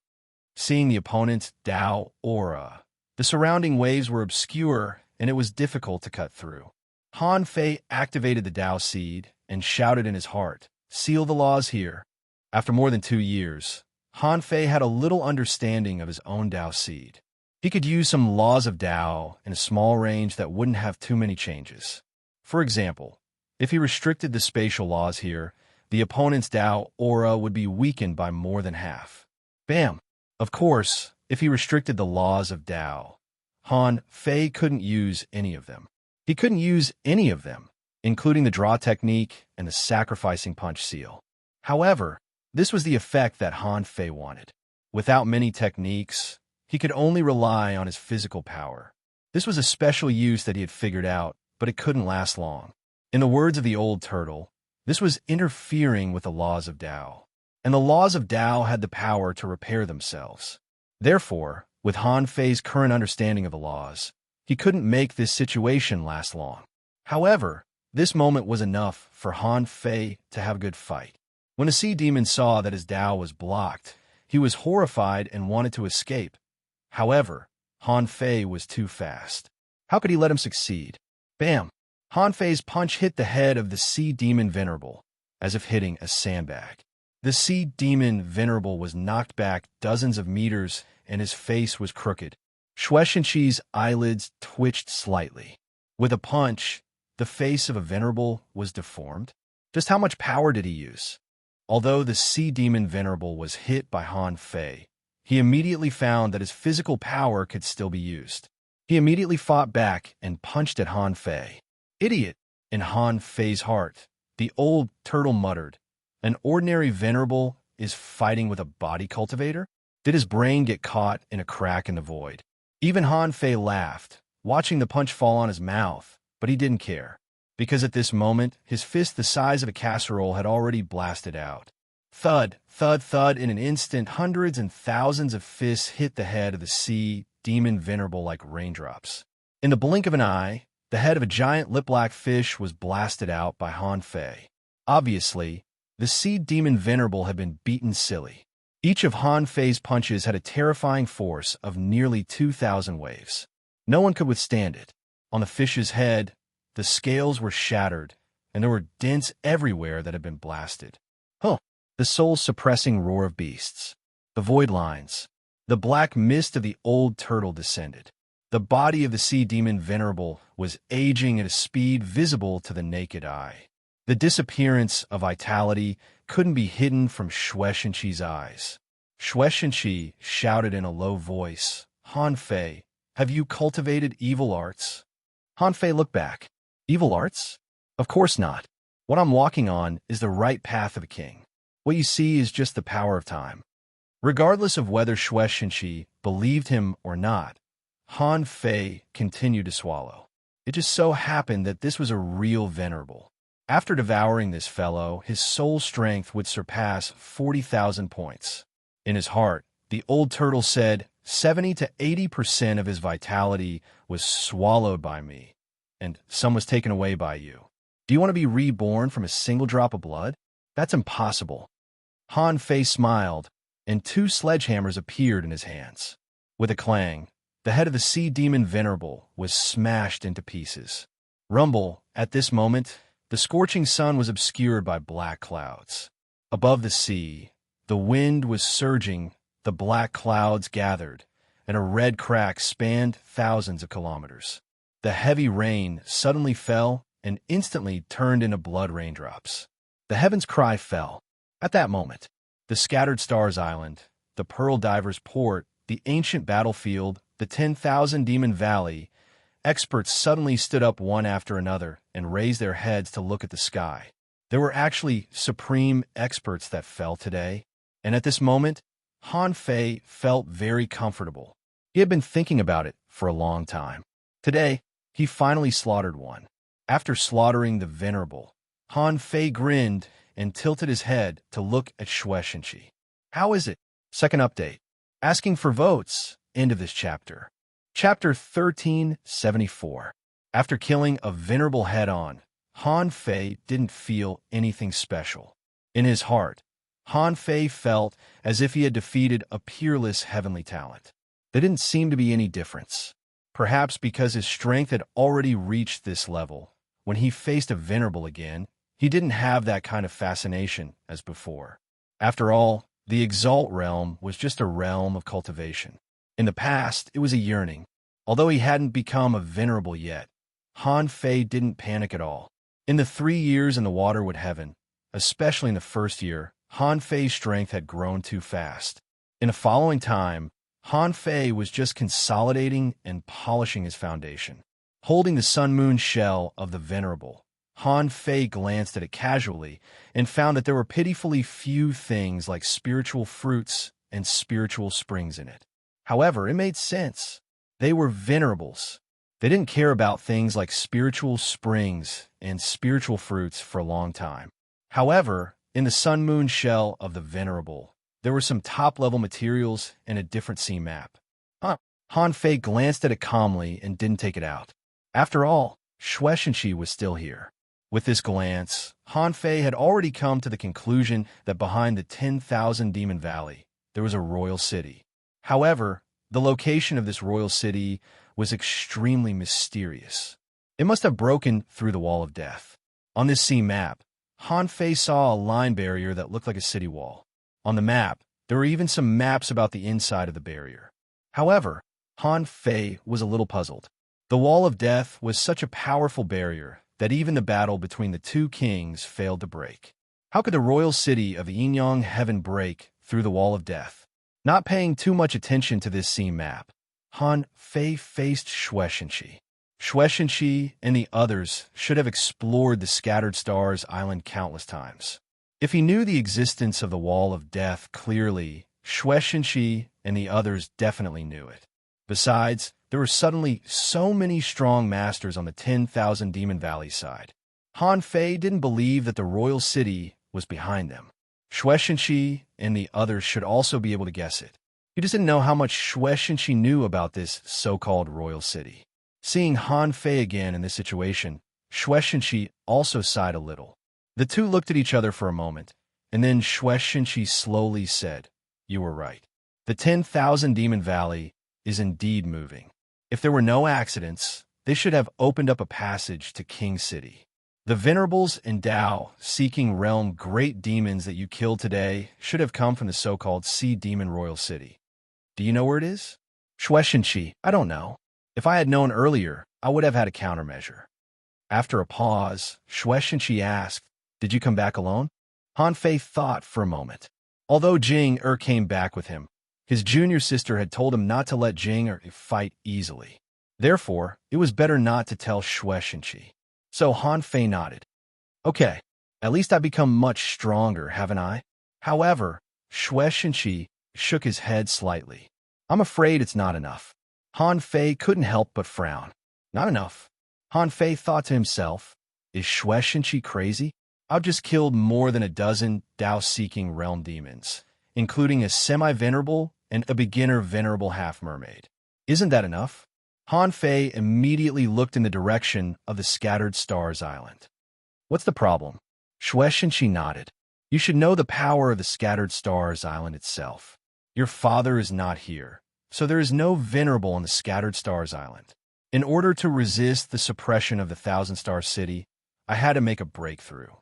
Seeing the opponent's Dao aura, the surrounding waves were obscure and it was difficult to cut through. Han Fei activated the Dao seed and shouted in his heart, "Seal the laws here." After more than 2 years, Han Fei had a little understanding of his own Dao seed. He could use some laws of Dao in a small range that wouldn't have too many changes. For example, if he restricted the spatial laws here, the opponent's Dao aura would be weakened by more than half. Bam! Of course, if he restricted the laws of Dao, Han Fei couldn't use any of them. He couldn't use any of them, including the draw technique and the sacrificing punch seal. However, this was the effect that Han Fei wanted. Without many techniques, he could only rely on his physical power. This was a special use that he had figured out, but it couldn't last long. In the words of the old turtle, this was interfering with the laws of Dao, and the laws of Dao had the power to repair themselves. Therefore, with Han Fei's current understanding of the laws, he couldn't make this situation last long. However, this moment was enough for Han Fei to have a good fight. When a sea demon saw that his Dao was blocked, he was horrified and wanted to escape. However, Han Fei was too fast. How could he let him succeed? Bam! Han Fei's punch hit the head of the sea demon venerable, as if hitting a sandbag. The sea demon venerable was knocked back dozens of meters and his face was crooked. Shueishenqi's eyelids twitched slightly. With a punch, the face of a venerable was deformed. Just how much power did he use? Although the sea demon venerable was hit by Han Fei, he immediately found that his physical power could still be used. He immediately fought back and punched at Han Fei. Idiot! In Han Fei's heart, the old turtle muttered, "An ordinary venerable is fighting with a body cultivator?" Did his brain get caught in a crack in the void? Even Han Fei laughed, watching the punch fall on his mouth, but he didn't care, because at this moment, his fist the size of a casserole had already blasted out. Thud, thud, thud, in an instant, hundreds and thousands of fists hit the head of the sea demon venerable like raindrops. In the blink of an eye, the head of a giant lip-black fish was blasted out by Han Fei. Obviously, the sea demon venerable had been beaten silly. Each of Han Fei's punches had a terrifying force of nearly 2,000 waves. No one could withstand it. On the fish's head, the scales were shattered, and there were dents everywhere that had been blasted. Huh! The soul-suppressing roar of beasts. The void lines. The black mist of the old turtle descended. The body of the sea demon venerable was aging at a speed visible to the naked eye. The disappearance of vitality couldn't be hidden from Shueishenqi's eyes. Shueishenqi shouted in a low voice, "Han Fei, have you cultivated evil arts?" Han Fei looked back. Evil arts? Of course not. What I'm walking on is the right path of a king. What you see is just the power of time. Regardless of whether Shueishenqi believed him or not, Han Fei continued to swallow. It just so happened that this was a real venerable. After devouring this fellow, his soul strength would surpass 40,000 points. In his heart, the old turtle said, 70 to 80% of his vitality was swallowed by me, and some was taken away by you. Do you want to be reborn from a single drop of blood? That's impossible. Han Fei smiled, and 2 sledgehammers appeared in his hands. With a clang, the head of the sea demon venerable was smashed into pieces. Rumble, at this moment, the scorching sun was obscured by black clouds. Above the sea, the wind was surging, the black clouds gathered, and a red crack spanned thousands of kilometers. The heavy rain suddenly fell and instantly turned into blood raindrops. The heaven's cry fell. At that moment, the Scattered Stars Island, the Pearl Divers Port, the ancient battlefield, the 10,000 Demon Valley, experts suddenly stood up one after another and raised their heads to look at the sky. There were actually supreme experts that fell today, and at this moment, Han Fei felt very comfortable. He had been thinking about it for a long time. Today, he finally slaughtered one. After slaughtering the venerable, Han Fei grinned and tilted his head to look at Shueishenqi. How is it? Second update. Asking for votes. End of this chapter. Chapter 1374. After killing a venerable head-on, Han Fei didn't feel anything special. In his heart, Han Fei felt as if he had defeated a peerless heavenly talent. There didn't seem to be any difference. Perhaps because his strength had already reached this level, when he faced a venerable again, he didn't have that kind of fascination as before. After all, the Exalt realm was just a realm of cultivation. In the past, it was a yearning. Although he hadn't become a venerable yet, Han Fei didn't panic at all. In the 3 years in the Waterwood Heaven, especially in the first year, Han Fei's strength had grown too fast. In the following time, Han Fei was just consolidating and polishing his foundation. Holding the sun-moon shell of the venerable, Han Fei glanced at it casually and found that there were pitifully few things like spiritual fruits and spiritual springs in it. However, it made sense. They were venerables. They didn't care about things like spiritual springs and spiritual fruits for a long time. However, in the sun-moon shell of the venerable, there were some top-level materials and a different scene map. Han Fei glanced at it calmly and didn't take it out. After all, Shueishenqi was still here. With this glance, Han Fei had already come to the conclusion that behind the 10,000 Demon Valley, there was a royal city. However, the location of this royal city was extremely mysterious. It must have broken through the wall of death. On this scene map, Han Fei saw a line barrier that looked like a city wall. On the map, there were even some maps about the inside of the barrier. However, Han Fei was a little puzzled. The wall of death was such a powerful barrier that even the battle between the two kings failed to break. How could the royal city of Yinyang Heaven break through the wall of death? Not paying too much attention to this scene map, Han Fei faced Shueishenqi. Shueishenqi and the others should have explored the Scattered Stars Island countless times. If he knew the existence of the Wall of Death clearly, Shueishenqi and the others definitely knew it. Besides, there were suddenly so many strong masters on the 10,000 Demon Valley side. Han Fei didn't believe that the royal city was behind them. Shueishenqi and the others should also be able to guess it. He just didn't know how much Shueishenqi knew about this so-called royal city. Seeing Han Fei again in this situation, Shueishenqi also sighed a little. The two looked at each other for a moment, and then Shueishenqi slowly said, "You were right. The 10,000 Demon Valley is indeed moving. If there were no accidents, they should have opened up a passage to King City. The venerables and Dao seeking realm great demons that you killed today should have come from the so-called Sea Demon Royal City. Do you know where it is?" Shueishenqi, "I don't know. If I had known earlier, I would have had a countermeasure." After a pause, Shueishenqi asked, "Did you come back alone?" Han Fei thought for a moment. Although Jing came back with him, his junior sister had told him not to let Jing fight easily. Therefore, it was better not to tell Shueishenqi. So Han Fei nodded. "Okay, at least I've become much stronger, haven't I?" However, Shueishenqi shook his head slightly. "I'm afraid it's not enough." Han Fei couldn't help but frown. Not enough. Han Fei thought to himself, is Shueishenqi crazy? I've just killed more than a dozen Dao-seeking realm demons, including a semi-venerable and a beginner venerable half-mermaid. Isn't that enough? Han Fei immediately looked in the direction of the Scattered Stars Island. "What's the problem?" Shueishenqi nodded. "You should know the power of the Scattered Stars Island itself. Your father is not here, so there is no venerable on the Scattered Stars Island. In order to resist the suppression of the Thousand Star City, I had to make a breakthrough.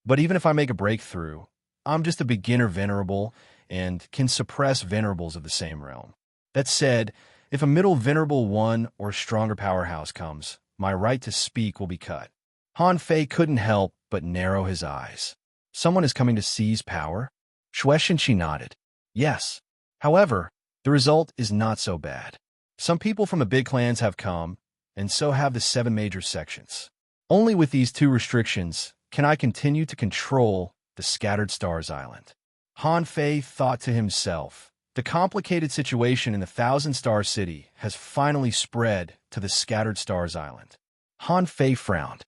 But even if I make a breakthrough, I'm just a beginner venerable and can suppress venerables of the same realm. That said, if a middle venerable one or stronger powerhouse comes, my right to speak will be cut." Han Fei couldn't help but narrow his eyes. "Someone is coming to seize power?" Shueishenqi nodded. "Yes. However, the result is not so bad. Some people from the big clans have come, and so have the 7 major sections. Only with these 2 restrictions can I continue to control the Scattered Stars Island. Han Fei thought to himself, the complicated situation in the Thousand Star City has finally spread to the Scattered Stars Island. Han Fei frowned.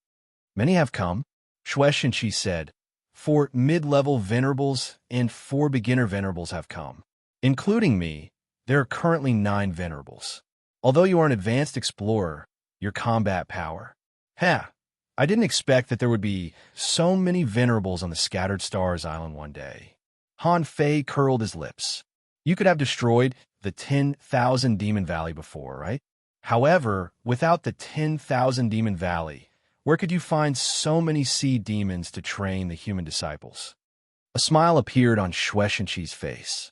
Many have come, Xue Shenqi said. 4 mid-level venerables and 4 beginner venerables have come. Including me, there are currently 9 venerables. Although you are an advanced explorer, your combat power. I didn't expect that there would be so many venerables on the Scattered Stars Island one day. Han Fei curled his lips. You could have destroyed the 10,000 Demon Valley before, right? However, without the 10,000 Demon Valley, where could you find so many sea demons to train the human disciples? A smile appeared on Xue Shenqi's face.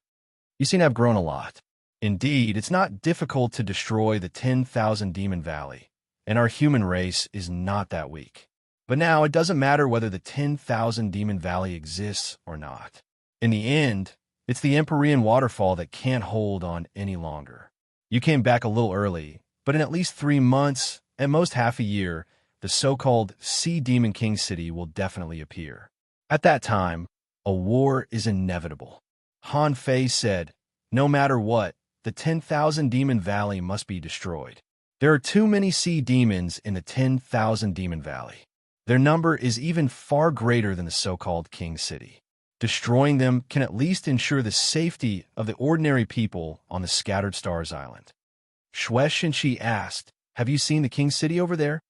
You seem to have grown a lot. Indeed, it's not difficult to destroy the 10,000 Demon Valley, and our human race is not that weak. But now it doesn't matter whether the 10,000 Demon Valley exists or not. In the end, it's the Empyrean waterfall that can't hold on any longer. You came back a little early, but in at least 3 months, at most half a year, the so-called Sea Demon King City will definitely appear. At that time, a war is inevitable. Han Fei said, no matter what, the 10,000 Demon Valley must be destroyed. There are too many sea demons in the 10,000 Demon Valley. Their number is even far greater than the so-called King City. Destroying them can at least ensure the safety of the ordinary people on the Scattered Stars Island. Xue Shenqi asked, have you seen the King City over there?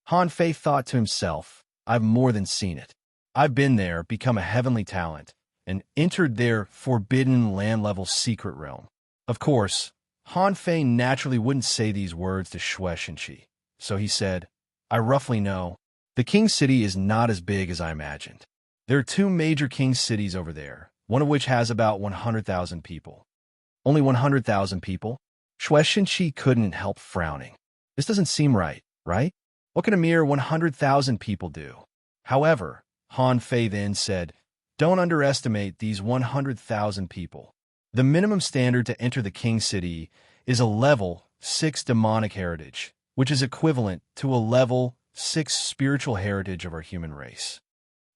Han Fei thought to himself, I've more than seen it. I've been there, become a heavenly talent, and entered their forbidden land-level secret realm. Of course, Han Fei naturally wouldn't say these words to Xue Shenqi, so he said, I roughly know. The King City is not as big as I imagined. There are 2 major king cities over there, one of which has about 100,000 people. Only 100,000 people? Xue Shenqi couldn't help frowning. This doesn't seem right, right? What can a mere 100,000 people do? However, Han Fei then said, don't underestimate these 100,000 people. The minimum standard to enter the King City is a level 6 demonic heritage, which is equivalent to a level 6 spiritual heritage of our human race.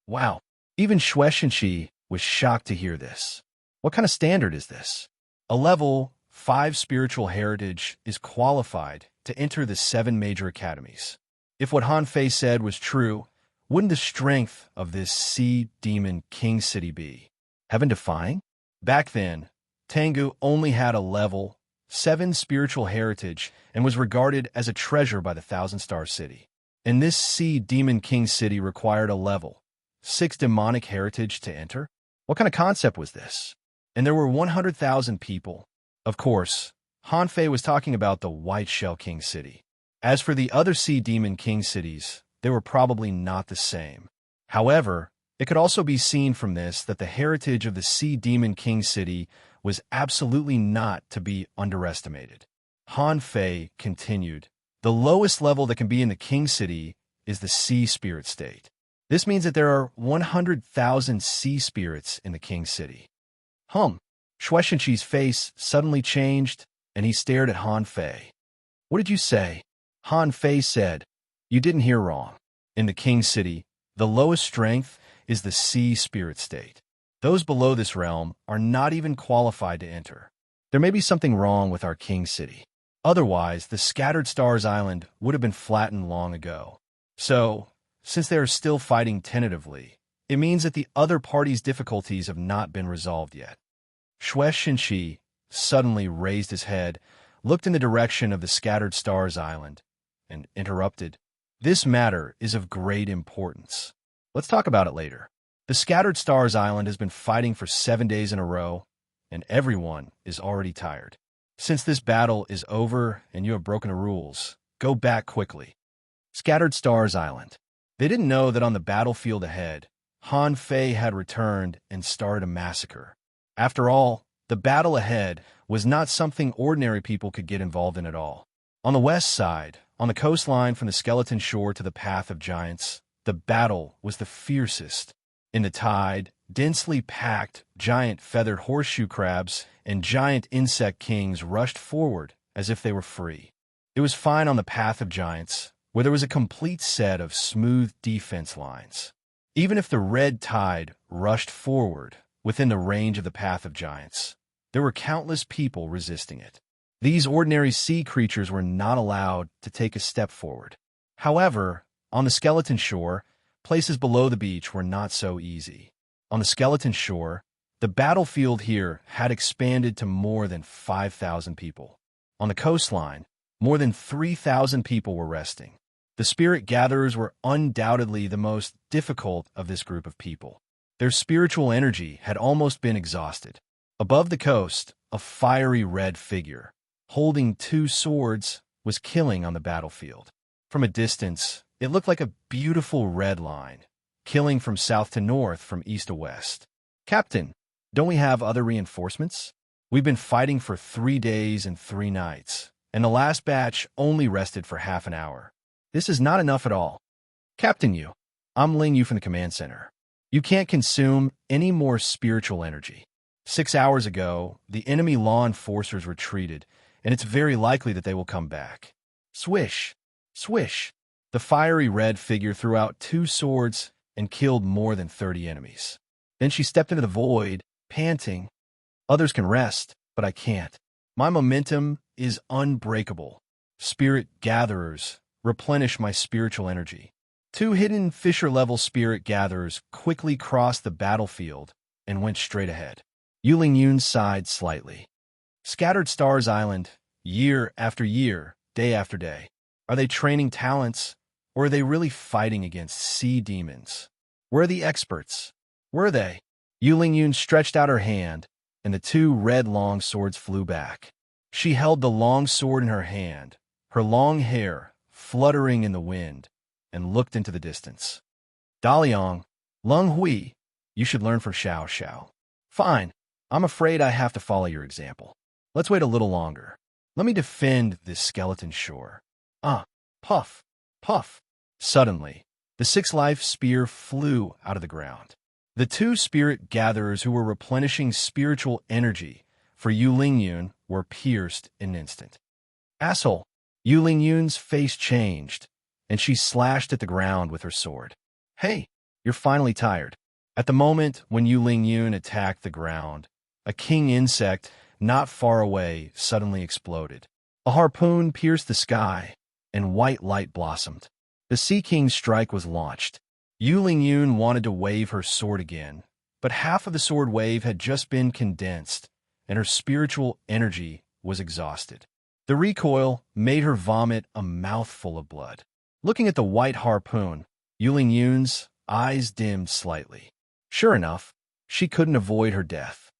Wow. Even Xue Shenqi was shocked to hear this. What kind of standard is this? A level 5 spiritual heritage is qualified to enter the 7 major academies. If what Han Fei said was true, wouldn't the strength of this Sea Demon King City be heaven-defying? Back then, Tengu only had a level 7 spiritual heritage and was regarded as a treasure by the Thousand Star City. And this Sea Demon King City required a level 6 demonic heritage to enter? What kind of concept was this? And there were 100,000 people. Of course, Han Fei was talking about the White Shell King City. As for the other Sea Demon King cities, they were probably not the same. However, it could also be seen from this that the heritage of the Sea Demon King City was absolutely not to be underestimated. Han Fei continued, the lowest level that can be in the King City is the Sea Spirit state. This means that there are 100,000 sea spirits in the King City. Xue Shenqi's face suddenly changed, and he stared at Han Fei. What did you say? Han Fei said, you didn't hear wrong. In the King City, the lowest strength is the Sea Spirit state. Those below this realm are not even qualified to enter. There may be something wrong with our King City. Otherwise, the Scattered Stars Island would have been flattened long ago. So, since they are still fighting tentatively, it means that the other party's difficulties have not been resolved yet. Xue Shenqi suddenly raised his head, looked in the direction of the Scattered Stars Island, and interrupted. This matter is of great importance. Let's talk about it later. The Scattered Stars Island has been fighting for 7 days in a row, and everyone is already tired. Since this battle is over and you have broken the rules, go back quickly. Scattered Stars Island. They didn't know that on the battlefield ahead, Han Fei had returned and started a massacre. After all, the battle ahead was not something ordinary people could get involved in at all. On the west side, on the coastline from the Skeleton Shore to the Path of Giants, the battle was the fiercest. In the tide, densely packed, giant feathered horseshoe crabs and giant insect kings rushed forward as if they were free. It was fine on the path of giants, where there was a complete set of smooth defense lines. Even if the red tide rushed forward within the range of the path of giants, there were countless people resisting it. These ordinary sea creatures were not allowed to take a step forward. However, on the skeleton shore, places below the beach were not so easy. On the skeleton shore, the battlefield here had expanded to more than 5,000 people. On the coastline, more than 3,000 people were resting. The spirit gatherers were undoubtedly the most difficult of this group of people. Their spiritual energy had almost been exhausted. Above the coast, a fiery red figure, holding 2 swords, was killing on the battlefield. From a distance, it looked like a beautiful red line, killing from south to north, from east to west. "Captain, don't we have other reinforcements? We've been fighting for 3 days and 3 nights, and the last batch only rested for half an hour. This is not enough at all." "Captain Yu, I'm Ling Yu from the command center. You can't consume any more spiritual energy. 6 hours ago, the enemy law enforcers retreated, and it's very likely that they will come back." Swish, swish. The fiery red figure threw out 2 swords and killed more than 30 enemies. Then she stepped into the void, panting. "Others can rest, but I can't. My momentum is unbreakable. Spirit gatherers, replenish my spiritual energy." 2 hidden Fisher-level spirit gatherers quickly crossed the battlefield and went straight ahead. Yuling Yun sighed slightly. Scattered Stars Island, year after year, day after day. Are they training talents, or are they really fighting against sea demons? Where are the experts? Were they? Yuling Yun stretched out her hand, and the 2 red long swords flew back. She held the long sword in her hand, her long hair fluttering in the wind, and looked into the distance. "Daliang, Lung Hui, you should learn from Xiao Xiao." "Fine. I'm afraid I have to follow your example. Let's wait a little longer. Let me defend this skeleton shore." Puff, puff. Suddenly, the 6-life spear flew out of the ground. The 2 spirit gatherers who were replenishing spiritual energy for Yuling Yun were pierced in an instant. "Asshole!" Yuling Yun's face changed, and she slashed at the ground with her sword. "Hey, you're finally tired." At the moment when Yuling Yun attacked the ground, a king insect not far away suddenly exploded. A harpoon pierced the sky, and white light blossomed. The Sea King's strike was launched. Yuling Yun wanted to wave her sword again, but half of the sword wave had just been condensed, and her spiritual energy was exhausted. The recoil made her vomit a mouthful of blood. Looking at the white harpoon, Yuling Yun's eyes dimmed slightly. Sure enough, she couldn't avoid her death.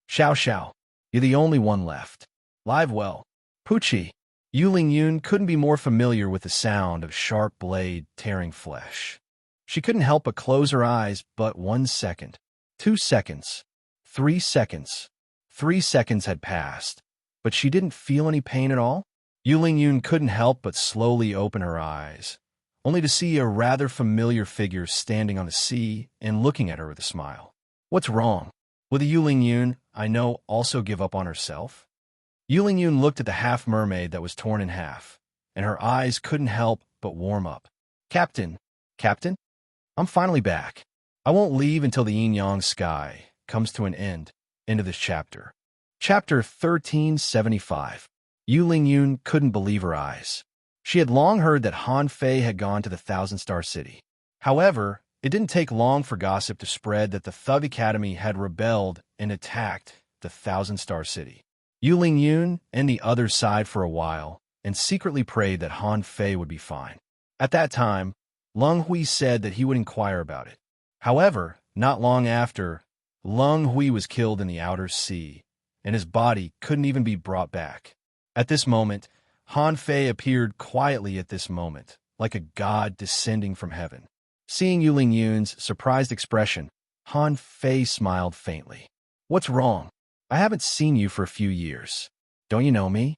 "Xiao Xiao, you're the only one left. Live well." "Pucci." Yuling Yun couldn't be more familiar with the sound of sharp blade tearing flesh. She couldn't help but close her eyes. But 1 second, 2 seconds, 3 seconds. 3 seconds had passed, but she didn't feel any pain at all. Yuling Yun couldn't help but slowly open her eyes, only to see a rather familiar figure standing on the sea and looking at her with a smile. What's wrong? Will the Yuling Yun I know also give up on herself? Yuling Yun looked at the half-mermaid that was torn in half, and her eyes couldn't help but warm up. Captain, I'm finally back. I won't leave until the yin-yang sky comes to an end of this chapter." Chapter 1375. Yuling Yun couldn't believe her eyes. She had long heard that Han Fei had gone to the Thousand-Star City. However, it didn't take long for gossip to spread that the Thug Academy had rebelled and attacked the Thousand-Star City. Yuling Yun and the others sighed for a while and secretly prayed that Han Fei would be fine. At that time, Lung Hui said that he would inquire about it. However, not long after, Lung Hui was killed in the outer sea, and his body couldn't even be brought back. At this moment, Han Fei appeared quietly at this moment, like a god descending from heaven. Seeing Yuling Yun's surprised expression, Han Fei smiled faintly. "What's wrong? I haven't seen you for a few years. Don't you know me?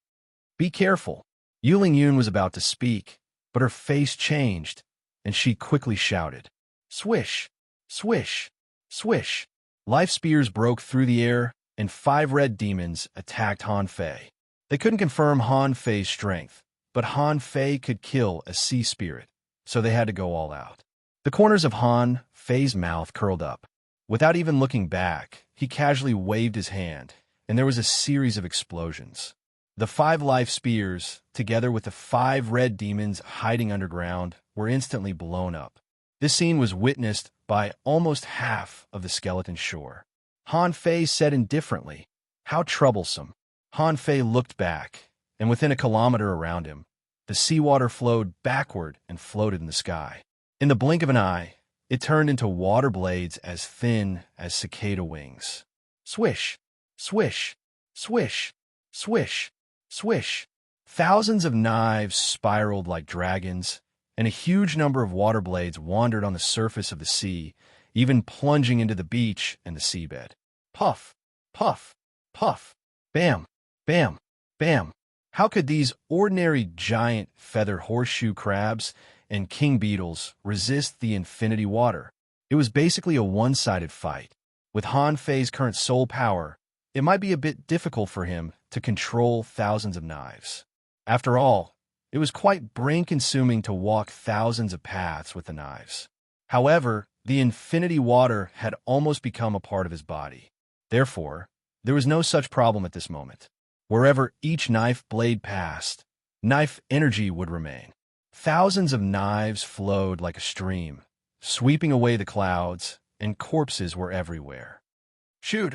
Be careful." Yuling Yun was about to speak, but her face changed, and she quickly shouted. Swish, swish, swish. Life spears broke through the air, and 5 red demons attacked Han Fei. They couldn't confirm Han Fei's strength, but Han Fei could kill a sea spirit, so they had to go all out. The corners of Han Fei's mouth curled up. Without even looking back, he casually waved his hand, and there was a series of explosions. The 5 life spears, together with the 5 red demons hiding underground, were instantly blown up. This scene was witnessed by almost half of the skeleton shore. Han Fei said indifferently, "How troublesome." Han Fei looked back, and within a kilometer around him, the seawater flowed backward and floated in the sky. In the blink of an eye, it turned into water blades as thin as cicada wings. Swish, swish, swish, swish, swish. Thousands of knives spiraled like dragons, and a huge number of water blades wandered on the surface of the sea, even plunging into the beach and the seabed. Puff, puff, puff, bam, bam, bam. How could these ordinary giant feather horseshoe crabs and king beetles resist the infinity water? It was basically a one-sided fight. With Han Fei's current soul power, it might be a bit difficult for him to control thousands of knives. After all, it was quite brain-consuming to walk thousands of paths with the knives. However, the infinity water had almost become a part of his body. Therefore, there was no such problem at this moment. Wherever each knife blade passed, knife energy would remain. Thousands of knives flowed like a stream, sweeping away the clouds, and corpses were everywhere. Shoot!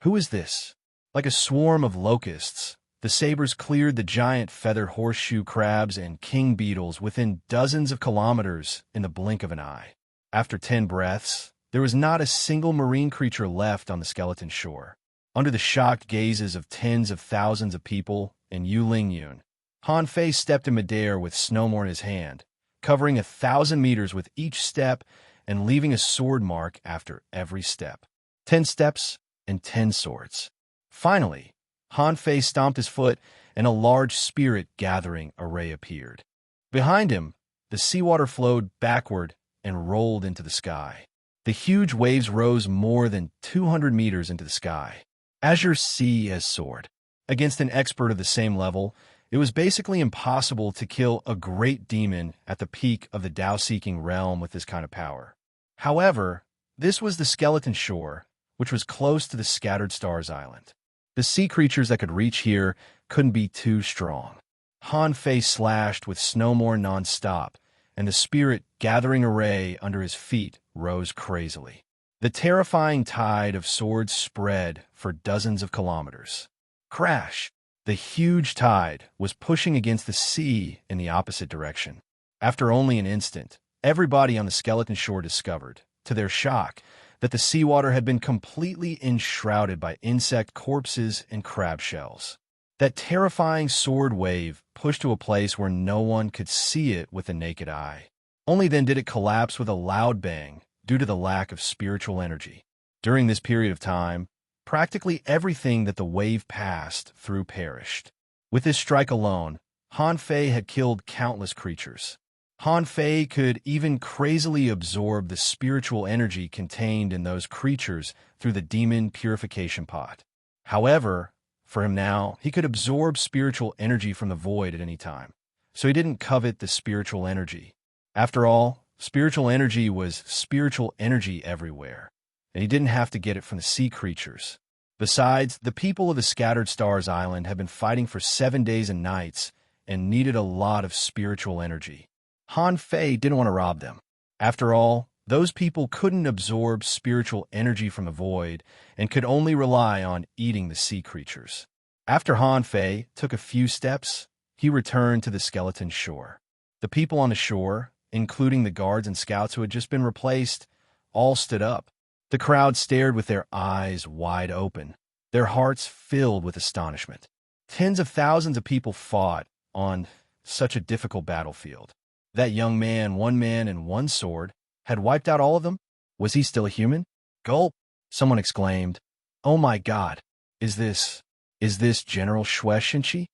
Who is this? Like a swarm of locusts, the sabers cleared the giant feathered horseshoe crabs and king beetles within dozens of kilometers in the blink of an eye. After 10 breaths, there was not a single marine creature left on the skeleton shore. Under the shocked gazes of tens of thousands of people in Yulingyun, Han Fei stepped in midair with Snowmore in his hand, covering 1,000 meters with each step and leaving a sword mark after every step. 10 steps and 10 swords. Finally, Han Fei stomped his foot and a large spirit-gathering array appeared. Behind him, the seawater flowed backward and rolled into the sky. The huge waves rose more than 200 meters into the sky. Azure Sea as sword. Against an expert of the same level, it was basically impossible to kill a great demon at the peak of the Tao-seeking realm with this kind of power. However, this was the skeleton shore, which was close to the Scattered Stars Island. The sea creatures that could reach here couldn't be too strong. Han Fei slashed with Snowmore non-stop, and the spirit-gathering array under his feet rose crazily. The terrifying tide of swords spread for dozens of kilometers. Crash! The huge tide was pushing against the sea in the opposite direction. After only an instant, everybody on the skeleton shore discovered, to their shock, that the seawater had been completely enshrouded by insect corpses and crab shells. That terrifying sword wave pushed to a place where no one could see it with the naked eye. Only then did it collapse with a loud bang due to the lack of spiritual energy. During this period of time, practically everything that the wave passed through perished. With this strike alone, Han Fei had killed countless creatures. Han Fei could even crazily absorb the spiritual energy contained in those creatures through the demon purification pot. However, for him now, he could absorb spiritual energy from the void at any time, so he didn't covet the spiritual energy. After all, spiritual energy was spiritual energy everywhere, and he didn't have to get it from the sea creatures. Besides, the people of the Scattered Stars Island had been fighting for 7 days and nights and needed a lot of spiritual energy. Han Fei didn't want to rob them. After all, those people couldn't absorb spiritual energy from the void and could only rely on eating the sea creatures. After Han Fei took a few steps, he returned to the skeleton shore. The people on the shore, including the guards and scouts who had just been replaced, all stood up. The crowd stared with their eyes wide open, their hearts filled with astonishment. Tens of thousands of people fought on such a difficult battlefield. That young man, one man and one sword, had wiped out all of them? Was he still a human? Gulp! Someone exclaimed. Oh my God! Is this General Xue Xinqi?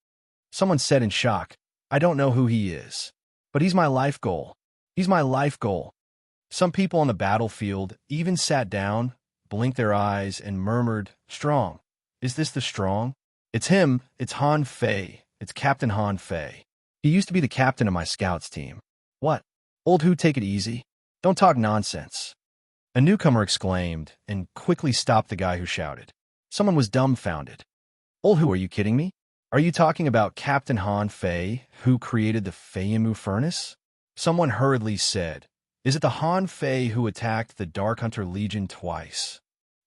Someone said in shock. I don't know who he is, but he's my life goal. He's my life goal. Some people on the battlefield even sat down, blinked their eyes, and murmured, Strong. Is this the Strong? It's him. It's Han Fei. It's Captain Han Fei. He used to be the captain of my scouts team. What? Old Hu, take it easy. Don't talk nonsense. A newcomer exclaimed and quickly stopped the guy who shouted. Someone was dumbfounded. Old Hu, are you kidding me? Are you talking about Captain Han Fei, who created the Feimu furnace? Someone hurriedly said, Is it the Han Fei who attacked the Dark Hunter Legion twice?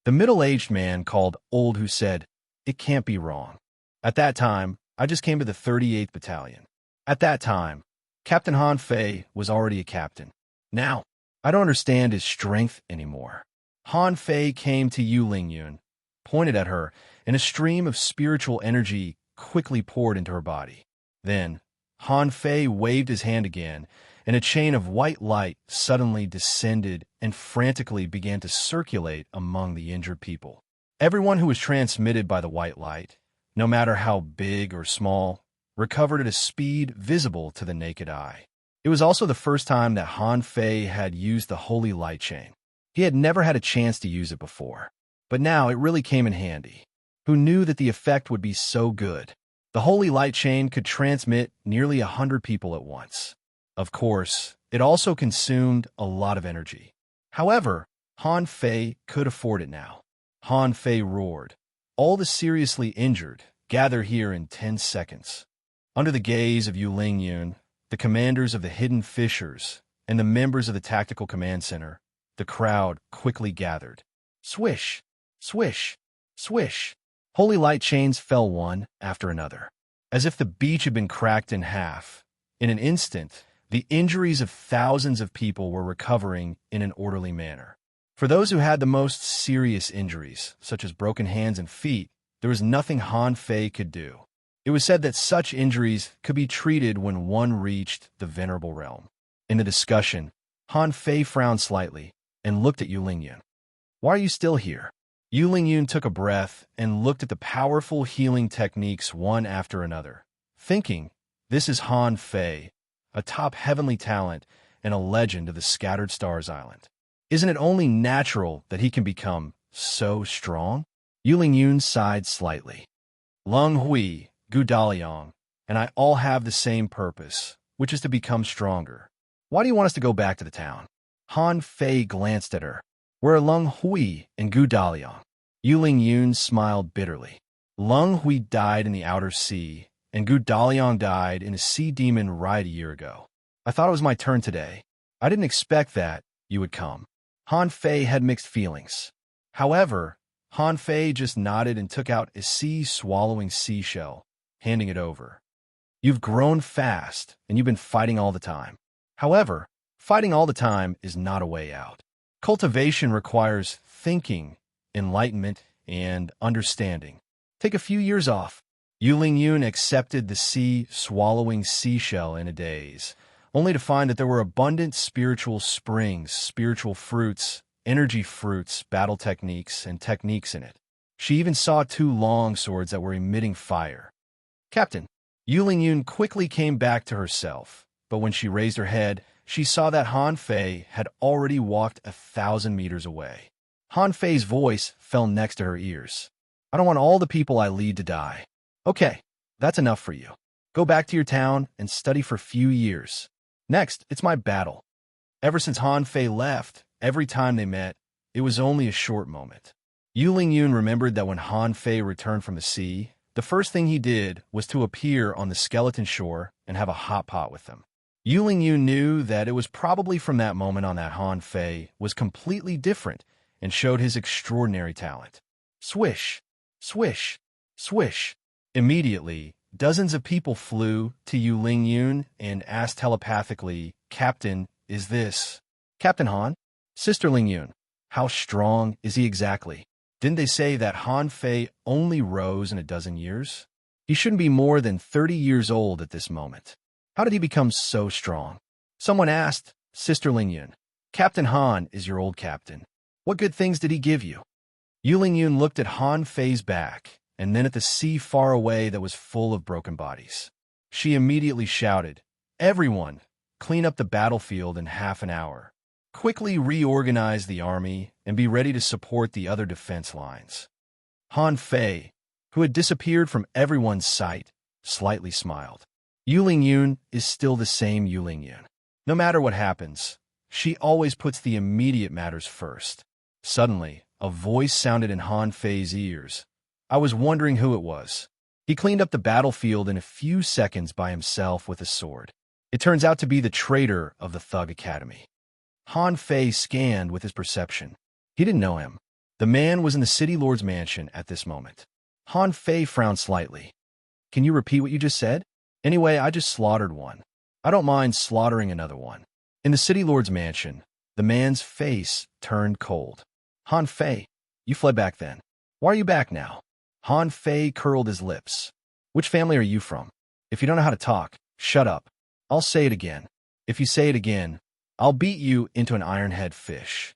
The middle-aged man called Old Hu said, It can't be wrong. At that time, I just came to the 38th Battalion. At that time, Captain Han Fei was already a captain. Now, I don't understand his strength anymore. Han Fei came to Yu Lingyun, pointed at her, and a stream of spiritual energy quickly poured into her body. Then, Han Fei waved his hand again, and a chain of white light suddenly descended and frantically began to circulate among the injured people. Everyone who was transmitted by the white light, no matter how big or small, recovered at a speed visible to the naked eye. It was also the first time that Han Fei had used the holy light chain. He had never had a chance to use it before, but now it really came in handy. Who knew that the effect would be so good? The holy light chain could transmit nearly 100 people at once. Of course, it also consumed a lot of energy. However, Han Fei could afford it now. Han Fei roared, All the seriously injured, gather here in 10 seconds. Under the gaze of Yu Lingyun, the commanders of the Hidden Fishers, and the members of the Tactical Command Center, the crowd quickly gathered. Swish, swish, swish. Holy light chains fell one after another, as if the beach had been cracked in half. In an instant, the injuries of thousands of people were recovering in an orderly manner. For those who had the most serious injuries, such as broken hands and feet, there was nothing Han Fei could do. It was said that such injuries could be treated when one reached the Venerable Realm. In the discussion, Han Fei frowned slightly and looked at Yu Lingyun. Why are you still here? Yu Lingyun took a breath and looked at the powerful healing techniques one after another, thinking, This is Han Fei, a top heavenly talent and a legend of the Scattered Stars Island. Isn't it only natural that he can become so strong? Yu Lingyun sighed slightly. Lung Hui, Gu Daliang, and I all have the same purpose, which is to become stronger. Why do you want us to go back to the town? Han Fei glanced at her. Where are Lung Hui and Gu Daliang? Yu Lingyun smiled bitterly. Lung Hui died in the outer sea, and Gu Daliang died in a sea demon right a year ago. I thought it was my turn today. I didn't expect that you would come. Han Fei had mixed feelings. However, Han Fei just nodded and took out a sea-swallowing seashell, handing it over. You've grown fast, and you've been fighting all the time. However, fighting all the time is not a way out. Cultivation requires thinking, enlightenment, and understanding. Take a few years off. Yu Lingyun accepted the sea-swallowing seashell in a daze, only to find that there were abundant spiritual springs, spiritual fruits, energy fruits, battle techniques, and techniques in it. She even saw 2 long swords that were emitting fire. Captain, Yu Lingyun quickly came back to herself, but when she raised her head, she saw that Han Fei had already walked 1,000 meters away. Han Fei's voice fell next to her ears. I don't want all the people I lead to die. Okay, that's enough for you. Go back to your town and study for a few years. Next, it's my battle. Ever since Han Fei left, every time they met, it was only a short moment. Yu Lingyun remembered that when Han Fei returned from the sea, the first thing he did was to appear on the skeleton shore and have a hot pot with them. Yu Lingyun knew that it was probably from that moment on that Han Fei was completely different and showed his extraordinary talent. Swish, swish, swish. Immediately, dozens of people flew to Yu Lingyun and asked telepathically, Captain, is this Captain Han? Sister Lingyun, how strong is he exactly? Didn't they say that Han Fei only rose in 12 years? He shouldn't be more than 30 years old at this moment. How did he become so strong? Someone asked, Sister Lingyun, Captain Han is your old captain. What good things did he give you? Yu Lingyun looked at Han Fei's back, and then at the sea far away that was full of broken bodies. She immediately shouted, Everyone, clean up the battlefield in half an hour. Quickly reorganize the army and be ready to support the other defense lines. Han Fei, who had disappeared from everyone's sight, slightly smiled. Yuling Yun is still the same Yuling Yun. No matter what happens, she always puts the immediate matters first. Suddenly, a voice sounded in Han Fei's ears. I was wondering who it was. He cleaned up the battlefield in a few seconds by himself with a sword. It turns out to be the traitor of the Thug Academy. Han Fei scanned with his perception. He didn't know him. The man was in the city lord's mansion at this moment. Han Fei frowned slightly. Can you repeat what you just said? Anyway, I just slaughtered one. I don't mind slaughtering another one. In the city lord's mansion, the man's face turned cold. Han Fei, you fled back then. Why are you back now? Han Fei curled his lips. Which family are you from? If you don't know how to talk, shut up. I'll say it again. If you say it again, I'll beat you into an iron-head fish.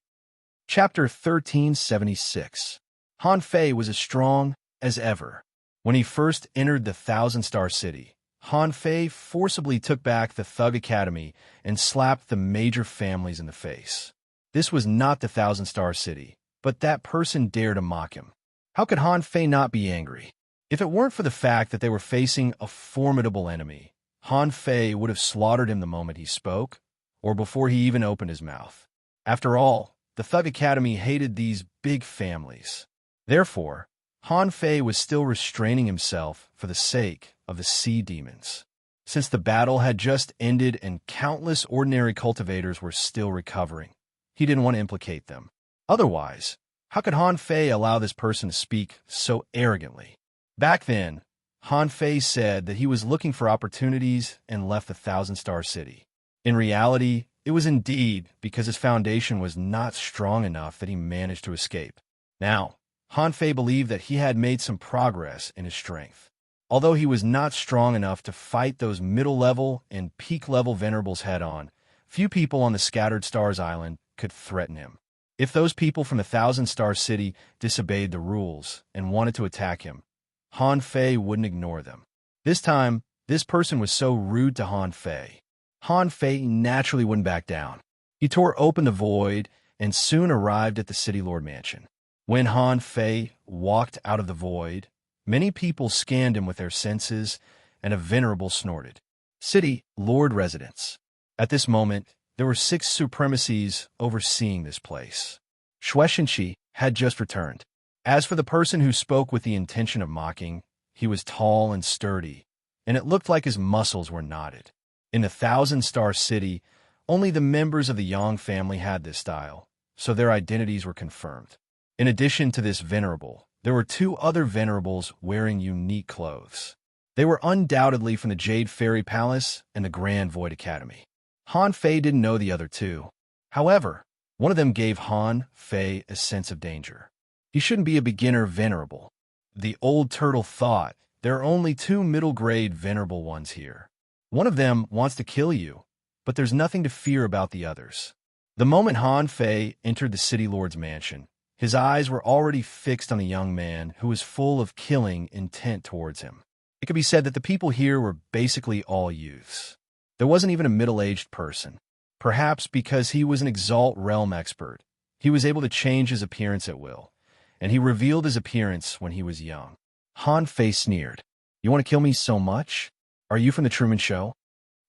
Chapter 1376. Han Fei was as strong as ever. When he first entered the Thousand-Star City, Han Fei forcibly took back the Thug Academy and slapped the major families in the face. This was not the Thousand-Star City, but that person dared to mock him. How could Han Fei not be angry? If it weren't for the fact that they were facing a formidable enemy, Han Fei would have slaughtered him the moment he spoke, or before he even opened his mouth. After all, the Thug Academy hated these big families. Therefore, Han Fei was still restraining himself for the sake of the sea demons. Since the battle had just ended and countless ordinary cultivators were still recovering, he didn't want to implicate them. Otherwise, how could Han Fei allow this person to speak so arrogantly? Back then, Han Fei said that he was looking for opportunities and left the Thousand-Star City. In reality, it was indeed because his foundation was not strong enough that he managed to escape. Now, Han Fei believed that he had made some progress in his strength. Although he was not strong enough to fight those middle-level and peak-level venerables head-on, few people on the Scattered Stars Island could threaten him. If those people from the Thousand-Star City disobeyed the rules and wanted to attack him, Han Fei wouldn't ignore them. This time, this person was so rude to Han Fei. Han Fei naturally wouldn't back down. He tore open the void and soon arrived at the City Lord Mansion. When Han Fei walked out of the void, many people scanned him with their senses, and a venerable snorted. City Lord Residence. At this moment, there were 6 supremacies overseeing this place. Shueishenqi had just returned. As for the person who spoke with the intention of mocking, he was tall and sturdy, and it looked like his muscles were knotted. In the Thousand-Star City, only the members of the Yang family had this style, so their identities were confirmed. In addition to this venerable, there were 2 other venerables wearing unique clothes. They were undoubtedly from the Jade Fairy Palace and the Grand Void Academy. Han Fei didn't know the other 2. However, one of them gave Han Fei a sense of danger. He shouldn't be a beginner venerable. The old turtle thought, there are only 2 middle-grade venerable ones here. One of them wants to kill you, but there's nothing to fear about the others. The moment Han Fei entered the City Lord's mansion, his eyes were already fixed on the young man who was full of killing intent towards him. It could be said that the people here were basically all youths. There wasn't even a middle-aged person. Perhaps because he was an Exalt Realm expert, he was able to change his appearance at will, and he revealed his appearance when he was young. Han Fei sneered. You want to kill me so much? Are you from the Truman Show?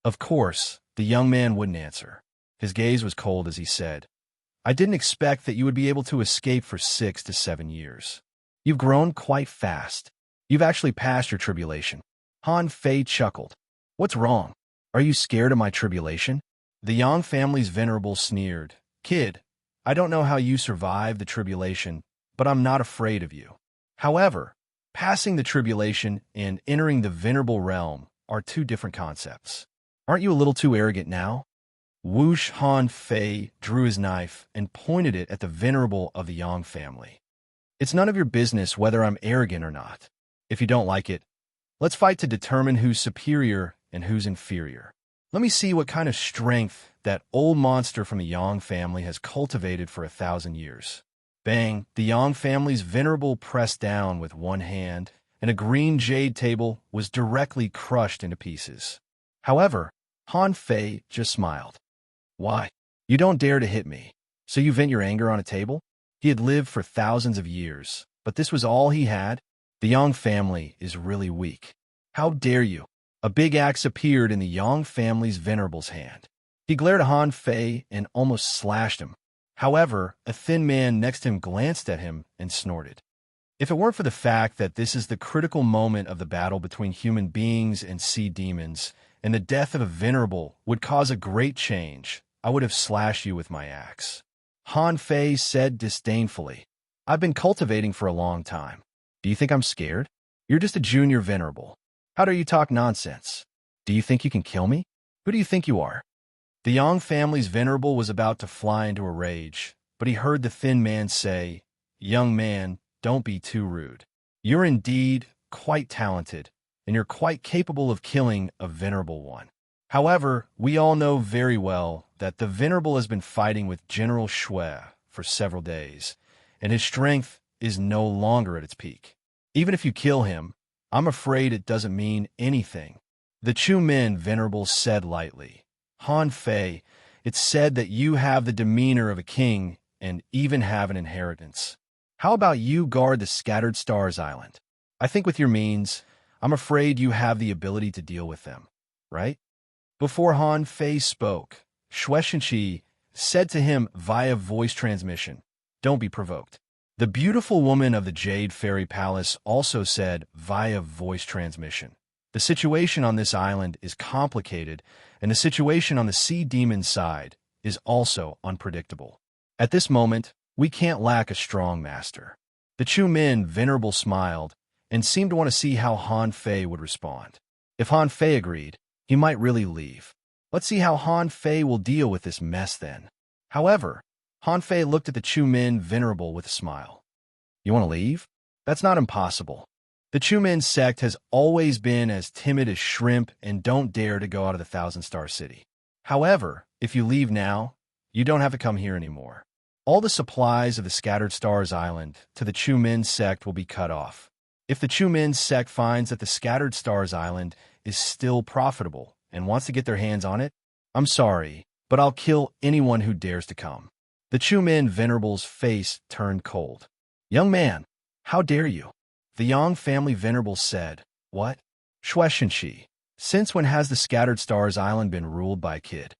Of course, the young man wouldn't answer. His gaze was cold as he said, I didn't expect that you would be able to escape for 6 to 7 years. You've grown quite fast. You've actually passed your tribulation. Han Fei chuckled. What's wrong? Are you scared of my tribulation? The Yang family's venerable sneered. Kid, I don't know how you survived the tribulation, but I'm not afraid of you. However, passing the tribulation and entering the venerable realm are 2 different concepts. Aren't you a little too arrogant now? Whoosh. Han Fei drew his knife and pointed it at the venerable of the Yang family. It's none of your business whether I'm arrogant or not. If you don't like it, let's fight to determine who's superior and who's inferior. Let me see what kind of strength that old monster from the Yang family has cultivated for 1,000 years. Bang, the Yang family's venerable pressed down with one hand, and a green jade table was directly crushed into pieces. However, Han Fei just smiled. Why? You don't dare to hit me. So you vent your anger on a table? He had lived for thousands of years, but this was all he had? The Yang family is really weak. How dare you? A big axe appeared in the Yang family's venerable's hand. He glared at Han Fei and almost slashed him. However, a thin man next to him glanced at him and snorted. If it weren't for the fact that this is the critical moment of the battle between human beings and sea demons, and the death of a venerable would cause a great change, I would have slashed you with my axe. Han Fei said disdainfully, I've been cultivating for a long time. Do you think I'm scared? You're just a junior venerable. How dare you talk nonsense? Do you think you can kill me? Who do you think you are? The Yang family's venerable was about to fly into a rage, but he heard the thin man say, Young man, don't be too rude. You're indeed quite talented, and you're quite capable of killing a venerable one. However, we all know very well that the venerable has been fighting with General Shui for several days, and his strength is no longer at its peak. Even if you kill him, I'm afraid it doesn't mean anything. The Chu Min venerable said lightly, Han Fei, it's said that you have the demeanor of a king and even have an inheritance. How about you guard the Scattered Stars Island? I think with your means, I'm afraid you have the ability to deal with them, right? Before Han Fei spoke, Shueishenqi said to him via voice transmission, Don't be provoked. The beautiful woman of the Jade Fairy Palace also said via voice transmission, The situation on this island is complicated, and the situation on the sea demon side is also unpredictable. At this moment, we can't lack a strong master. The Chu Min venerable smiled and seemed to want to see how Han Fei would respond. If Han Fei agreed, he might really leave. Let's see how Han Fei will deal with this mess then. However, Han Fei looked at the Chu Min venerable with a smile. You want to leave? That's not impossible. The Chu Min sect has always been as timid as shrimp and don't dare to go out of the Thousand-Star City. However, if you leave now, you don't have to come here anymore. All the supplies of the Scattered Stars Island to the Chu Min sect will be cut off. If the Chu Min sect finds that the Scattered Stars Island is still profitable and wants to get their hands on it, I'm sorry, but I'll kill anyone who dares to come. The Chu Min venerable's face turned cold. Young man, how dare you? The Yang family venerable said, What? Shueishenqi, since when has the Scattered Stars Island been ruled by a kid?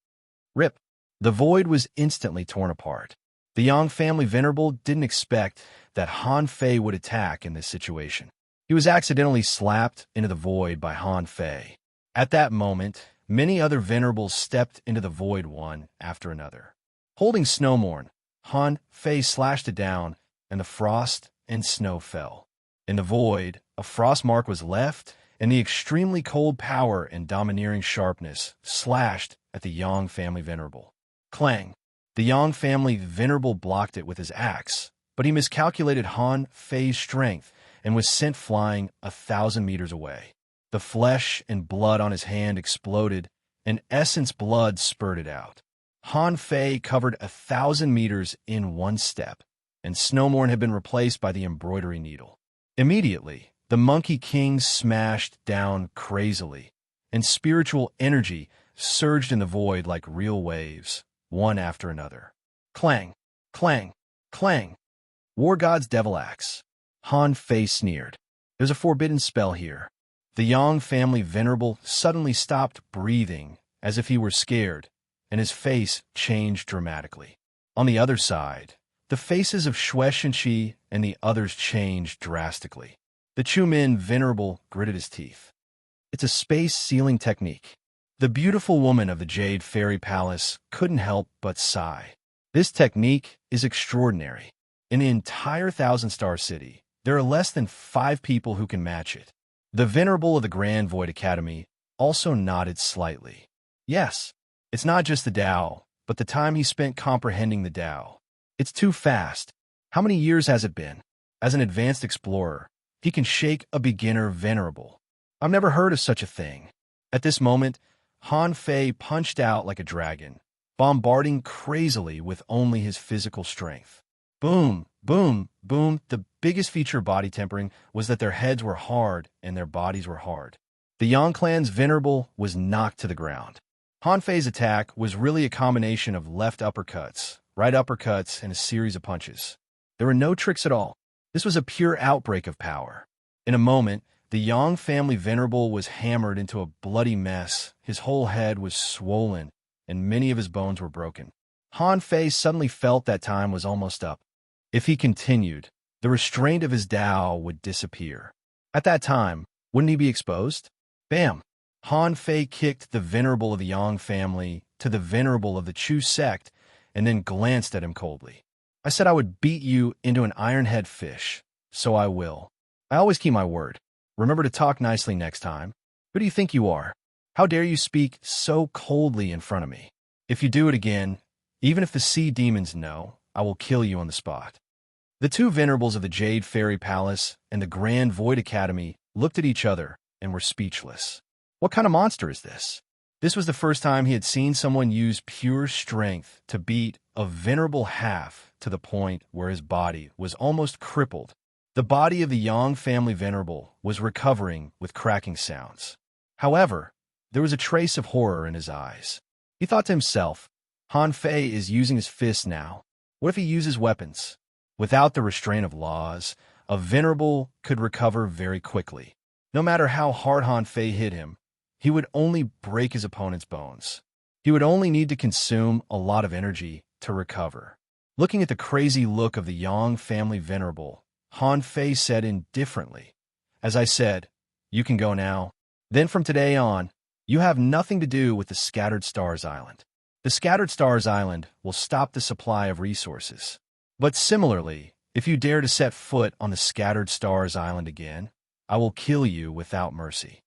Rip. The void was instantly torn apart. The Yang family venerable didn't expect that Han Fei would attack in this situation. He was accidentally slapped into the void by Han Fei. At that moment, many other venerables stepped into the void one after another. Holding Snowmorn, Han Fei slashed it down, and the frost and snow fell. In the void, a frost mark was left, and the extremely cold power and domineering sharpness slashed at the Yang family venerable. Clang! The Yang family venerable blocked it with his axe, but he miscalculated Han Fei's strength and was sent flying 1,000 meters away. The flesh and blood on his hand exploded, and essence blood spurted out. Han Fei covered 1,000 meters in one step, and Snowmorn had been replaced by the embroidery needle. Immediately, the Monkey King smashed down crazily, and spiritual energy surged in the void like real waves, one after another. Clang! Clang! Clang! War God's Devil Axe. Han Fei sneered. There's a forbidden spell here. The Yang family venerable suddenly stopped breathing as if he were scared, and his face changed dramatically. On the other side, the faces of Shueishenqi and the others changed drastically. The Chu Min venerable gritted his teeth. It's a space sealing technique. The beautiful woman of the Jade Fairy Palace couldn't help but sigh. This technique is extraordinary. In the entire Thousand-Star City, there are less than 5 people who can match it. The venerable of the Grand Void Academy also nodded slightly. Yes, it's not just the Tao, but the time he spent comprehending the Tao. It's too fast. How many years has it been? As an advanced explorer, he can shake a beginner venerable. I've never heard of such a thing. At this moment, Han Fei punched out like a dragon, bombarding crazily with only his physical strength. Boom, boom, boom. The biggest feature of body tempering was that their heads were hard and their bodies were hard. The Yang clan's venerable was knocked to the ground. Han Fei's attack was really a combination of left uppercuts, right uppercuts, and a series of punches. There were no tricks at all. This was a pure outbreak of power. In a moment, The Yang family venerable was hammered into a bloody mess. His whole head was swollen, and many of his bones were broken. Han Fei suddenly felt that time was almost up. If he continued, the restraint of his Tao would disappear. At that time, wouldn't he be exposed? Bam! Han Fei kicked the venerable of the Yang family to the venerable of the Chu sect, and then glanced at him coldly. I said I would beat you into an iron-head fish, so I will. I always keep my word. Remember to talk nicely next time. Who do you think you are? How dare you speak so coldly in front of me? If you do it again, even if the sea demons know, I will kill you on the spot. The two venerables of the Jade Fairy Palace and the Grand Void Academy looked at each other and were speechless. What kind of monster is this? This was the first time he had seen someone use pure strength to beat a venerable half to the point where his body was almost crippled. The body of the Yang family venerable was recovering with cracking sounds. However, there was a trace of horror in his eyes. He thought to himself, Han Fei is using his fists now. What if he uses weapons? Without the restraint of laws, a venerable could recover very quickly. No matter how hard Han Fei hit him, he would only break his opponent's bones. He would only need to consume a lot of energy to recover. Looking at the crazy look of the Yang family venerable, Han Fei said indifferently, "As I said, you can go now. Then from today on, you have nothing to do with the Scattered Stars Island. The Scattered Stars Island will stop the supply of resources. But similarly, if you dare to set foot on the Scattered Stars Island again, I will kill you without mercy."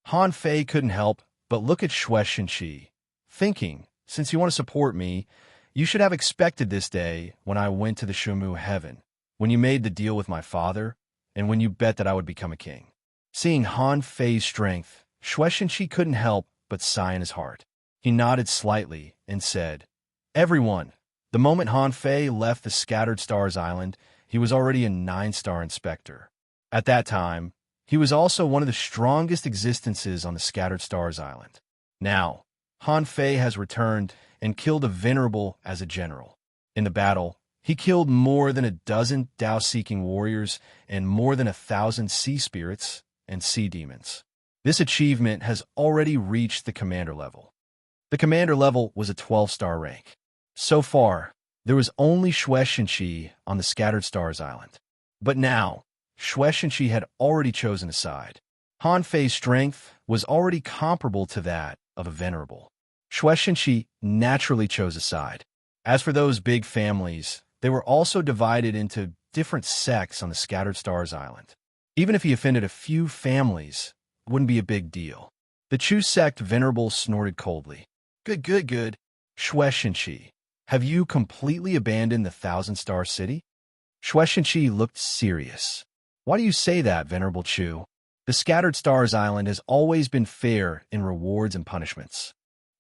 Han Fei couldn't help but look at Xue Shenqi, thinking, since you want to support me, you should have expected this day when I went to the Shumu heaven, when you made the deal with my father, and when you bet that I would become a king. Seeing Han Fei's strength, Xue Shenqi couldn't help but sigh in his heart. He nodded slightly and said, "Everyone." The moment Han Fei left the Scattered Stars Island, he was already a 9-star inspector. At that time, he was also one of the strongest existences on the Scattered Stars Island. Now, Han Fei has returned and killed a venerable as a general. In the battle, he killed more than a dozen Tao-seeking warriors and more than 1,000 sea spirits and sea demons. This achievement has already reached the commander level. The commander level was a 12-star rank. So far, there was only Xue Shenqi on the Scattered Stars Island. But now, Xue Shenqi had already chosen a side. Han Fei's strength was already comparable to that of a venerable. Xue Shenqi naturally chose a side. As for those big families, they were also divided into different sects on the Scattered Stars Island. Even if he offended a few families, it wouldn't be a big deal. The Chu sect venerable snorted coldly. Good. Xue Shenqi, have you completely abandoned the 1,000-star city? Xue Shenqi looked serious. Why do you say that, Venerable Chu? The Scattered Stars Island has always been fair in rewards and punishments.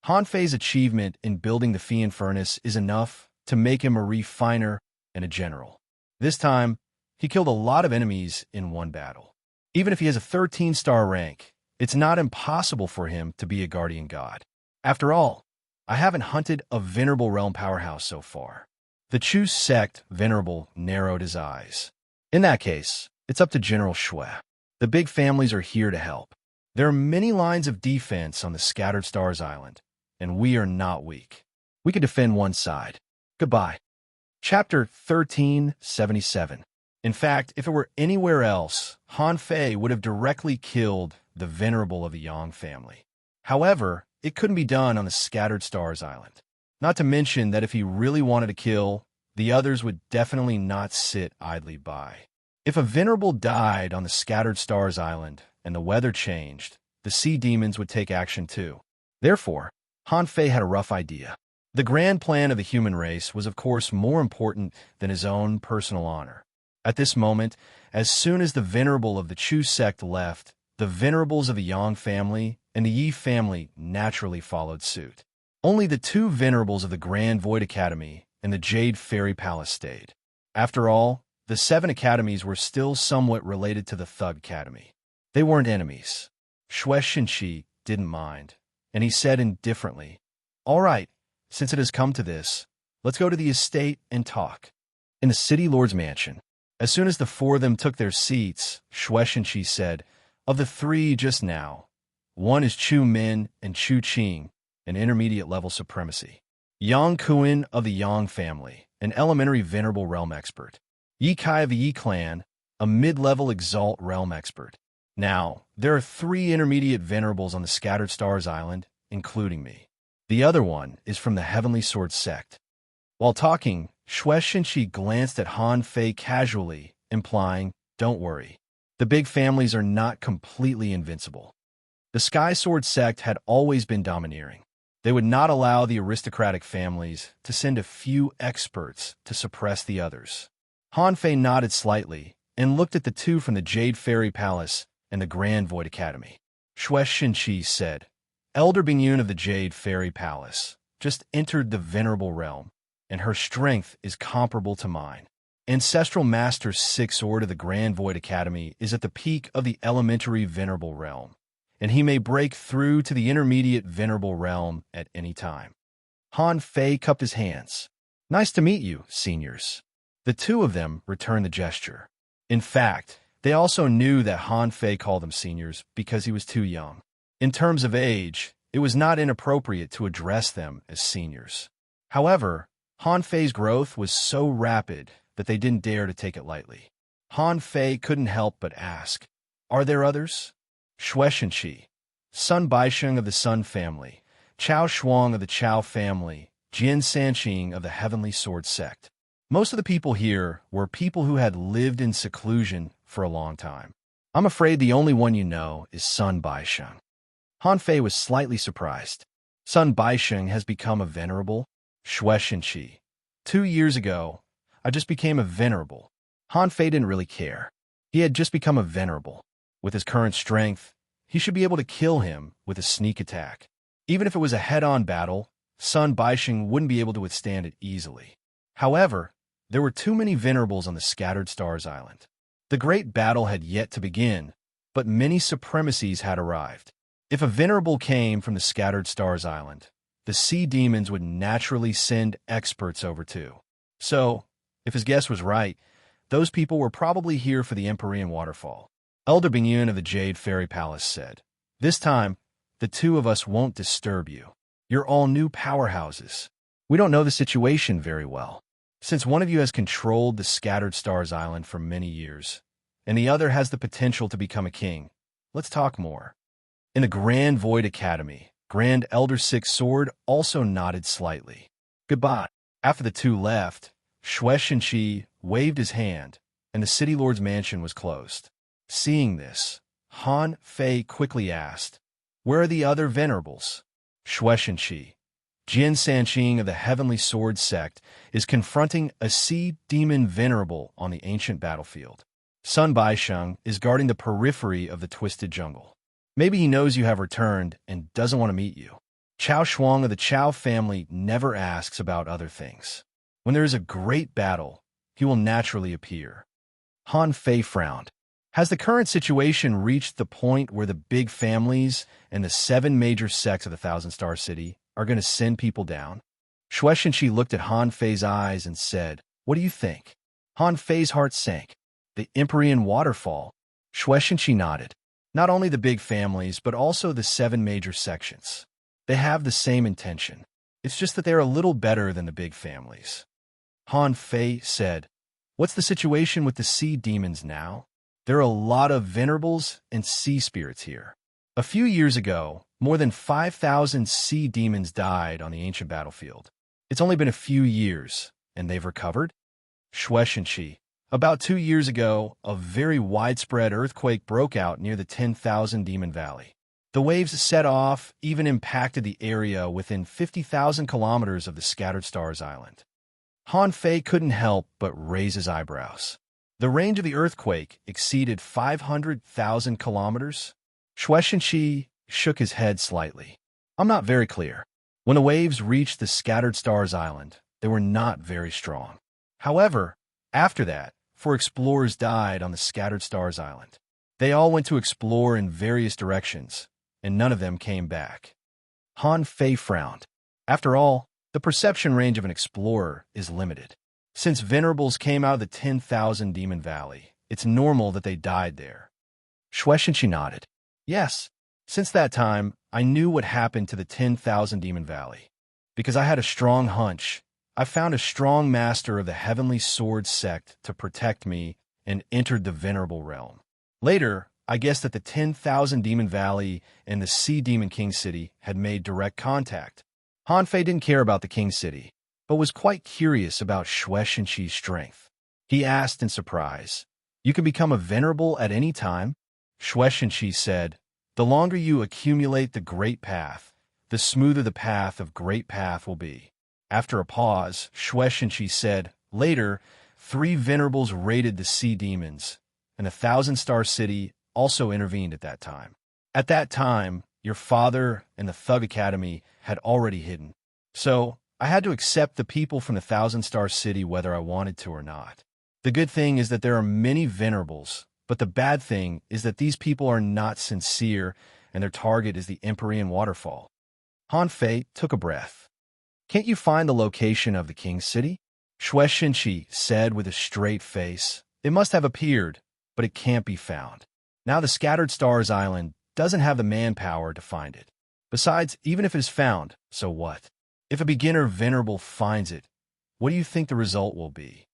Han Fei's achievement in building the Fian Furnace is enough to make him a refiner and a general. This time, he killed a lot of enemies in one battle. Even if he has a 13-star rank, it's not impossible for him to be a guardian god. After all, I haven't hunted a venerable realm powerhouse so far. The Chu sect venerable narrowed his eyes. In that case, it's up to General Xue. The big families are here to help. There are many lines of defense on the Scattered Stars Island, and we are not weak. We can defend one side. Goodbye. Chapter 1377. In fact, if it were anywhere else, Han Fei would have directly killed the venerable of the Yang family. However, it couldn't be done on the Scattered Stars Island. Not to mention that if he really wanted to kill, the others would definitely not sit idly by. If a venerable died on the Scattered Stars Island and the weather changed, the sea demons would take action too. Therefore, Han Fei had a rough idea. The grand plan of the human race was of course more important than his own personal honor. At this moment, as soon as the venerable of the Chu sect left, the venerables of the Yang family and the Yi family naturally followed suit. Only the two venerables of the Grand Void Academy and the Jade Fairy Palace stayed. After all, the 7 academies were still somewhat related to the Thug Academy. They weren't enemies. Xue Shenqi didn't mind, and he said indifferently, "All right, since it has come to this, let's go to the estate and talk." In the city lord's mansion, as soon as the 4 of them took their seats, Xue Shenqi said, Of the three just now, one is Chu Min and Chu Qing, an intermediate-level supremacy. Yang Kuan of the Yang family, an elementary venerable realm expert. Yi Kai of the Yi clan, a mid-level exalt realm expert. Now, there are three intermediate venerables on the Scattered Stars Island, including me. The other one is from the Heavenly Sword sect. While talking, Xue Xinqi glanced at Han Fei casually, implying, "Don't worry. The big families are not completely invincible." The Sky Sword sect had always been domineering. They would not allow the aristocratic families to send a few experts to suppress the others. Han Fei nodded slightly and looked at the two from the Jade Fairy Palace and the Grand Void Academy. Xue Xinqi said, "Elder Bingyun of the Jade Fairy Palace just entered the Venerable Realm, and her strength is comparable to mine. Ancestral Master Six Sword of the Grand Void Academy is at the peak of the Elementary Venerable Realm, and he may break through to the Intermediate Venerable Realm at any time." Han Fei cupped his hands. "Nice to meet you, seniors." The two of them returned the gesture. In fact, they also knew that Han Fei called them seniors because he was too young. In terms of age, it was not inappropriate to address them as seniors. However, Han Fei's growth was so rapid that they didn't dare to take it lightly. Han Fei couldn't help but ask, "Are there others?" Xue Xinqi, Sun Baisheng of the Sun family, Chao Shuang of the Chao family, Jian Sanqing of the Heavenly Sword sect. Most of the people here were people who had lived in seclusion for a long time. "I'm afraid the only one you know is Sun Baisheng." Han Fei was slightly surprised. Sun Baisheng has become a venerable? Xue Xinqi, 2 years ago, I just became a venerable. Han Fei didn't really care. He had just become a venerable. With his current strength, he should be able to kill him with a sneak attack. Even if it was a head-on battle, Sun Baisheng wouldn't be able to withstand it easily. However, there were too many venerables on the Scattered Stars Island. The great battle had yet to begin, but many supremacies had arrived. If a venerable came from the Scattered Stars Island, the sea demons would naturally send experts over too. So, if his guess was right, those people were probably here for the Empyrean Waterfall. Elder Bingyun of the Jade Fairy Palace said, "This time, the two of us won't disturb you. You're all new powerhouses. We don't know the situation very well. Since one of you has controlled the Scattered Stars Island for many years, and the other has the potential to become a king, let's talk more." In the Grand Void Academy, Grand Elder Six Sword also nodded slightly. "Goodbye." After the two left, Xue Xinqi waved his hand, and the City Lord's mansion was closed. Seeing this, Han Fei quickly asked, "Where are the other venerables?" Xue Xinqi, Jian Sanqing of the Heavenly Sword sect, is confronting a sea demon venerable on the ancient battlefield. Sun Baisheng is guarding the periphery of the Twisted Jungle. Maybe he knows you have returned and doesn't want to meet you. Chao Shuang of the Chao family never asks about other things. When there is a great battle, he will naturally appear. Han Fei frowned. Has the current situation reached the point where the big families and the 7 major sects of the Thousand Star City are going to send people down? Xue Xinqi looked at Han Fei's eyes and said, "What do you think?" Han Fei's heart sank. The Empyrean Waterfall? Xue Xinqi nodded. Not only the big families, but also the 7 major sections. They have the same intention. It's just that they're a little better than the big families. Han Fei said, "What's the situation with the sea demons now?" "There are a lot of venerables and sea spirits here. A few years ago, more than 5,000 sea demons died on the ancient battlefield. It's only been a few years, and they've recovered?" Xue Xinqi, about 2 years ago, a very widespread earthquake broke out near the 10,000 Demon Valley. The waves set off even impacted the area within 50,000 kilometers of the Scattered Stars Island. Han Fei couldn't help but raise his eyebrows. The range of the earthquake exceeded 500,000 kilometers. Xue Xinqi shook his head slightly. "I'm not very clear. When the waves reached the Scattered Stars Island, they were not very strong. However, after that, 4 explorers died on the Scattered Stars Island. They all went to explore in various directions, and none of them came back." Han Fei frowned. After all, the perception range of an explorer is limited. Since venerables came out of the 10,000 Demon Valley, it's normal that they died there. Shueishenqi nodded. Yes. Since that time, I knew what happened to the 10,000 Demon Valley. Because I had a strong hunch. I found a strong master of the Heavenly Sword sect to protect me and entered the Venerable Realm. Later, I guessed that the 10,000 Demon Valley and the Sea Demon King City had made direct contact. Han Fei didn't care about the King City, but was quite curious about Shueishenqi's strength. He asked in surprise, "You can become a venerable at any time?" Shueishenqi said, "The longer you accumulate the Great Path, the smoother the path of Great Path will be." After a pause, Shueishenqi said, "Later, 3 venerables raided the sea demons, and 1,000-star city also intervened at that time. At that time, your father and the Thug Academy had already hidden. So, I had to accept the people from the 1,000-star city whether I wanted to or not. The good thing is that there are many venerables, but the bad thing is that these people are not sincere and their target is the Empyrean waterfall." Han Fei took a breath. "Can't you find the location of the King City?" Shueishenqi said with a straight face, "It must have appeared, but it can't be found. Now the Scattered Stars Island doesn't have the manpower to find it. Besides, even if it is found, so what? If a beginner venerable finds it, what do you think the result will be?"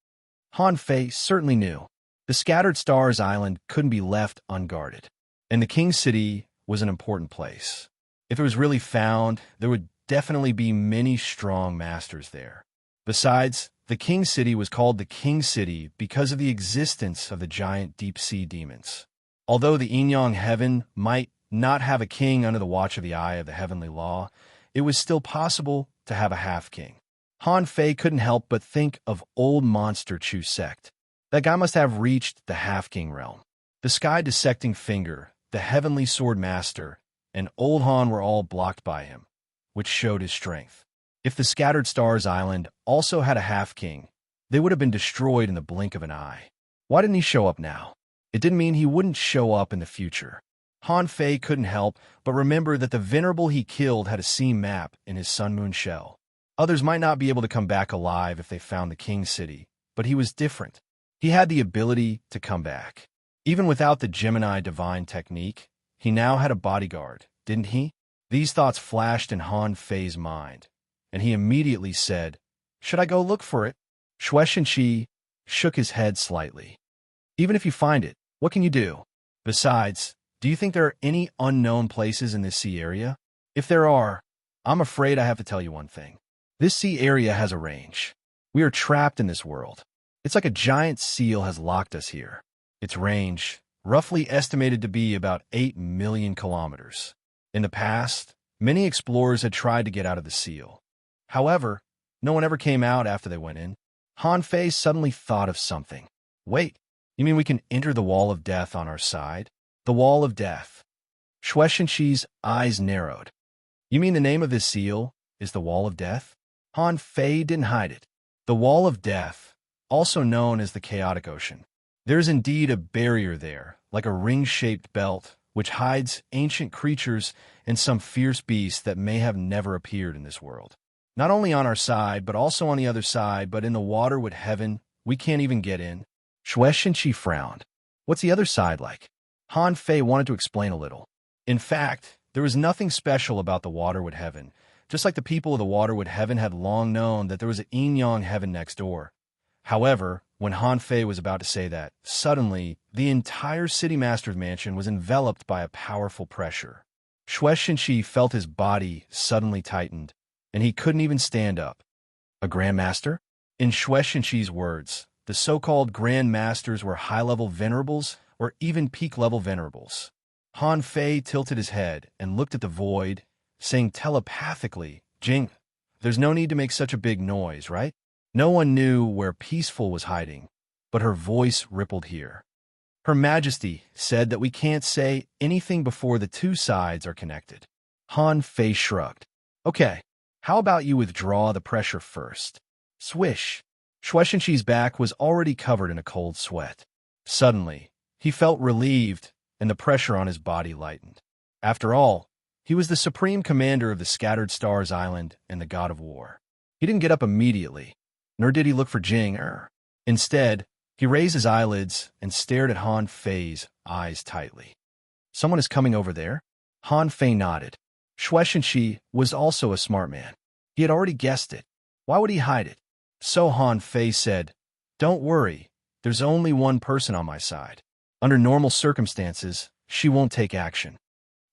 Han Fei certainly knew. The Scattered Stars Island couldn't be left unguarded, and the King City was an important place. If it was really found, there would definitely be many strong masters there. Besides, the King City was called the King City because of the existence of the giant deep-sea demons. Although the Inyang Heaven might not have a king under the watch of the Eye of the Heavenly Law, it was still possible to have a half-king. Han Fei couldn't help but think of old Monster Chu sect. That guy must have reached the half-king realm. The Sky Dissecting Finger, the Heavenly Sword Master, and Old Han were all blocked by him, which showed his strength. If the Scattered Stars Island also had a half-king, they would have been destroyed in the blink of an eye. Why didn't he show up now? It didn't mean he wouldn't show up in the future. Han Fei couldn't help but remember that the venerable he killed had a seam map in his Sun Moon shell. Others might not be able to come back alive if they found the King City, but he was different. He had the ability to come back. Even without the Gemini Divine technique, he now had a bodyguard, didn't he? These thoughts flashed in Han Fei's mind, and he immediately said, "Should I go look for it?" Shueishenqi shook his head slightly. "Even if you find it, what can you do? Besides, do you think there are any unknown places in this sea area? If there are, I'm afraid I have to tell you one thing. This sea area has a range. We are trapped in this world. It's like a giant seal has locked us here. Its range, roughly estimated to be about 8 million kilometers. In the past, many explorers had tried to get out of the seal. However, no one ever came out after they went in." Han Fei suddenly thought of something. "Wait, you mean we can enter the Wall of Death on our side? The Wall of Death." Shueishenqi's eyes narrowed. "You mean the name of this seal is the Wall of Death?" Han Fei didn't hide it. The Wall of Death, also known as the Chaotic Ocean. There is indeed a barrier there, like a ring-shaped belt, which hides ancient creatures and some fierce beasts that may have never appeared in this world. Not only on our side, but also on the other side, but in the water with heaven, we can't even get in." Shueishenqi frowned. "What's the other side like?" Han Fei wanted to explain a little. In fact, there was nothing special about the water with heaven, just like the people of the water with heaven had long known that there was an Inyang Heaven next door. However, when Han Fei was about to say that, suddenly, the entire City Master's mansion was enveloped by a powerful pressure. Shueishenqi felt his body suddenly tightened, and he couldn't even stand up. A Grand Master? In Shueishenqi's words, the so-called Grand Masters were high-level venerables or even peak-level venerables. Han Fei tilted his head and looked at the void, saying telepathically, "Jing, there's no need to make such a big noise, right?" No one knew where Peaceful was hiding, but her voice rippled here. "Her Majesty said that we can't say anything before the two sides are connected." Han Fei shrugged. "Okay, how about you withdraw the pressure first?" Swish! Shueishenqi's back was already covered in a cold sweat. Suddenly, he felt relieved, and the pressure on his body lightened. After all, he was the supreme commander of the Scattered Stars Island and the God of War. He didn't get up immediately, nor did he look for Jing. Instead, he raised his eyelids and stared at Han Fei's eyes tightly. Someone is coming over there? Han Fei nodded. Shueishenshi was also a smart man. He had already guessed it. Why would he hide it? So Han Fei said, "Don't worry, there's only one person on my side. Under normal circumstances, she won't take action."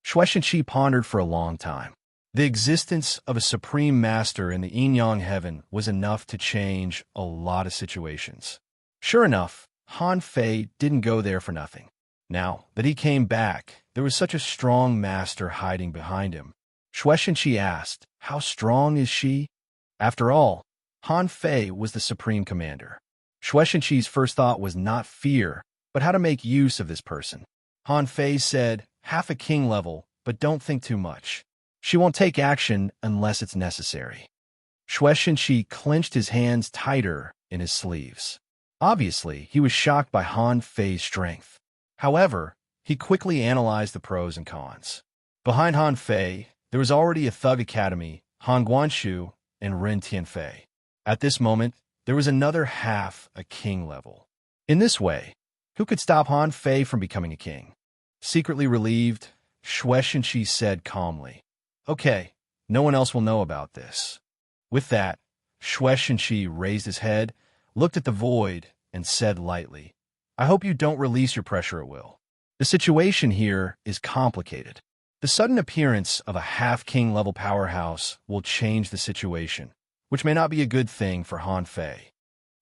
Shueishenshi pondered for a long time. The existence of a supreme master in the yin-yang heaven was enough to change a lot of situations. Sure enough, Han Fei didn't go there for nothing. Now that he came back, there was such a strong master hiding behind him. Shueishenshi asked, "How strong is she?" After all, Han Fei was the supreme commander. Shueishenshi's first thought was not fear, but how to make use of this person. Han Fei said, "Half a king level, but don't think too much. She won't take action unless it's necessary." Shueishenshi clenched his hands tighter in his sleeves. Obviously, he was shocked by Han Fei's strength. However, he quickly analyzed the pros and cons. Behind Han Fei, there was already a thug academy, Han Guanshu and Ren Tianfei. At this moment, there was another half a king level. In this way, who could stop Han Fei from becoming a king? Secretly relieved, Shueishenshi said calmly, "Okay, no one else will know about this." With that, Shueishenshi raised his head, looked at the void, and said lightly, "I hope you don't release your pressure at will. The situation here is complicated. The sudden appearance of a half-king level powerhouse will change the situation, which may not be a good thing for Han Fei."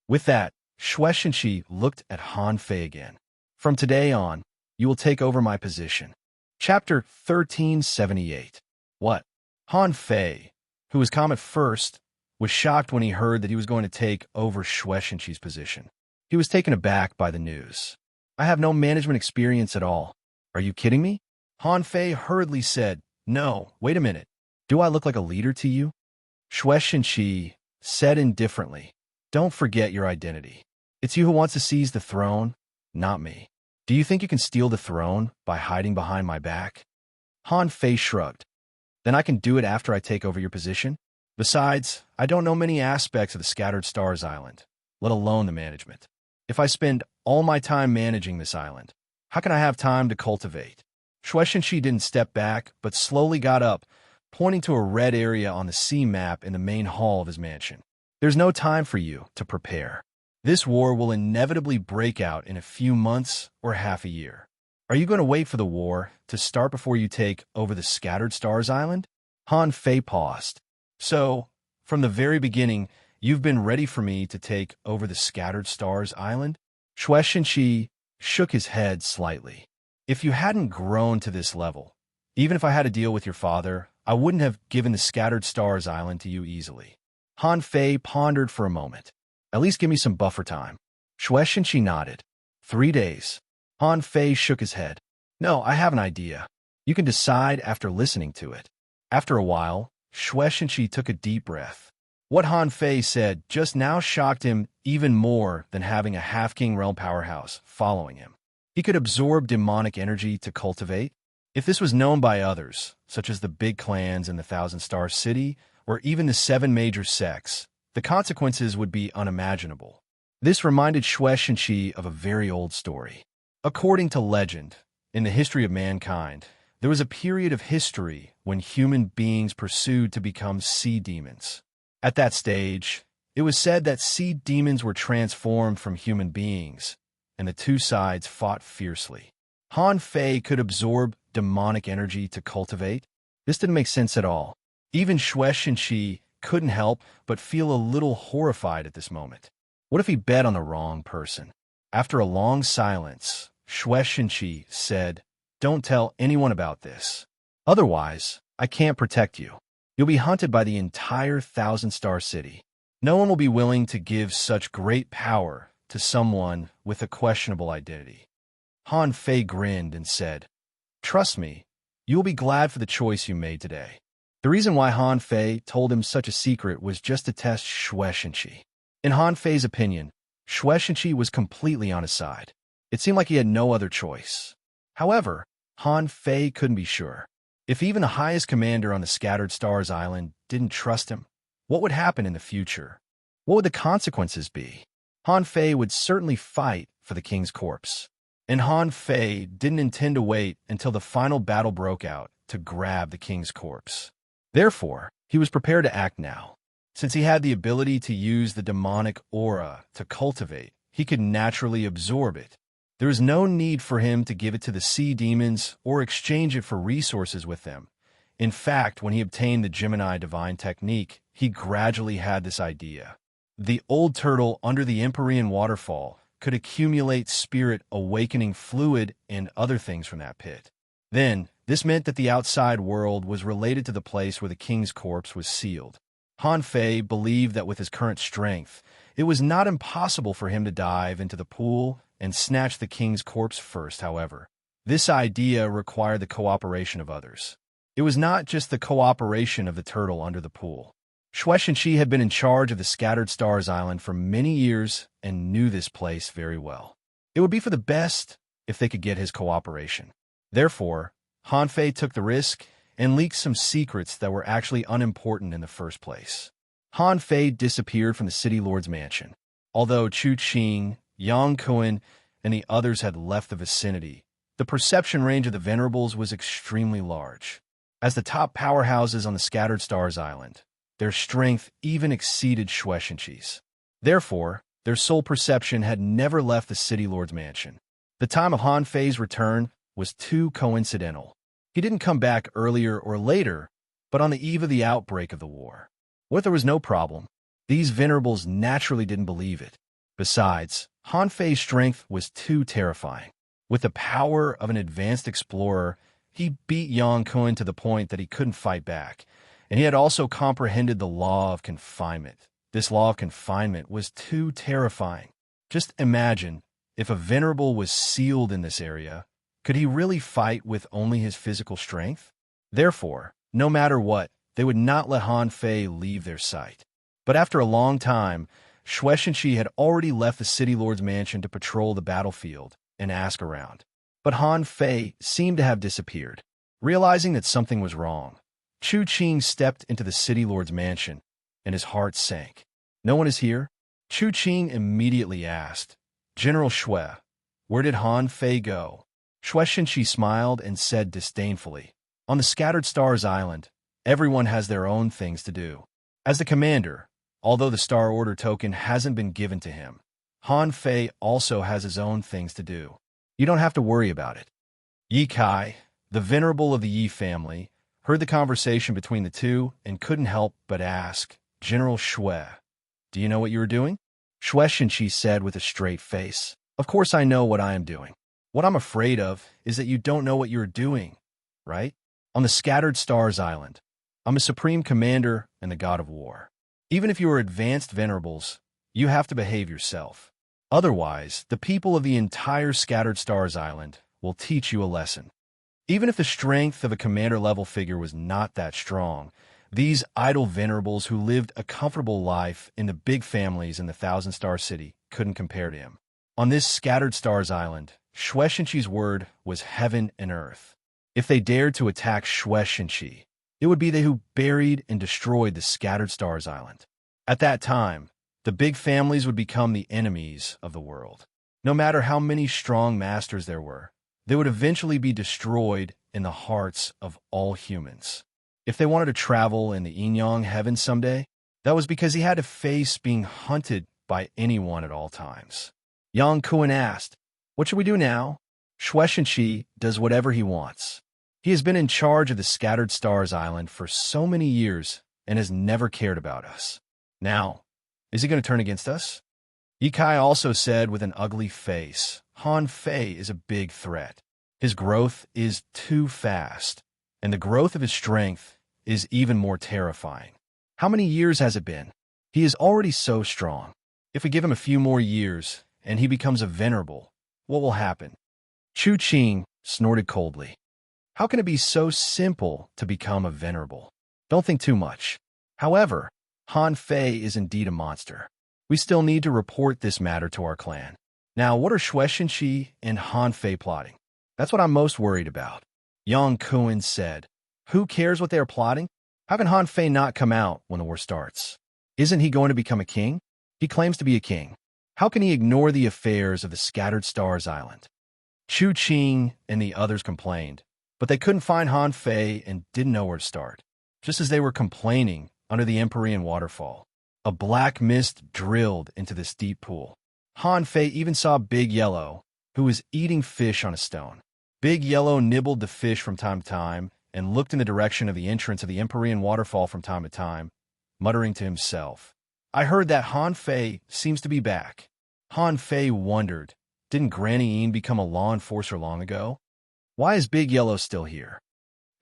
With that, Shueishenshi looked at Han Fei again. "From today on, you will take over my position." Chapter 1378. What? Han Fei, who was calm at first, was shocked when he heard that he was going to take over Shueishenshi's position. He was taken aback by the news. "I have no management experience at all. Are you kidding me?" Han Fei hurriedly said, "No, wait a minute. Do I look like a leader to you?" Shueishenshi said indifferently, "Don't forget your identity. It's you who wants to seize the throne, not me. Do you think you can steal the throne by hiding behind my back?" Han Fei shrugged. "Then I can do it after I take over your position? Besides, I don't know many aspects of the Scattered Stars Island, let alone the management. If I spend all my time managing this island, how can I have time to cultivate?" Shueishenshi didn't step back, but slowly got up, pointing to a red area on the sea map in the main hall of his mansion. "There's no time for you to prepare. This war will inevitably break out in a few months or half a year. Are you going to wait for the war to start before you take over the Scattered Stars Island?" Han Fei paused. "So, from the very beginning, you've been ready for me to take over the Scattered Stars Island?" Shueishenshi shook his head slightly. "If you hadn't grown to this level, even if I had to deal with your father, I wouldn't have given the Scattered Stars Island to you easily." Han Fei pondered for a moment. "At least give me some buffer time." Shueishenshi nodded. 3 days. Han Fei shook his head. "No, I have an idea. You can decide after listening to it." After a while, Shueishenshi took a deep breath. What Han Fei said just now shocked him even more than having a half-king realm powerhouse following him. He could absorb demonic energy to cultivate. If this was known by others, such as the big clans in the Thousand Star City, or even the 7 major sects, the consequences would be unimaginable. This reminded Shueishenshi of a very old story. According to legend, in the history of mankind, there was a period of history when human beings pursued to become sea demons. At that stage, it was said that sea demons were transformed from human beings, and the two sides fought fiercely. Han Fei could absorb demonic energy to cultivate. This didn't make sense at all. Even Shueishenshi couldn't help but feel a little horrified at this moment. What if he bet on the wrong person? After a long silence, Shueishenshi said, "Don't tell anyone about this. Otherwise, I can't protect you. You'll be hunted by the entire Thousand Star City. No one will be willing to give such great power to someone with a questionable identity." Han Fei grinned and said, "Trust me, you will be glad for the choice you made today." The reason why Han Fei told him such a secret was just to test Shueishenshi. In Han Fei's opinion, Shueishenshi was completely on his side. It seemed like he had no other choice. However, Han Fei couldn't be sure. If even the highest commander on the Scattered Stars Island didn't trust him, what would happen in the future? What would the consequences be? Han Fei would certainly fight for the king's corpse. and Han Fei didn't intend to wait until the final battle broke out to grab the king's corpse. Therefore, he was prepared to act now. Since he had the ability to use the demonic aura to cultivate, he could naturally absorb it. There was no need for him to give it to the sea demons or exchange it for resources with them. In fact, when he obtained the Gemini divine technique, he gradually had this idea. The old turtle under the Empyrean waterfall could accumulate spirit awakening fluid and other things from that pit. Then, this meant that the outside world was related to the place where the king's corpse was sealed. Han Fei believed that with his current strength, it was not impossible for him to dive into the pool and snatch the king's corpse first, however. This idea required the cooperation of others. It was not just the cooperation of the turtle under the pool. Shueishenshi had been in charge of the Scattered Stars Island for many years and knew this place very well. It would be for the best if they could get his cooperation. Therefore, Han Fei took the risk and leaked some secrets that were actually unimportant in the first place. Han Fei disappeared from the City Lord's mansion. Although Chu Qing, Yang Kuan, and the others had left the vicinity, the perception range of the Venerables was extremely large. As the top powerhouses on the Scattered Stars Island, their strength even exceeded Shueishenshi's. Therefore, their soul perception had never left the City Lord's mansion. The time of Han Fei's return was too coincidental. He didn't come back earlier or later, but on the eve of the outbreak of the war. What if there was no problem? These Venerables naturally didn't believe it. Besides, Han Fei's strength was too terrifying. With the power of an advanced explorer, he beat Yang Kuan to the point that he couldn't fight back, and he had also comprehended the law of confinement. This law of confinement was too terrifying. Just imagine, if a Venerable was sealed in this area, could he really fight with only his physical strength? Therefore, no matter what, they would not let Han Fei leave their sight. But after a long time, Shueishenshi had already left the City Lord's mansion to patrol the battlefield and ask around. But Han Fei seemed to have disappeared. Realizing that something was wrong, Chu Qing stepped into the City Lord's mansion, and his heart sank. No one is here? Chu Qing immediately asked, General Shui, where did Han Fei go? Shueishenshi smiled and said disdainfully, on the Scattered Stars Island, everyone has their own things to do. As the commander, although the Star Order token hasn't been given to him, Han Fei also has his own things to do. You don't have to worry about it. Yi Kai, the venerable of the Yi family, heard the conversation between the two and couldn't help but ask, General Shui, do you know what you are doing? Shueishenshi said with a straight face, of course I know what I am doing. What I'm afraid of is that you don't know what you're doing, right? On the Scattered Stars Island, I'm a supreme commander and the god of war. Even if you are advanced venerables, you have to behave yourself. Otherwise, the people of the entire Scattered Stars Island will teach you a lesson. Even if the strength of a commander-level figure was not that strong, these idle venerables who lived a comfortable life in the big families in the Thousand Star City couldn't compare to him. On this Scattered Stars Island, Shueishenshi's word was heaven and earth. If they dared to attack Shueishenshi, it would be they who buried and destroyed the Scattered Stars Island. At that time, the big families would become the enemies of the world. No matter how many strong masters there were, they would eventually be destroyed in the hearts of all humans. If they wanted to travel in the Yin-Yang heaven someday, that was because he had to face being hunted by anyone at all times. Yang Kuan asked, what should we do now? Shueishenshi does whatever he wants. He has been in charge of the Scattered Stars Island for so many years and has never cared about us. Now, is he going to turn against us? Yi Kai also said with an ugly face, Han Fei is a big threat. His growth is too fast, and the growth of his strength is even more terrifying. How many years has it been? He is already so strong. If we give him a few more years and he becomes a venerable, what will happen? Chu Qing snorted coldly. How can it be so simple to become a venerable? Don't think too much. However, Han Fei is indeed a monster. We still need to report this matter to our clan. Now, what are Shueishenshi and Han Fei plotting? That's what I'm most worried about. Yang Kuan said, who cares what they are plotting? How can Han Fei not come out when the war starts? Isn't he going to become a king? He claims to be a king. How can he ignore the affairs of the Scattered Stars Island? Chu Qing and the others complained, but they couldn't find Han Fei and didn't know where to start. Just as they were complaining, under the Empyrean waterfall, a black mist drilled into this deep pool. Han Fei even saw Big Yellow, who was eating fish on a stone. Big Yellow nibbled the fish from time to time and looked in the direction of the entrance of the Empyrean waterfall from time to time, muttering to himself, "I heard that Han Fei seems to be back." Han Fei wondered, didn't Granny Ian become a law enforcer long ago? Why is Big Yellow still here?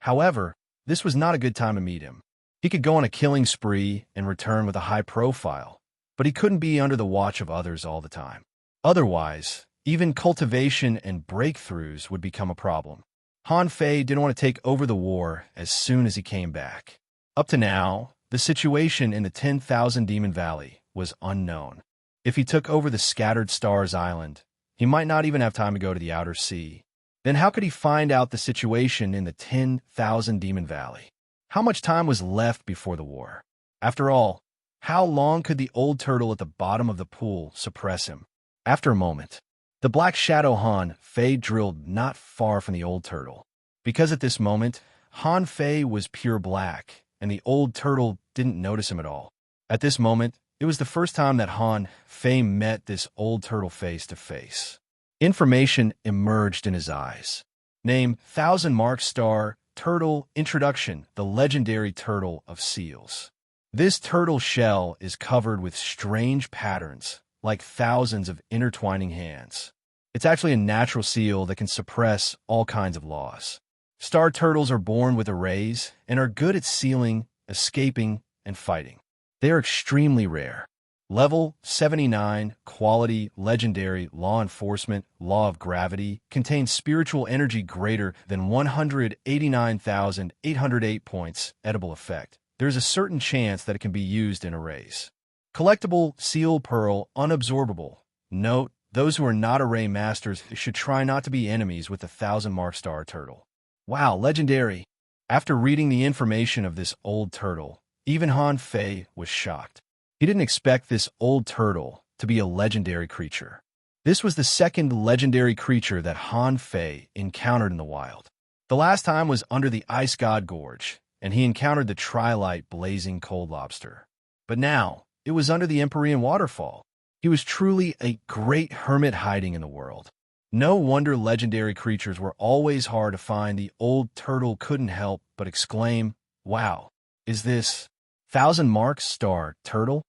However, this was not a good time to meet him. He could go on a killing spree and return with a high profile, but he couldn't be under the watch of others all the time. Otherwise, even cultivation and breakthroughs would become a problem. Han Fei didn't want to take over the war as soon as he came back. Up to now, the situation in the 10,000 Demon Valley was unknown. If he took over the Scattered Stars Island, he might not even have time to go to the Outer Sea. Then how could he find out the situation in the 10,000 Demon Valley? How much time was left before the war? After all, how long could the old turtle at the bottom of the pool suppress him? After a moment, the black shadow Han Fei drilled not far from the old turtle. Because at this moment, Han Fei was pure black, and the old turtle didn't notice him at all. At this moment, it was the first time that Han Fei met this old turtle face to face. Information emerged in his eyes. Name: 1000 Mark Star Turtle. Introduction: the legendary turtle of seals. This turtle shell is covered with strange patterns, like thousands of intertwining hands. It's actually a natural seal that can suppress all kinds of laws. Star turtles are born with arrays and are good at sealing, escaping, and fighting. They are extremely rare. Level 79, quality, legendary, law enforcement, law of gravity, contains spiritual energy greater than 189,808 points, edible effect. There is a certain chance that it can be used in arrays. Collectible, seal pearl, unabsorbable. Note, those who are not array masters should try not to be enemies with the 1000 Mark Star turtle. Wow, legendary. After reading the information of this old turtle, even Han Fei was shocked. He didn't expect this old turtle to be a legendary creature. This was the second legendary creature that Han Fei encountered in the wild. The last time was under the Ice God Gorge, and he encountered the Trilite blazing cold lobster. But now, it was under the Empyrean waterfall. He was truly a great hermit hiding in the world. No wonder legendary creatures were always hard to find. The old turtle couldn't help but exclaim, "Wow, is this 1000 Mark Star Turtle?"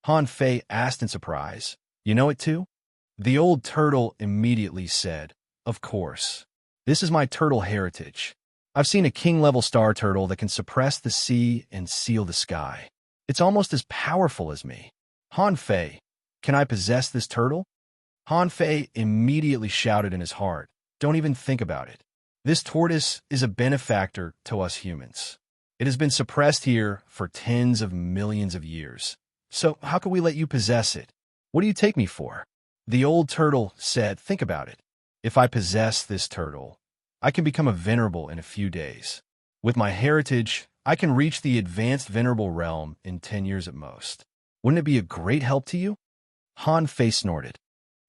Han Fei asked in surprise. "You know it too?" The old turtle immediately said, "Of course. This is my turtle heritage. I've seen a king-level star turtle that can suppress the sea and seal the sky. It's almost as powerful as me. Han Fei, can I possess this turtle?" Han Fei immediately shouted in his heart, "Don't even think about it. This tortoise is a benefactor to us humans. It has been suppressed here for tens of millions of years. So how can we let you possess it? What do you take me for?" The old turtle said, "Think about it. If I possess this turtle, I can become a venerable in a few days. With my heritage, I can reach the advanced venerable realm in 10 years at most. Wouldn't it be a great help to you?" Han Fei snorted.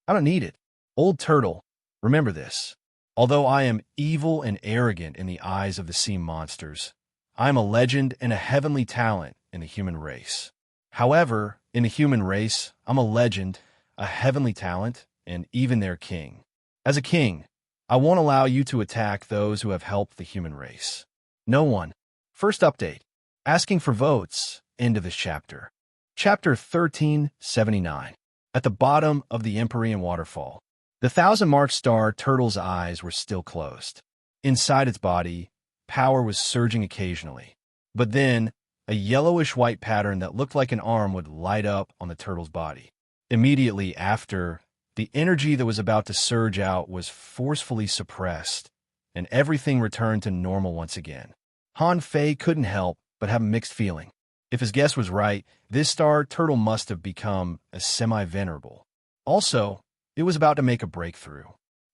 "I don't need it. Old turtle, remember this. Although I am evil and arrogant in the eyes of the sea monsters, I am a legend and a heavenly talent in the human race. However, in the human race, I'm a legend, a heavenly talent, and even their king. As a king, I won't allow you to attack those who have helped the human race. No one." First update. Asking for votes. End of this chapter. Chapter 1379. At the bottom of the Empyrean waterfall, the 1000 Mark Star turtle's eyes were still closed. Inside its body, power was surging occasionally. But then, a yellowish-white pattern that looked like an arm would light up on the turtle's body. Immediately after, the energy that was about to surge out was forcefully suppressed, and everything returned to normal once again. Han Fei couldn't help but have a mixed feeling. If his guess was right, this star turtle must have become a semi-venerable. Also, it was about to make a breakthrough.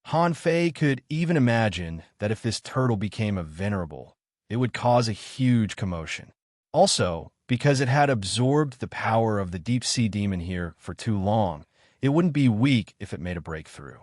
Han Fei could even imagine that if this turtle became a venerable, it would cause a huge commotion. Also, because it had absorbed the power of the deep-sea demon here for too long, it wouldn't be weak if it made a breakthrough.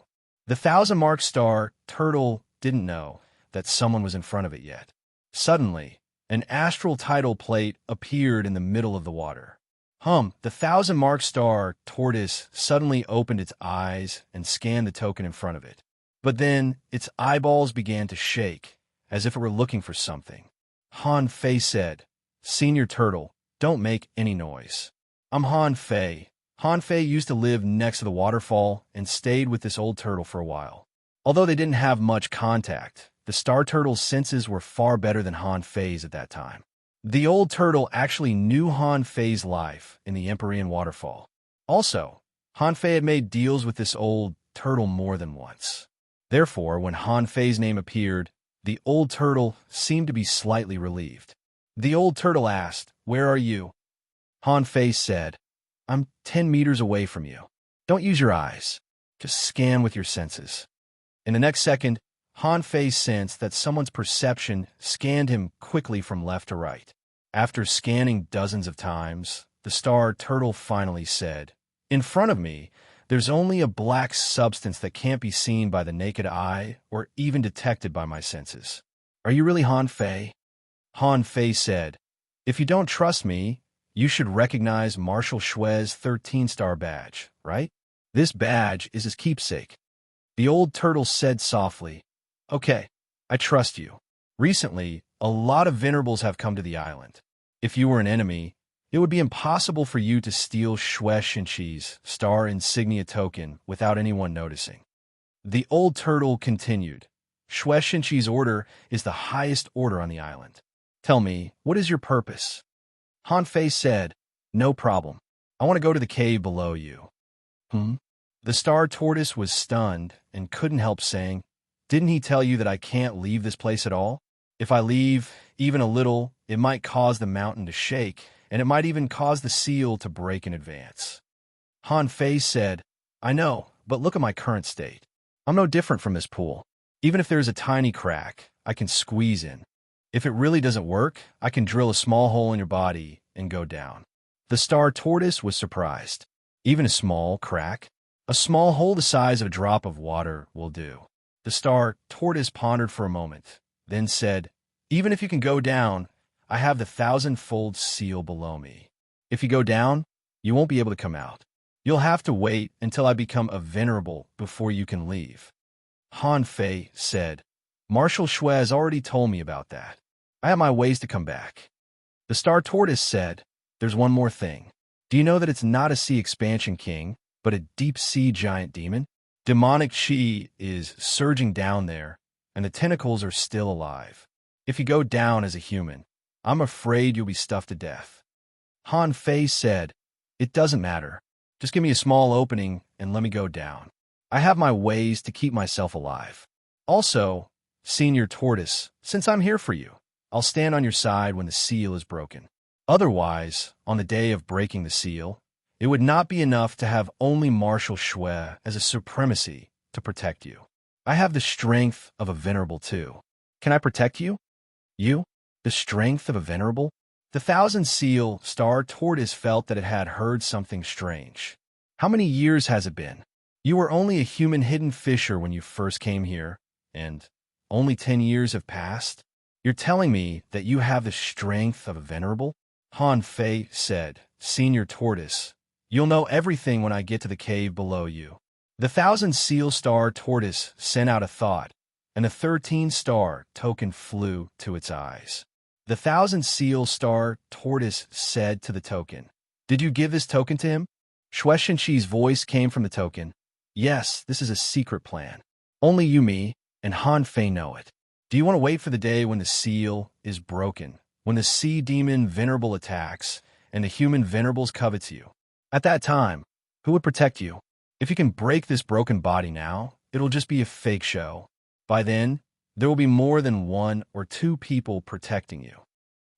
The 1,000-mark star turtle didn't know that someone was in front of it yet. Suddenly, an astral tidal plate appeared in the middle of the water. The 1,000-mark star tortoise suddenly opened its eyes and scanned the token in front of it. But then its eyeballs began to shake, as if it were looking for something. Han Fei said, "Senior Turtle, don't make any noise." "I'm Han Fei." Han Fei used to live next to the waterfall and stayed with this old turtle for a while. Although they didn't have much contact, the star turtle's senses were far better than Han Fei's at that time. The old turtle actually knew Han Fei's life in the Empyrean waterfall. Also, Han Fei had made deals with this old turtle more than once. Therefore, when Han Fei's name appeared, the old turtle seemed to be slightly relieved. The old turtle asked, "Where are you?" Han Fei said, "I'm 10 meters away from you. Don't use your eyes. Just scan with your senses." In the next second, Han Fei sensed that someone's perception scanned him quickly from left to right. After scanning dozens of times, the star turtle finally said, "In front of me, there's only a black substance that can't be seen by the naked eye or even detected by my senses. Are you really Han Fei?" Han Fei said, "If you don't trust me, you should recognize Marshal Shue's 13-star badge, right? This badge is his keepsake." The old turtle said softly, "Okay, I trust you. Recently, a lot of venerables have come to the island. If you were an enemy, it would be impossible for you to steal Shue Shinchi's star insignia token without anyone noticing." The old turtle continued, "Shue Shinchi's order is the highest order on the island. Tell me, what is your purpose?" Han Fei said, "No problem. I want to go to the cave below you." The star tortoise was stunned and couldn't help saying, "Didn't he tell you that I can't leave this place at all? If I leave even a little, it might cause the mountain to shake, and it might even cause the seal to break in advance." Han Fei said, "I know, but look at my current state. I'm no different from this pool. Even if there's a tiny crack, I can squeeze in. If it really doesn't work, I can drill a small hole in your body and go down." The star tortoise was surprised. Even a small crack? A small hole the size of a drop of water will do. The star tortoise pondered for a moment, then said, "Even if you can go down, I have the 1,000-fold seal below me. If you go down, you won't be able to come out. You'll have to wait until I become a venerable before you can leave." Han Fei said, "Marshal Shue has already told me about that. I have my ways to come back." The star tortoise said, "There's one more thing. Do you know that it's not a sea expansion king, but a deep-sea giant demon? Demonic chi is surging down there, and the tentacles are still alive. If you go down as a human, I'm afraid you'll be stuffed to death." Han Fei said, "It doesn't matter. Just give me a small opening and let me go down. I have my ways to keep myself alive. Also, Senior Tortoise, since I'm here for you, I'll stand on your side when the seal is broken. Otherwise, on the day of breaking the seal, it would not be enough to have only Marshal Shue as a supremacy to protect you. I have the strength of a venerable too. Can I protect you? You? The strength of a venerable?" The 1,000-seal star tortoise felt that it had heard something strange. "How many years has it been? You were only a human hidden fisher when you first came here, and only 10 years have passed? You're telling me that you have the strength of a venerable?" Han Fei said, "Senior Tortoise, you'll know everything when I get to the cave below you." The 1,000-seal star tortoise sent out a thought, and a 13-star token flew to its eyes. The 1,000-seal star tortoise said to the token, "Did you give this token to him?" Shue Shinchi's voice came from the token. "Yes, this is a secret plan. Only you, me, and Han Fei know it. Do you want to wait for the day when the seal is broken, when the sea demon venerable attacks, and the human venerables covets you? At that time, who would protect you? If you can break this broken body now, it'll just be a fake show. By then, there will be more than 1 or 2 people protecting you."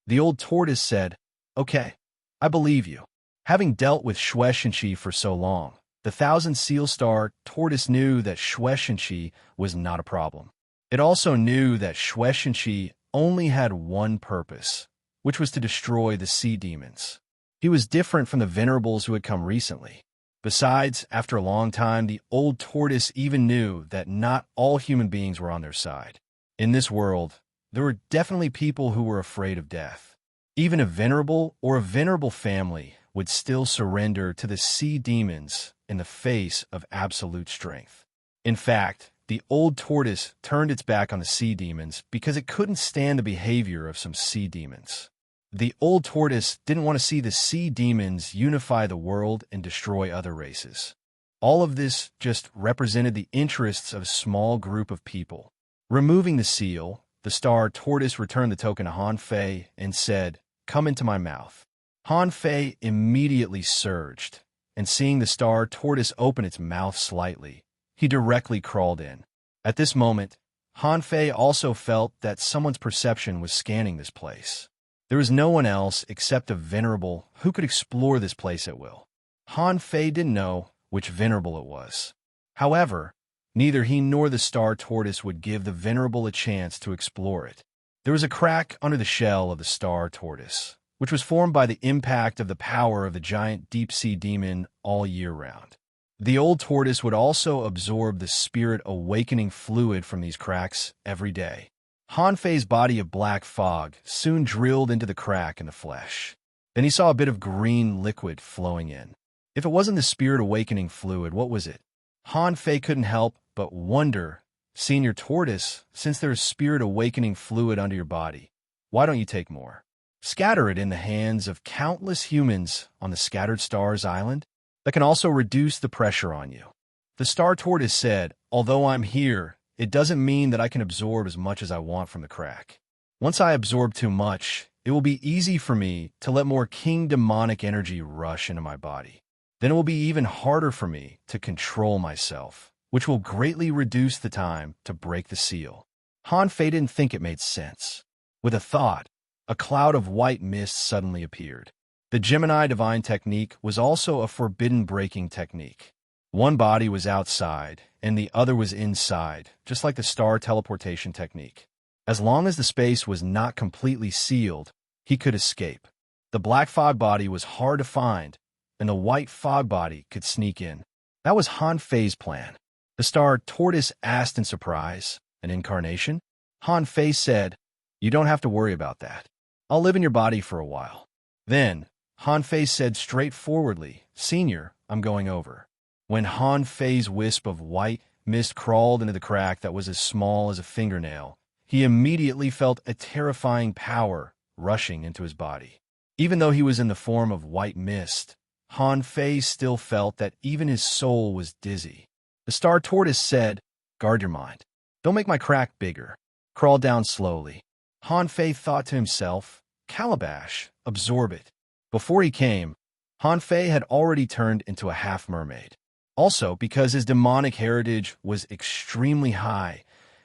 The old tortoise said, "Okay, I believe you." Having dealt with Shue Shinchi for so long, the 1,000-seal star tortoise knew that Shue Shinchi was not a problem. It also knew that Shue Shinchi only had one purpose, which was to destroy the sea demons. He was different from the venerables who had come recently. Besides, after a long time, the old tortoise even knew that not all human beings were on their side. In this world, there were definitely people who were afraid of death. Even a venerable family would still surrender to the sea demons in the face of absolute strength. In fact, the old tortoise turned its back on the sea demons because it couldn't stand the behavior of some sea demons. The old tortoise didn't want to see the sea demons unify the world and destroy other races. All of this just represented the interests of a small group of people. Removing the seal, the star tortoise returned the token to Han Fei and said, "Come into my mouth." Han Fei immediately surged, and seeing the star tortoise open its mouth slightly, he directly crawled in. At this moment, Han Fei also felt that someone's perception was scanning this place. There was no one else except a venerable who could explore this place at will. Han Fei didn't know which venerable it was. However, neither he nor the star tortoise would give the venerable a chance to explore it. There was a crack under the shell of the star tortoise, which was formed by the impact of the power of the giant deep-sea demon all year round. The old tortoise would also absorb the spirit awakening fluid from these cracks every day. Han Fei's body of black fog soon drilled into the crack in the flesh. Then he saw a bit of green liquid flowing in. If it wasn't the spirit awakening fluid, what was it? Han Fei couldn't help but wonder, "Senior Tortoise, since there's spirit awakening fluid under your body, why don't you take more? Scatter it in the hands of countless humans on the Scattered Stars Island that can also reduce the pressure on you." The star tortoise said, "Although I'm here, it doesn't mean that I can absorb as much as I want from the crack. Once I absorb too much, it will be easy for me to let more king demonic energy rush into my body. Then it will be even harder for me to control myself, which will greatly reduce the time to break the seal." Han Fei didn't think it made sense. With a thought, a cloud of white mist suddenly appeared. The Gemini divine technique was also a forbidden breaking technique. One body was outside, and the other was inside, just like the star teleportation technique. As long as the space was not completely sealed, he could escape. The black fog body was hard to find, and the white fog body could sneak in. That was Han Fei's plan. The star tortoise asked in surprise, "An incarnation?" Han Fei said, "You don't have to worry about that. I'll live in your body for a while." Then, Han Fei said straightforwardly, "Senior, I'm going over." When Han Fei's wisp of white mist crawled into the crack that was as small as a fingernail, he immediately felt a terrifying power rushing into his body. Even though he was in the form of white mist, Han Fei still felt that even his soul was dizzy. The star tortoise said, "Guard your mind. Don't make my crack bigger. Crawl down slowly." Han Fei thought to himself, "Calabash, absorb it." Before he came, Han Fei had already turned into a half-mermaid. Also, because his demonic heritage was extremely high,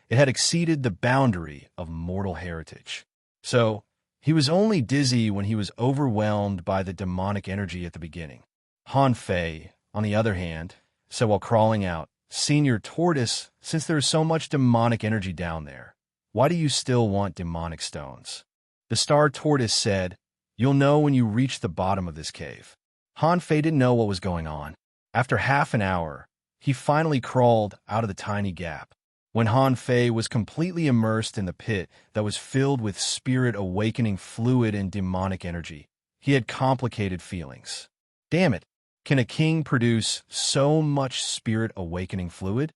it had exceeded the boundary of mortal heritage. So, he was only dizzy when he was overwhelmed by the demonic energy at the beginning. Han Fei, on the other hand, said while crawling out, "Senior Tortoise, since there is so much demonic energy down there, why do you still want demonic stones?" The star tortoise said, "You'll know when you reach the bottom of this cave." Han Fei didn't know what was going on. After half an hour, he finally crawled out of the tiny gap. When Han Fei was completely immersed in the pit that was filled with spirit awakening fluid and demonic energy, he had complicated feelings. Damn it, can a king produce so much spirit awakening fluid?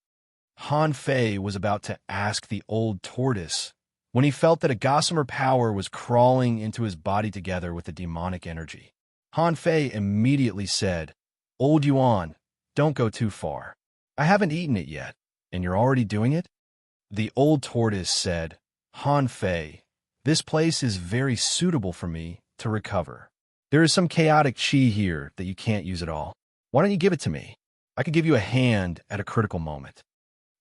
Han Fei was about to ask the old tortoise when he felt that a gossamer power was crawling into his body together with the demonic energy. Han Fei immediately said, "Old Yuan, don't go too far. I haven't eaten it yet, and you're already doing it?" The old tortoise said, "Han Fei, this place is very suitable for me to recover. There is some chaotic chi here that you can't use at all. Why don't you give it to me? I could give you a hand at a critical moment."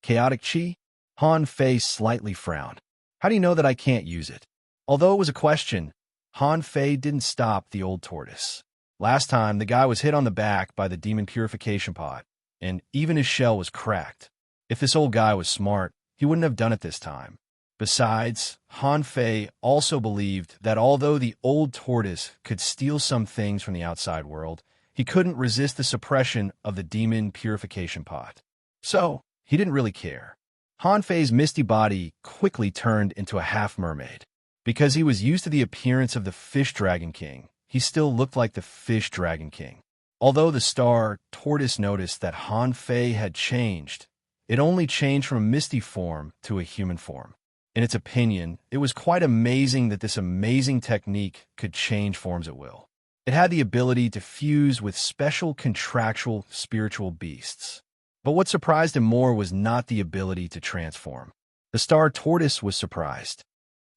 "Chaotic chi?" Han Fei slightly frowned. "How do you know that I can't use it?" Although it was a question, Han Fei didn't stop the old tortoise. Last time, the guy was hit on the back by the demon purification pod, and even his shell was cracked. If this old guy was smart, he wouldn't have done it this time. Besides, Han Fei also believed that although the old tortoise could steal some things from the outside world, He couldn't resist the suppression of the demon purification pot. So, he didn't really care. Han Fei's misty body quickly turned into a half-mermaid. Because he was used to the appearance of the Fish Dragon King, he still looked like the Fish Dragon King. Although the star tortoise noticed that Han Fei had changed, it only changed from a misty form to a human form. In its opinion, it was quite amazing that this amazing technique could change forms at will. It had the ability to fuse with special contractual spiritual beasts. But what surprised him more was not the ability to transform. The star tortoise was surprised.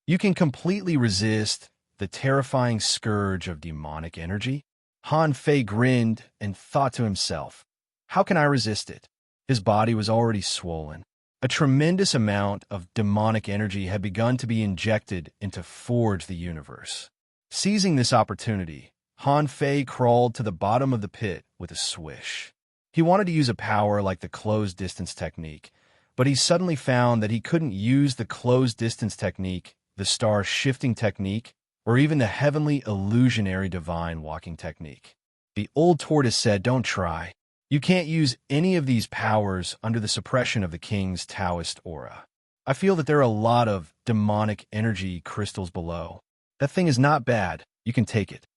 You can completely resist the terrifying scourge of demonic energy? Han Fei grinned and thought to himself, how can I resist it? His body was already swollen. A tremendous amount of demonic energy had begun to be injected into Forge the Universe. Seizing this opportunity, Han Fei crawled to the bottom of the pit with a swish. He wanted to use a power like the closed distance technique, but he suddenly found that he couldn't use the closed distance technique, the star shifting technique, or even the heavenly illusionary divine walking technique. The old tortoise said, don't try. You can't use any of these powers under the suppression of the king's Taoist aura. I feel that there are a lot of demonic energy crystals below. That thing is not bad. You can take it.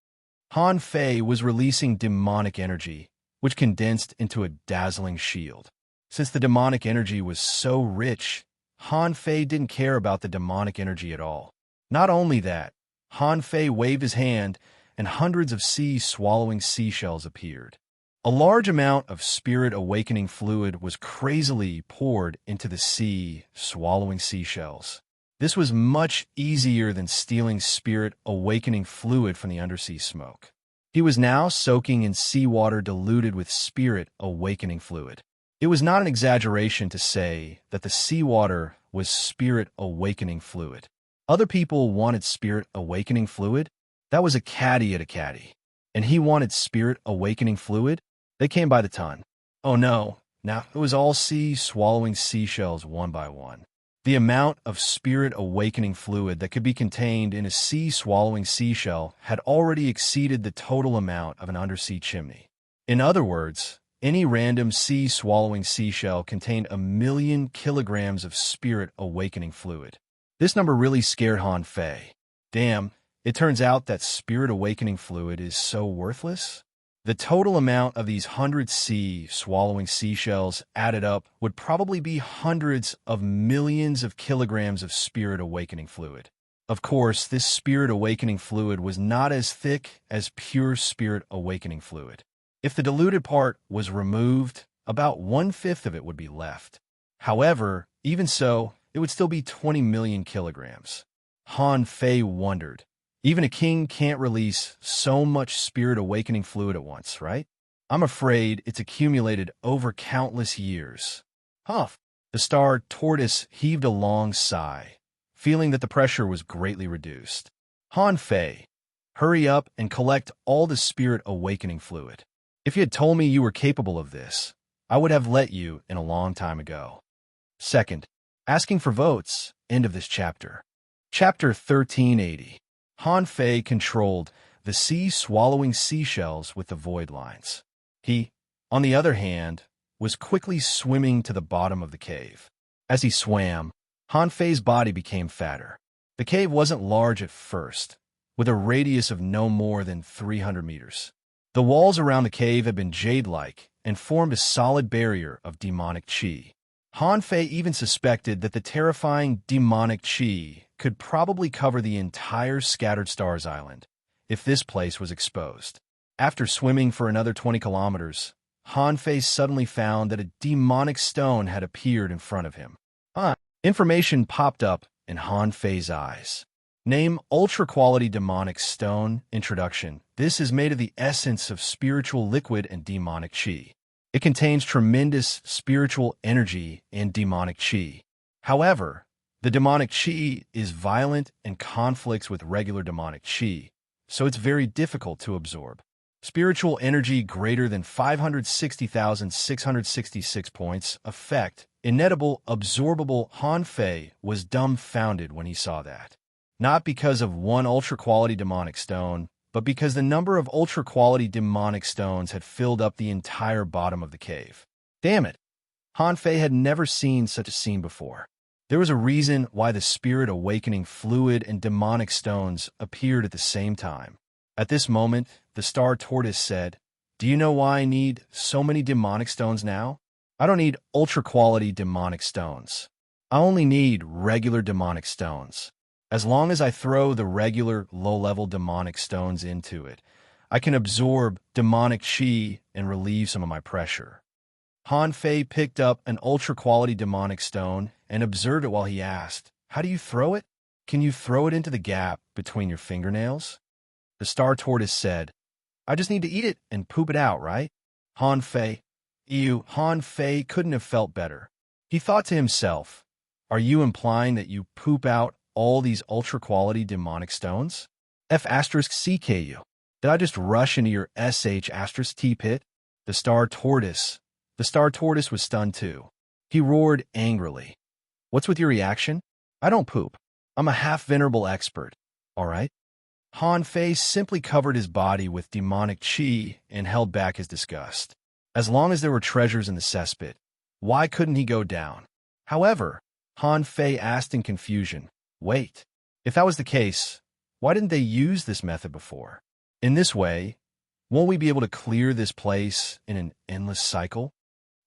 Han Fei was releasing demonic energy, which condensed into a dazzling shield. Since the demonic energy was so rich, Han Fei didn't care about the demonic energy at all. Not only that, Han Fei waved his hand, and hundreds of sea-swallowing seashells appeared. A large amount of spirit awakening fluid was crazily poured into the sea-swallowing seashells. This was much easier than stealing spirit awakening fluid from the undersea smoke. He was now soaking in seawater diluted with spirit awakening fluid. It was not an exaggeration to say that the seawater was spirit awakening fluid. Other people wanted spirit awakening fluid. That was a caddy at a caddy. And he wanted spirit awakening fluid. They came by the ton. Oh no, now it was all sea-swallowing seashells one by one. The amount of spirit awakening fluid that could be contained in a sea-swallowing seashell had already exceeded the total amount of an undersea chimney. In other words, any random sea-swallowing seashell contained 1,000,000 kilograms of spirit awakening fluid. This number really scared Han Fei. Damn, it turns out that spirit awakening fluid is so worthless? The total amount of these 100 sea-swallowing seashells added up would probably be hundreds of millions of kilograms of spirit awakening fluid. Of course, this spirit awakening fluid was not as thick as pure spirit awakening fluid. If the diluted part was removed, about 1/5 of it would be left. However, even so, it would still be 20 million kilograms. Han Fei wondered. Even a king can't release so much spirit awakening fluid at once, right? I'm afraid it's accumulated over countless years. Humph! The star tortoise heaved a long sigh, feeling that the pressure was greatly reduced. Han Fei, hurry up and collect all the spirit awakening fluid. If you had told me you were capable of this, I would have let you in a long time ago. Second, asking for votes. End of this chapter. Chapter 1380. Han Fei controlled the sea-swallowing seashells with the void lines. He, on the other hand, was quickly swimming to the bottom of the cave. As he swam, Han Fei's body became fatter. The cave wasn't large at first, with a radius of no more than 300 meters. The walls around the cave had been jade-like and formed a solid barrier of demonic qi. Han Fei even suspected that the terrifying demonic qi could probably cover the entire Scattered Stars Island if this place was exposed. After swimming for another 20 kilometers, Han Fei suddenly found that a demonic stone had appeared in front of him. Information popped up in Han Fei's eyes. Name Ultra-Quality Demonic Stone. Introduction. This is made of the essence of spiritual liquid and demonic qi. It contains tremendous spiritual energy and demonic qi. However, the demonic qi is violent and conflicts with regular demonic qi, so it's very difficult to absorb. Spiritual energy greater than 560,666 points. Effect. Inedible, absorbable. Han Fei was dumbfounded when he saw that. Not because of one ultra-quality demonic stone, but because the number of ultra-quality demonic stones had filled up the entire bottom of the cave. Damn it! Han Fei had never seen such a scene before. There was a reason why the spirit awakening fluid and demonic stones appeared at the same time. At this moment, the star tortoise said, "Do you know why I need so many demonic stones now? I don't need ultra-quality demonic stones. I only need regular demonic stones. As long as I throw the regular low-level demonic stones into it, I can absorb demonic chi and relieve some of my pressure." Han Fei picked up an ultra-quality demonic stone and observed it while he asked, "How do you throw it? Can you throw it into the gap between your fingernails?" The star tortoise said, "I just need to eat it and poop it out, right?" Han Fei couldn't have felt better. He thought to himself, "Are you implying that you poop out all these ultra-quality demonic stones? F*CKU. Did I just rush into your SH*T pit?" The star tortoise was stunned too. He roared angrily. "What's with your reaction? I don't poop. I'm a half-venerable expert, all right?" Han Fei simply covered his body with demonic chi and held back his disgust. As long as there were treasures in the cesspit, why couldn't he go down? However, Han Fei asked in confusion, "Wait, if that was the case, why didn't they use this method before? In this way, won't we be able to clear this place in an endless cycle?"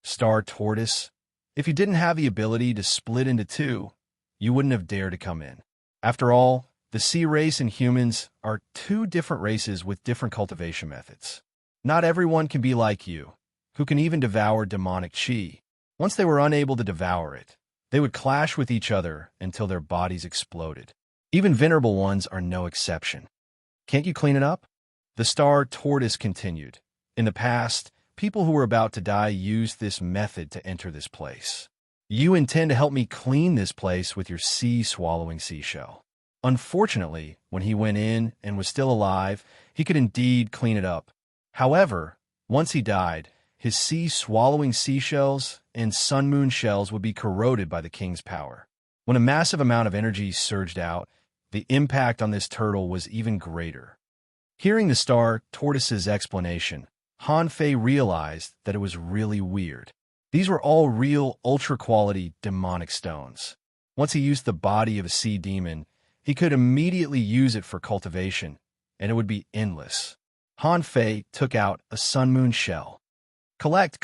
Star Tortoise, if you didn't have the ability to split into two, you wouldn't have dared to come in. After all, the sea race and humans are two different races with different cultivation methods. Not everyone can be like you, who can even devour demonic chi. Once they were unable to devour it, they would clash with each other until their bodies exploded. Even venerable ones are no exception. "Can't you clean it up?" The star tortoise continued. "In the past, people who were about to die used this method to enter this place. You intend to help me clean this place with your sea-swallowing seashell." Unfortunately, when he went in and was still alive, he could indeed clean it up. However, once he died, his sea-swallowing seashells and sun-moon shells would be corroded by the king's power. When a massive amount of energy surged out, the impact on this turtle was even greater. Hearing the star tortoise's explanation, Han Fei realized that it was really weird. These were all real ultra-quality demonic stones. Once he used the body of a sea demon, he could immediately use it for cultivation, and it would be endless. Han Fei took out a sun-moon shell. Collect.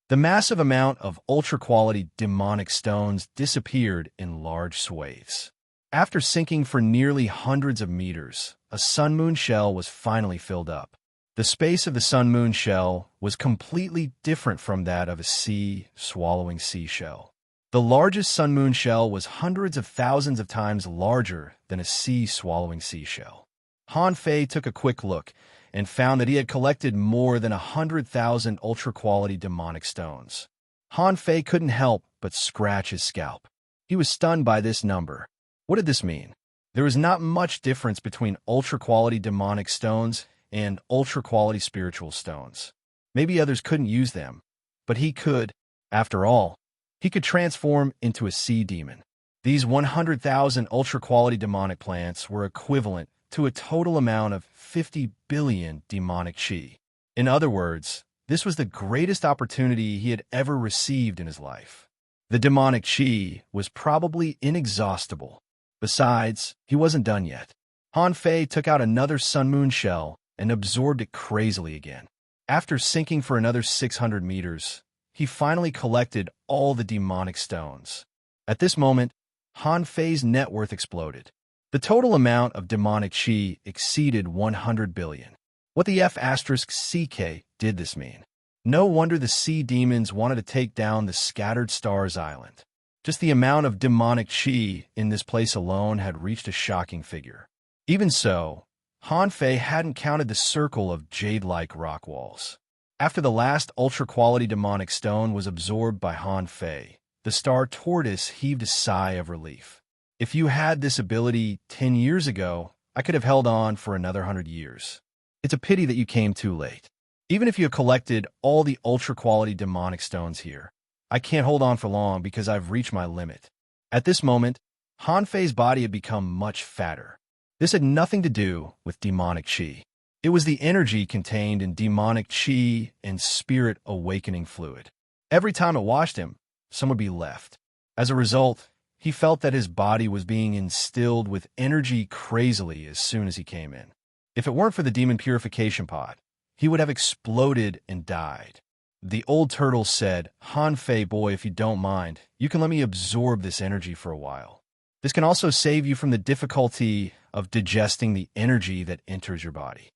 The massive amount of ultra-quality demonic stones disappeared in large swathes. After sinking for nearly hundreds of meters, a sun-moon shell was finally filled up. The space of the sun-moon shell was completely different from that of a sea-swallowing seashell. The largest sun-moon shell was hundreds of thousands of times larger than a sea-swallowing seashell. Han Fei took a quick look and found that he had collected more than 100,000 ultra-quality demonic stones. Han Fei couldn't help but scratch his scalp. He was stunned by this number. What did this mean? There was not much difference between ultra-quality demonic stones and ultra-quality spiritual stones. Maybe others couldn't use them, but he could. After all, he could transform into a sea demon. These 100,000 ultra-quality demonic plants were equivalent to a total amount of 50 billion demonic chi. In other words, this was the greatest opportunity he had ever received in his life. The demonic chi was probably inexhaustible. Besides, he wasn't done yet. Han Fei took out another sun-moon shell and absorbed it crazily again. After sinking for another 600 meters, he finally collected all the demonic stones. At this moment, Han Fei's net worth exploded. The total amount of demonic chi exceeded 100 billion. What the F*CK did this mean? No wonder the sea demons wanted to take down the Scattered Stars Island. Just the amount of demonic chi in this place alone had reached a shocking figure. Even so, Han Fei hadn't counted the circle of jade-like rock walls. After the last ultra-quality demonic stone was absorbed by Han Fei, the star tortoise heaved a sigh of relief. If you had this ability 10 years ago, I could have held on for another 100 years. It's a pity that you came too late. Even if you have collected all the ultra-quality demonic stones here, I can't hold on for long because I've reached my limit. At this moment, Han Fei's body had become much fatter. This had nothing to do with demonic chi. It was the energy contained in demonic chi and spirit awakening fluid. Every time it washed him, some would be left. As a result, he felt that his body was being instilled with energy crazily as soon as he came in. If it weren't for the demon purification pod, he would have exploded and died. The old turtle said, "Han Fei boy, if you don't mind, you can let me absorb this energy for a while. This can also save you from the difficulty of digesting the energy that enters your body."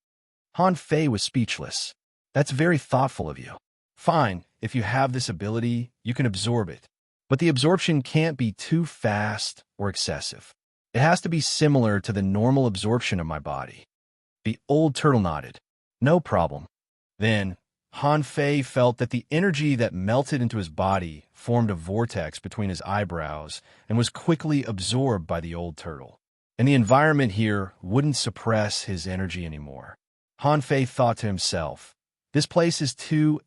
Han Fei was speechless. "That's very thoughtful of you. Fine, if you have this ability, you can absorb it. But the absorption can't be too fast or excessive. It has to be similar to the normal absorption of my body." The old turtle nodded. "No problem." Then, Han Fei felt that the energy that melted into his body formed a vortex between his eyebrows and was quickly absorbed by the old turtle. And the environment here wouldn't suppress his energy anymore. Han Fei thought to himself, "This place is too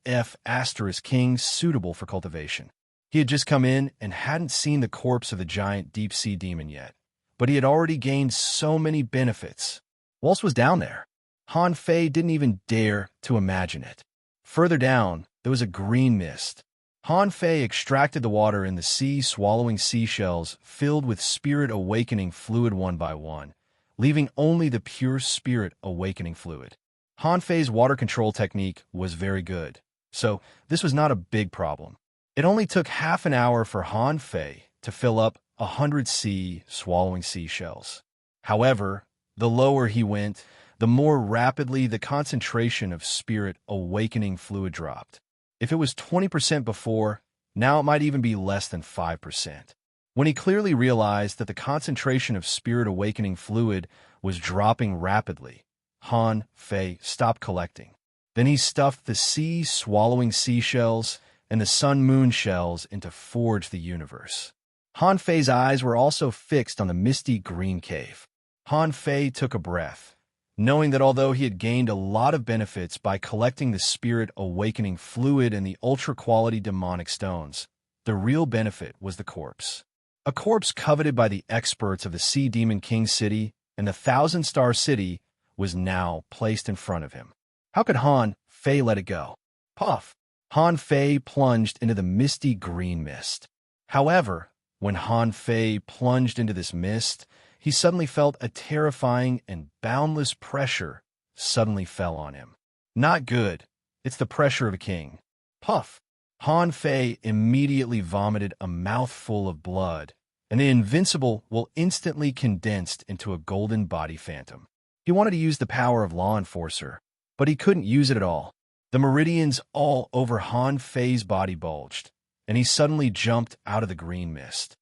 King suitable for cultivation." He had just come in and hadn't seen the corpse of the giant deep-sea demon yet, but he had already gained so many benefits. What else was down there? Han Fei didn't even dare to imagine it. Further down, there was a green mist. Han Fei extracted the water in the sea, swallowing seashells filled with spirit awakening fluid one by one, leaving only the pure spirit awakening fluid. Han Fei's water control technique was very good, so this was not a big problem. It only took half an hour for Han Fei to fill up 100 sea swallowing seashells. However, the lower he went, the more rapidly the concentration of spirit awakening fluid dropped. If it was 20% before, now it might even be less than 5%. When he clearly realized that the concentration of spirit awakening fluid was dropping rapidly, Han Fei stopped collecting. Then he stuffed the sea swallowing seashells and the sun-moon shells into Forge the Universe. Han Fei's eyes were also fixed on the misty green cave. Han Fei took a breath, knowing that although he had gained a lot of benefits by collecting the spirit awakening fluid and the ultra-quality demonic stones, the real benefit was the corpse. A corpse coveted by the experts of the Sea Demon King City and the Thousand-Star City was now placed in front of him. How could Han Fei let it go? Puff! Han Fei plunged into the misty green mist. However, when Han Fei plunged into this mist, he suddenly felt a terrifying and boundless pressure suddenly fell on him. Not good. It's the pressure of a king. Puff! Han Fei immediately vomited a mouthful of blood, and the invincible will instantly condensed into a golden body phantom. He wanted to use the power of Law Enforcer, but he couldn't use it at all. The meridians all over Han Fei's body bulged, and he suddenly jumped out of the green mist.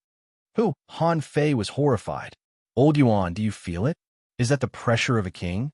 Who? Han Fei was horrified. "Old Yuan, do you feel it? Is that the pressure of a king?"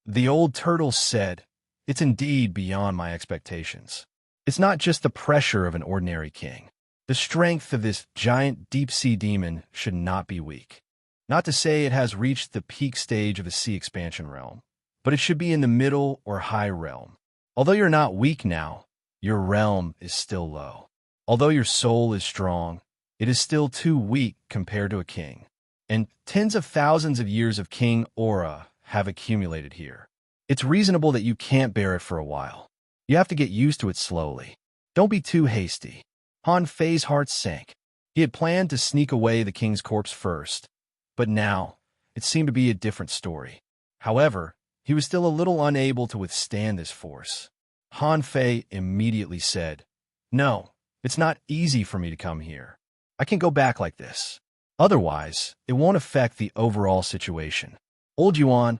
The old turtle said, "It's indeed beyond my expectations. It's not just the pressure of an ordinary king. The strength of this giant deep-sea demon should not be weak. Not to say it has reached the peak stage of a sea expansion realm, but it should be in the middle or high realm. Although you're not weak now, your realm is still low. Although your soul is strong, it is still too weak compared to a king. And tens of thousands of years of king aura have accumulated here. It's reasonable that you can't bear it for a while. You have to get used to it slowly. Don't be too hasty." Han Fei's heart sank. He had planned to sneak away the king's corpse first, but now it seemed to be a different story. However, he was still a little unable to withstand this force. Han Fei immediately said, "No, it's not easy for me to come here. I can't go back like this. Otherwise, it won't affect the overall situation. Old Yuan,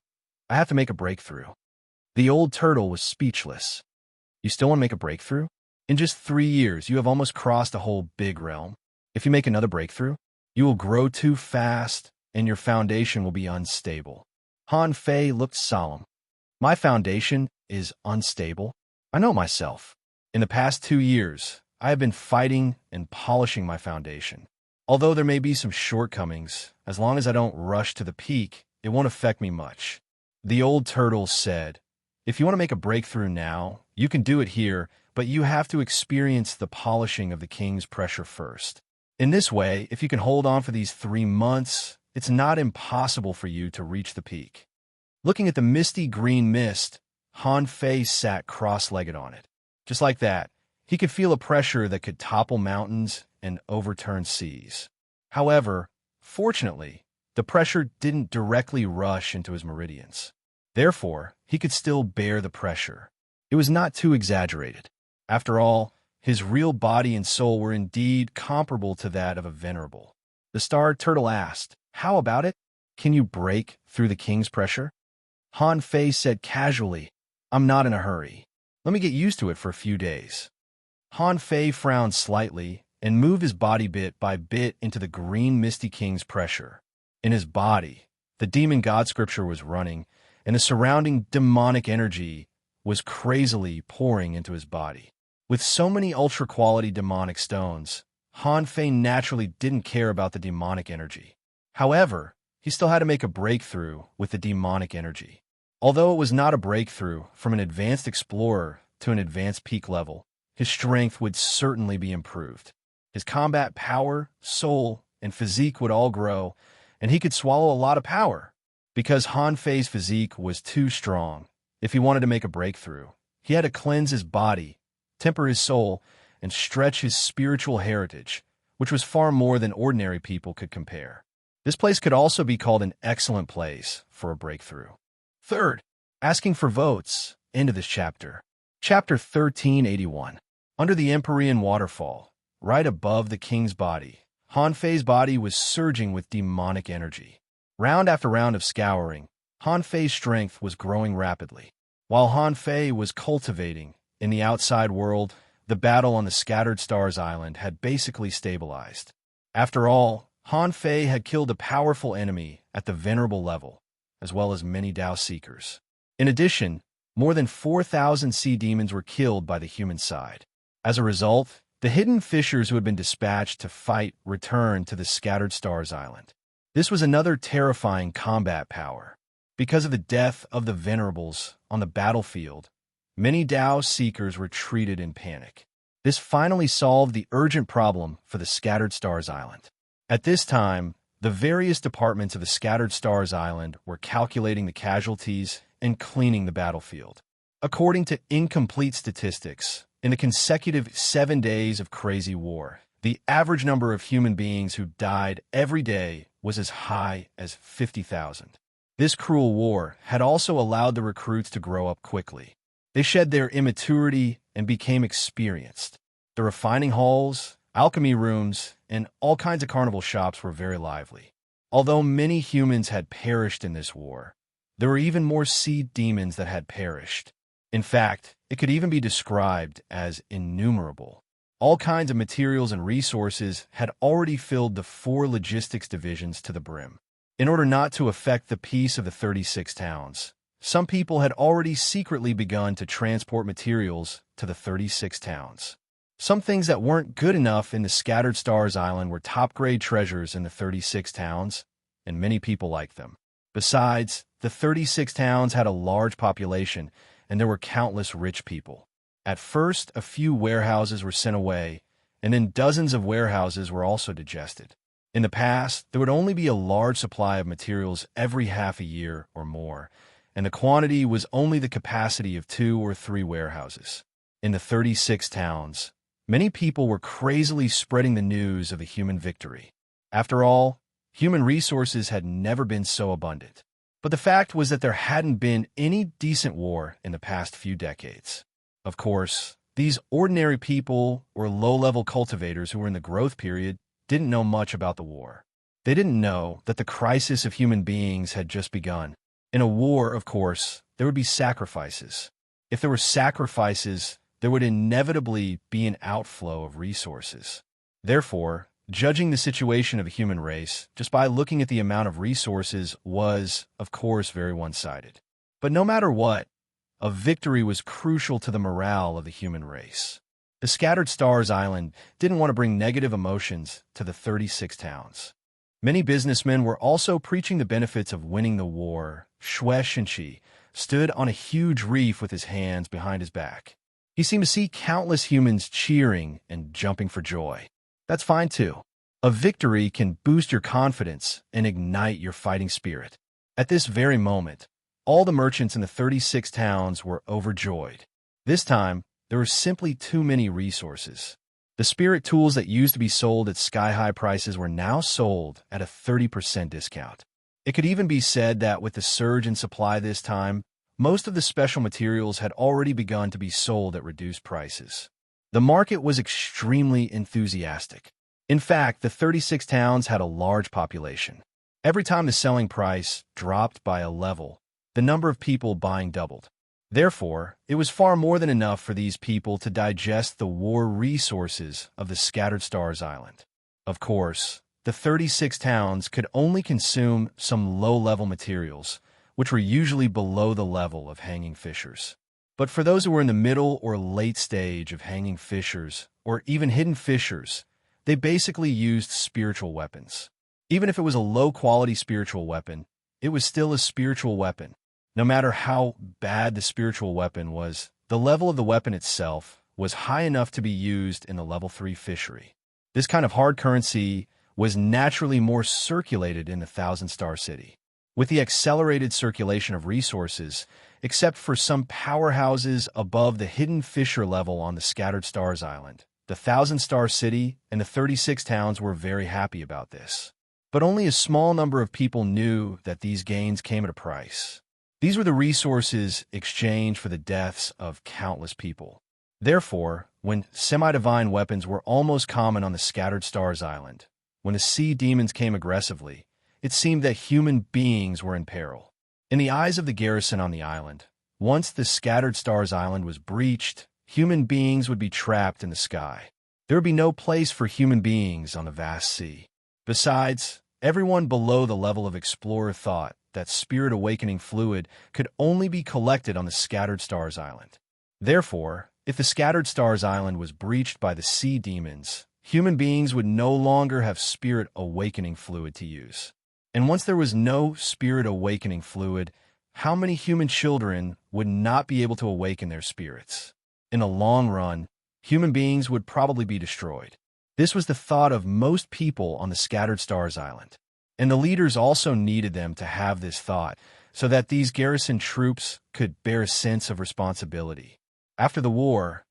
I have to make a breakthrough." The old turtle was speechless. "You still want to make a breakthrough? In just 3 years, you have almost crossed a whole big realm. If you make another breakthrough, you will grow too fast and your foundation will be unstable." Han Fei looked solemn. "My foundation is unstable? I know myself. In the past 2 years, I have been fighting and polishing my foundation. Although there may be some shortcomings, as long as I don't rush to the peak, it won't affect me much." The old turtle said, "If you want to make a breakthrough now, you can do it here, but you have to experience the polishing of the king's pressure first. In this way, if you can hold on for these 3 months, it's not impossible for you to reach the peak. Looking at the misty green mist, Han Fei sat cross-legged on it. Just like that, he could feel a pressure that could topple mountains and overturn seas. However, fortunately, the pressure didn't directly rush into his meridians. Therefore, he could still bear the pressure. It was not too exaggerated. After all, his real body and soul were indeed comparable to that of a venerable. The star turtle asked, "How about it? Can you break through the king's pressure?" Han Fei said casually, "I'm not in a hurry. Let me get used to it for a few days." Han Fei frowned slightly and moved his body bit by bit into the green misty king's pressure. In his body, the demon god scripture was running, and the surrounding demonic energy was crazily pouring into his body. With so many ultra-quality demonic stones, Han Fei naturally didn't care about the demonic energy. However, he still had to make a breakthrough with the demonic energy. Although it was not a breakthrough from an advanced explorer to an advanced peak level, his strength would certainly be improved. His combat power, soul, and physique would all grow, and he could swallow a lot of power. Because Han Fei's physique was too strong, if he wanted to make a breakthrough, he had to cleanse his body, temper his soul, and stretch his spiritual heritage, which was far more than ordinary people could compare. This place could also be called an excellent place for a breakthrough. Third, asking for votes. End of this chapter. Chapter 1381. Under the Empyrean waterfall, right above the king's body, Han Fei's body was surging with demonic energy. Round after round of scouring, Han Fei's strength was growing rapidly. While Han Fei was cultivating in the outside world, the battle on the Scattered Stars Island had basically stabilized. After all, Han Fei had killed a powerful enemy at the venerable level, as well as many Dao Seekers. In addition, more than 4,000 sea demons were killed by the human side. As a result, the hidden fishers who had been dispatched to fight returned to the Scattered Stars Island. This was another terrifying combat power. Because of the death of the venerables on the battlefield, many Dao Seekers were treated in panic. This finally solved the urgent problem for the Scattered Stars Island. At this time, the various departments of the Scattered Stars Island were calculating the casualties and cleaning the battlefield. According to incomplete statistics, in the consecutive 7 days of crazy war, the average number of human beings who died every day was as high as 50,000. This cruel war had also allowed the recruits to grow up quickly. They shed their immaturity and became experienced. The refining halls, alchemy rooms, and all kinds of carnival shops were very lively. Although many humans had perished in this war, there were even more sea demons that had perished. In fact, it could even be described as innumerable. All kinds of materials and resources had already filled the 4 logistics divisions to the brim. In order not to affect the peace of the 36 towns, some people had already secretly begun to transport materials to the 36 towns. Some things that weren't good enough in the Scattered Stars Island were top-grade treasures in the 36 towns, and many people liked them. Besides, the 36 towns had a large population, and there were countless rich people. At first, a few warehouses were sent away, and then dozens of warehouses were also digested. In the past, there would only be a large supply of materials every half a year or more, and the quantity was only the capacity of 2 or 3 warehouses. In the 36 towns, many people were crazily spreading the news of a human victory. After all, human resources had never been so abundant. But the fact was that there hadn't been any decent war in the past few decades. Of course, these ordinary people or low-level cultivators who were in the growth period didn't know much about the war. They didn't know that the crisis of human beings had just begun. In a war, of course, there would be sacrifices. If there were sacrifices, there would inevitably be an outflow of resources. Therefore, judging the situation of a human race just by looking at the amount of resources was, of course, very one-sided. But no matter what, a victory was crucial to the morale of the human race. The Scattered Stars Island didn't want to bring negative emotions to the 36 towns. Many businessmen were also preaching the benefits of winning the war. Xue Shenqi stood on a huge reef with his hands behind his back. He seemed to see countless humans cheering and jumping for joy. That's fine too. A victory can boost your confidence and ignite your fighting spirit. At this very moment, all the merchants in the 36 towns were overjoyed. This time, there were simply too many resources. The spirit tools that used to be sold at sky-high prices were now sold at a 30% discount. It could even be said that with the surge in supply this time, most of the special materials had already begun to be sold at reduced prices. The market was extremely enthusiastic. In fact, the 36 towns had a large population. Every time the selling price dropped by a level, the number of people buying doubled. Therefore, it was far more than enough for these people to digest the war resources of the Scattered Stars Island. Of course, the 36 towns could only consume some low-level materials, which were usually below the level of hanging fishers. But for those who were in the middle or late stage of hanging fishers, or even hidden fishers, they basically used spiritual weapons. Even if it was a low-quality spiritual weapon, it was still a spiritual weapon. No matter how bad the spiritual weapon was, the level of the weapon itself was high enough to be used in the level 3 fishery. This kind of hard currency was naturally more circulated in the Thousand Star City. With the accelerated circulation of resources, except for some powerhouses above the hidden fisher level on the Scattered Stars Island, the Thousand Star City and the 36 towns were very happy about this. But only a small number of people knew that these gains came at a price. These were the resources exchanged for the deaths of countless people. Therefore, when semi-divine weapons were almost common on the Scattered Stars Island, when the sea demons came aggressively, it seemed that human beings were in peril. In the eyes of the garrison on the island, once the Scattered Stars Island was breached, human beings would be trapped in the sky. There would be no place for human beings on the vast sea. Besides, everyone below the level of explorer thought that spirit awakening fluid could only be collected on the Scattered Stars Island. Therefore, if the Scattered Stars Island was breached by the sea demons, human beings would no longer have spirit awakening fluid to use. And once there was no spirit awakening fluid, how many human children would not be able to awaken their spirits? In the long run, human beings would probably be destroyed. This was the thought of most people on the Scattered Stars Island. And the leaders also needed them to have this thought so that these garrison troops could bear a sense of responsibility. After the war,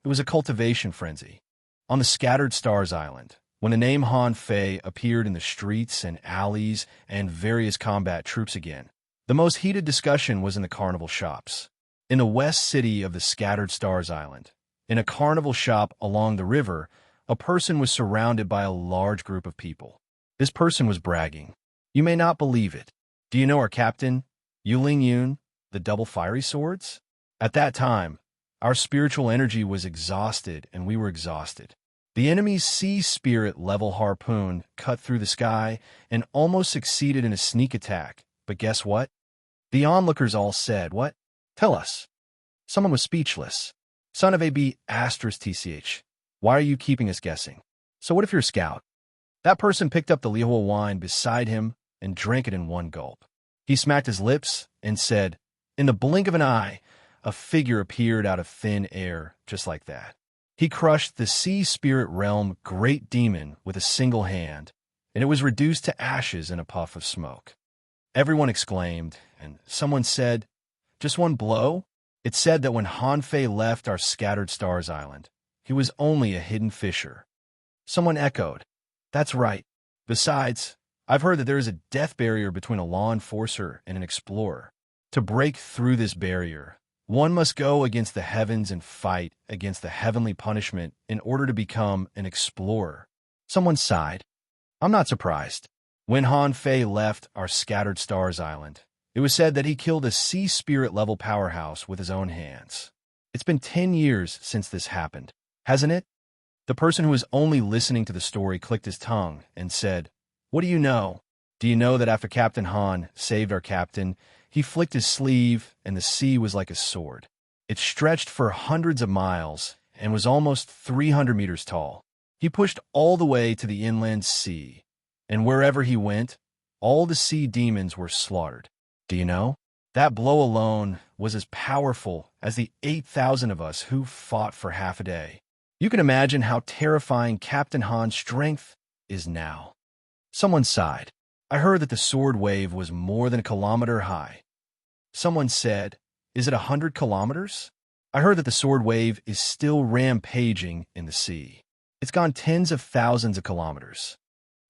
it was a cultivation frenzy. On the Scattered Stars Island, when the name Han Fei appeared in the streets and alleys and various combat troops again, the most heated discussion was in the carnival shops. In the west city of the Scattered Stars Island, in a carnival shop along the river, a person was surrounded by a large group of people. This person was bragging. You may not believe it. Do you know our captain, Yuling Yun, the double fiery swords? At that time, our spiritual energy was exhausted and we were exhausted. The enemy's sea spirit level harpoon cut through the sky and almost succeeded in a sneak attack. But guess what? The onlookers all said, "What? Tell us." Someone was speechless. Son of a B asterisk TCH. Why are you keeping us guessing? So what if you're a scout? That person picked up the Lihua wine beside him and drank it in one gulp. He smacked his lips and said, in the blink of an eye, a figure appeared out of thin air just like that. He crushed the sea spirit realm great demon with a single hand, and it was reduced to ashes in a puff of smoke. Everyone exclaimed, and someone said, just one blow? It said that when Han Fei left our Scattered Stars Island, he was only a hidden fisher. Someone echoed, that's right. Besides, I've heard that there is a death barrier between a law enforcer and an explorer. To break through this barrier, one must go against the heavens and fight against the heavenly punishment in order to become an explorer. Someone sighed. I'm not surprised. When Han Fei left our Scattered Stars Island, it was said that he killed a sea spirit level powerhouse with his own hands. It's been 10 years since this happened, hasn't it? The person who was only listening to the story clicked his tongue and said, what do you know? Do you know that after Captain Han saved our captain, he flicked his sleeve and the sea was like a sword. It stretched for hundreds of miles and was almost 300 meters tall. He pushed all the way to the inland sea, and wherever he went, all the sea demons were slaughtered. Do you know? That blow alone was as powerful as the 8,000 of us who fought for half a day. You can imagine how terrifying Captain Han's strength is now. Someone sighed. I heard that the sword wave was more than a kilometer high. Someone said, is it 100 kilometers? I heard that the sword wave is still rampaging in the sea. It's gone tens of thousands of kilometers.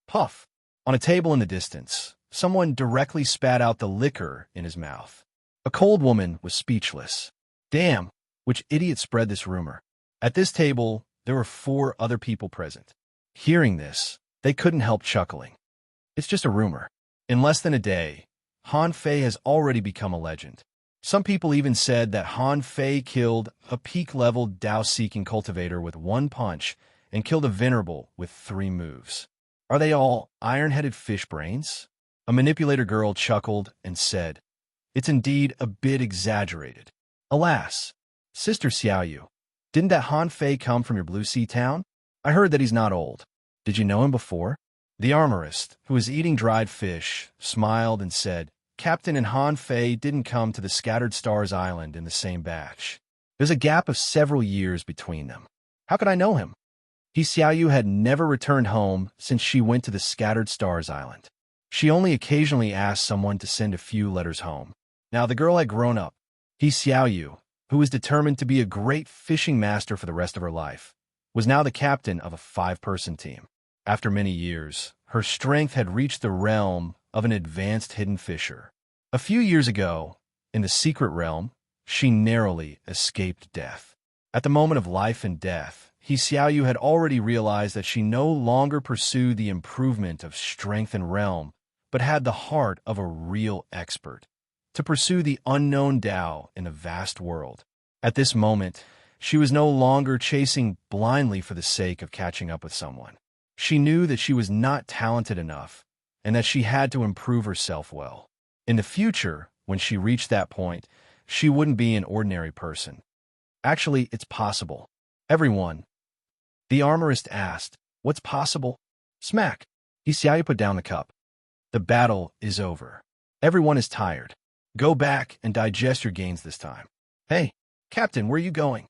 Puff. On a table in the distance, someone directly spat out the liquor in his mouth. A cold woman was speechless. Damn, which idiot spread this rumor? At this table, there were 4 other people present. Hearing this, they couldn't help chuckling. It's just a rumor. In less than a day, Han Fei has already become a legend. Some people even said that Han Fei killed a peak-level Dao-seeking cultivator with 1 punch and killed a venerable with 3 moves. Are they all iron-headed fish brains? A manipulator girl chuckled and said, it's indeed a bit exaggerated. Alas, Sister Xiaoyu, didn't that Han Fei come from your Blue Sea town? I heard that he's not old. Did you know him before? The armorist, who was eating dried fish, smiled and said, Captain and Han Fei didn't come to the Scattered Stars Island in the same batch. There's a gap of several years between them. How could I know him? He Xiaoyu had never returned home since she went to the Scattered Stars Island. She only occasionally asked someone to send a few letters home. Now the girl had grown up. He Xiaoyu, who was determined to be a great fishing master for the rest of her life, was now the captain of a 5-person team. After many years, her strength had reached the realm of an advanced hidden fisher. A few years ago, in the secret realm, she narrowly escaped death. At the moment of life and death, He Xiaoyu had already realized that she no longer pursued the improvement of strength and realm, but had the heart of a real expert, to pursue the unknown Tao in a vast world. At this moment, she was no longer chasing blindly for the sake of catching up with someone. She knew that she was not talented enough, and that she had to improve herself well. In the future, when she reached that point, she wouldn't be an ordinary person. Actually, it's possible. Everyone. The armorist asked, what's possible? Smack. He Xiaoyu put down the cup. The battle is over. Everyone is tired. Go back and digest your gains this time. Hey, Captain, where are you going?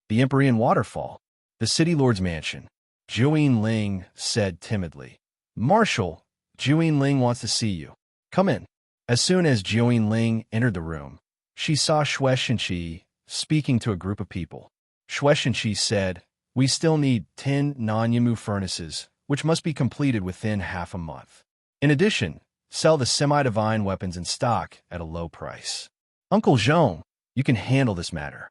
The Empyrean Waterfall. The City Lord's mansion. Zhuyin Ling said timidly. Marshal, Zhuyin Ling wants to see you. Come in. As soon as Zhuyin Ling entered the room, she saw Xue Shenqi speaking to a group of people. Xue Shenqi said, we still need 10 non-Yamu furnaces, which must be completed within half a month. In addition, sell the semi-divine weapons in stock at a low price. Uncle Zhong, you can handle this matter.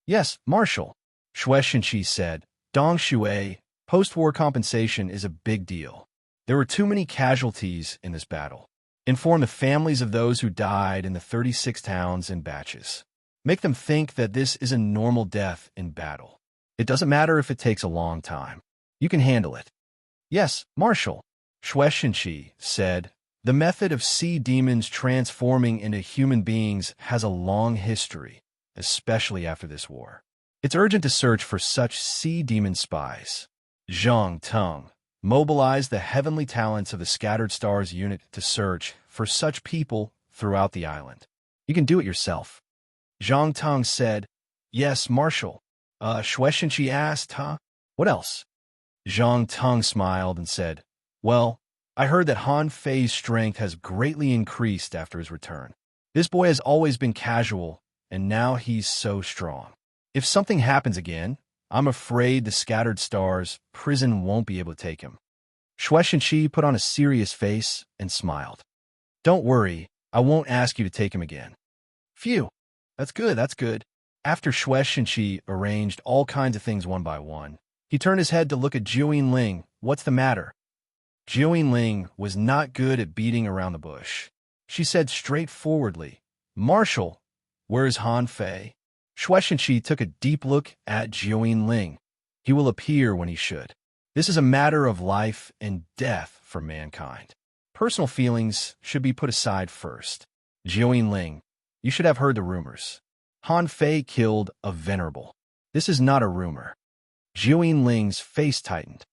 Yes, Marshal, Xue Shenqi said. Dong Shui, post-war compensation is a big deal. There were too many casualties in this battle. Inform the families of those who died in the 36 towns in batches. Make them think that this is a normal death in battle. It doesn't matter if it takes a long time. You can handle it. Yes, Marshal, Xue Shenqi said. The method of sea demons transforming into human beings has a long history, especially after this war. It's urgent to search for such sea demon spies. Zhang Teng mobilized the heavenly talents of the Scattered Stars unit to search for such people throughout the island. You can do it yourself. Zhang Teng said, yes, Marshal. Xue Shenqi asked, huh? What else? Zhang Teng smiled and said, well, I heard that Han Fei's strength has greatly increased after his return. This boy has always been casual, and now he's so strong. If something happens again, I'm afraid the Scattered Stars prison won't be able to take him. Xue Shenqi put on a serious face and smiled. Don't worry, I won't ask you to take him again. Phew, that's good, that's good. After Xue Shenqi arranged all kinds of things one by one, he turned his head to look at Zhuyin Ling. What's the matter? Zhuyin Ling was not good at beating around the bush. She said straightforwardly, Marshal, where is Han Fei? Xue Shenqi took a deep look at Zhuyin Ling. He will appear when he should. This is a matter of life and death for mankind. Personal feelings should be put aside first. Zhuyin Ling, you should have heard the rumors. Han Fei killed a venerable. This is not a rumor. Zhuyin Ling's face tightened.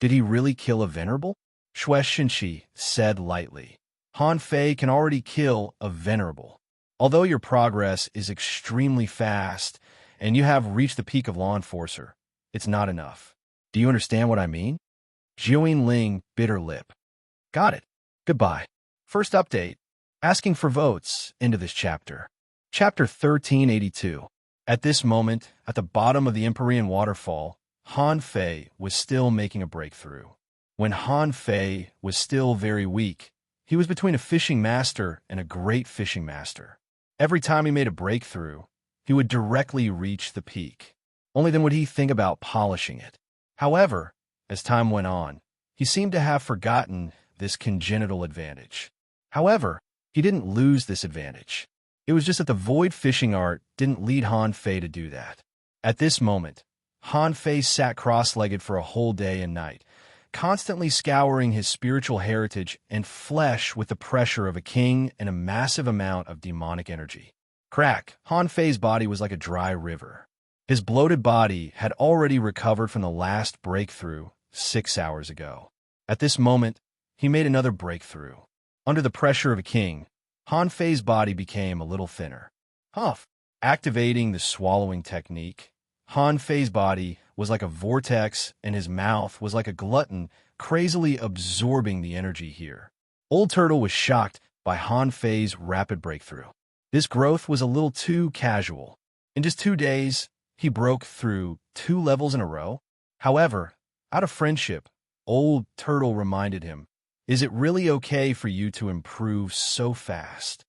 Did he really kill a venerable? Xue Shenqi said lightly. Han Fei can already kill a venerable. Although your progress is extremely fast and you have reached the peak of law enforcer, it's not enough. Do you understand what I mean? Jiuing Ling, bitter lip. Got it. Goodbye. First update. Asking for votes into this chapter. Chapter 1382. At this moment, at the bottom of the Empyrean waterfall, Han Fei was still making a breakthrough. When Han Fei was still very weak, he was between a fishing master and a great fishing master. Every time he made a breakthrough, he would directly reach the peak. Only then would he think about polishing it. However, as time went on, he seemed to have forgotten this congenital advantage. However, he didn't lose this advantage. It was just that the void fishing art didn't lead Han Fei to do that. At this moment, Han Fei sat cross-legged for a whole day and night, constantly scouring his spiritual heritage and flesh with the pressure of a king and a massive amount of demonic energy. Crack! Han Fei's body was like a dry river. His bloated body had already recovered from the last breakthrough 6 hours ago. At this moment, he made another breakthrough. Under the pressure of a king, Han Fei's body became a little thinner. Huff! Activating the swallowing technique, Han Fei's body was like a vortex and his mouth was like a glutton, crazily absorbing the energy here. Old Turtle was shocked by Han Fei's rapid breakthrough. This growth was a little too casual. In just 2 days, he broke through 2 levels in a row. However, out of friendship, Old Turtle reminded him, "Is it really okay for you to improve so fast?"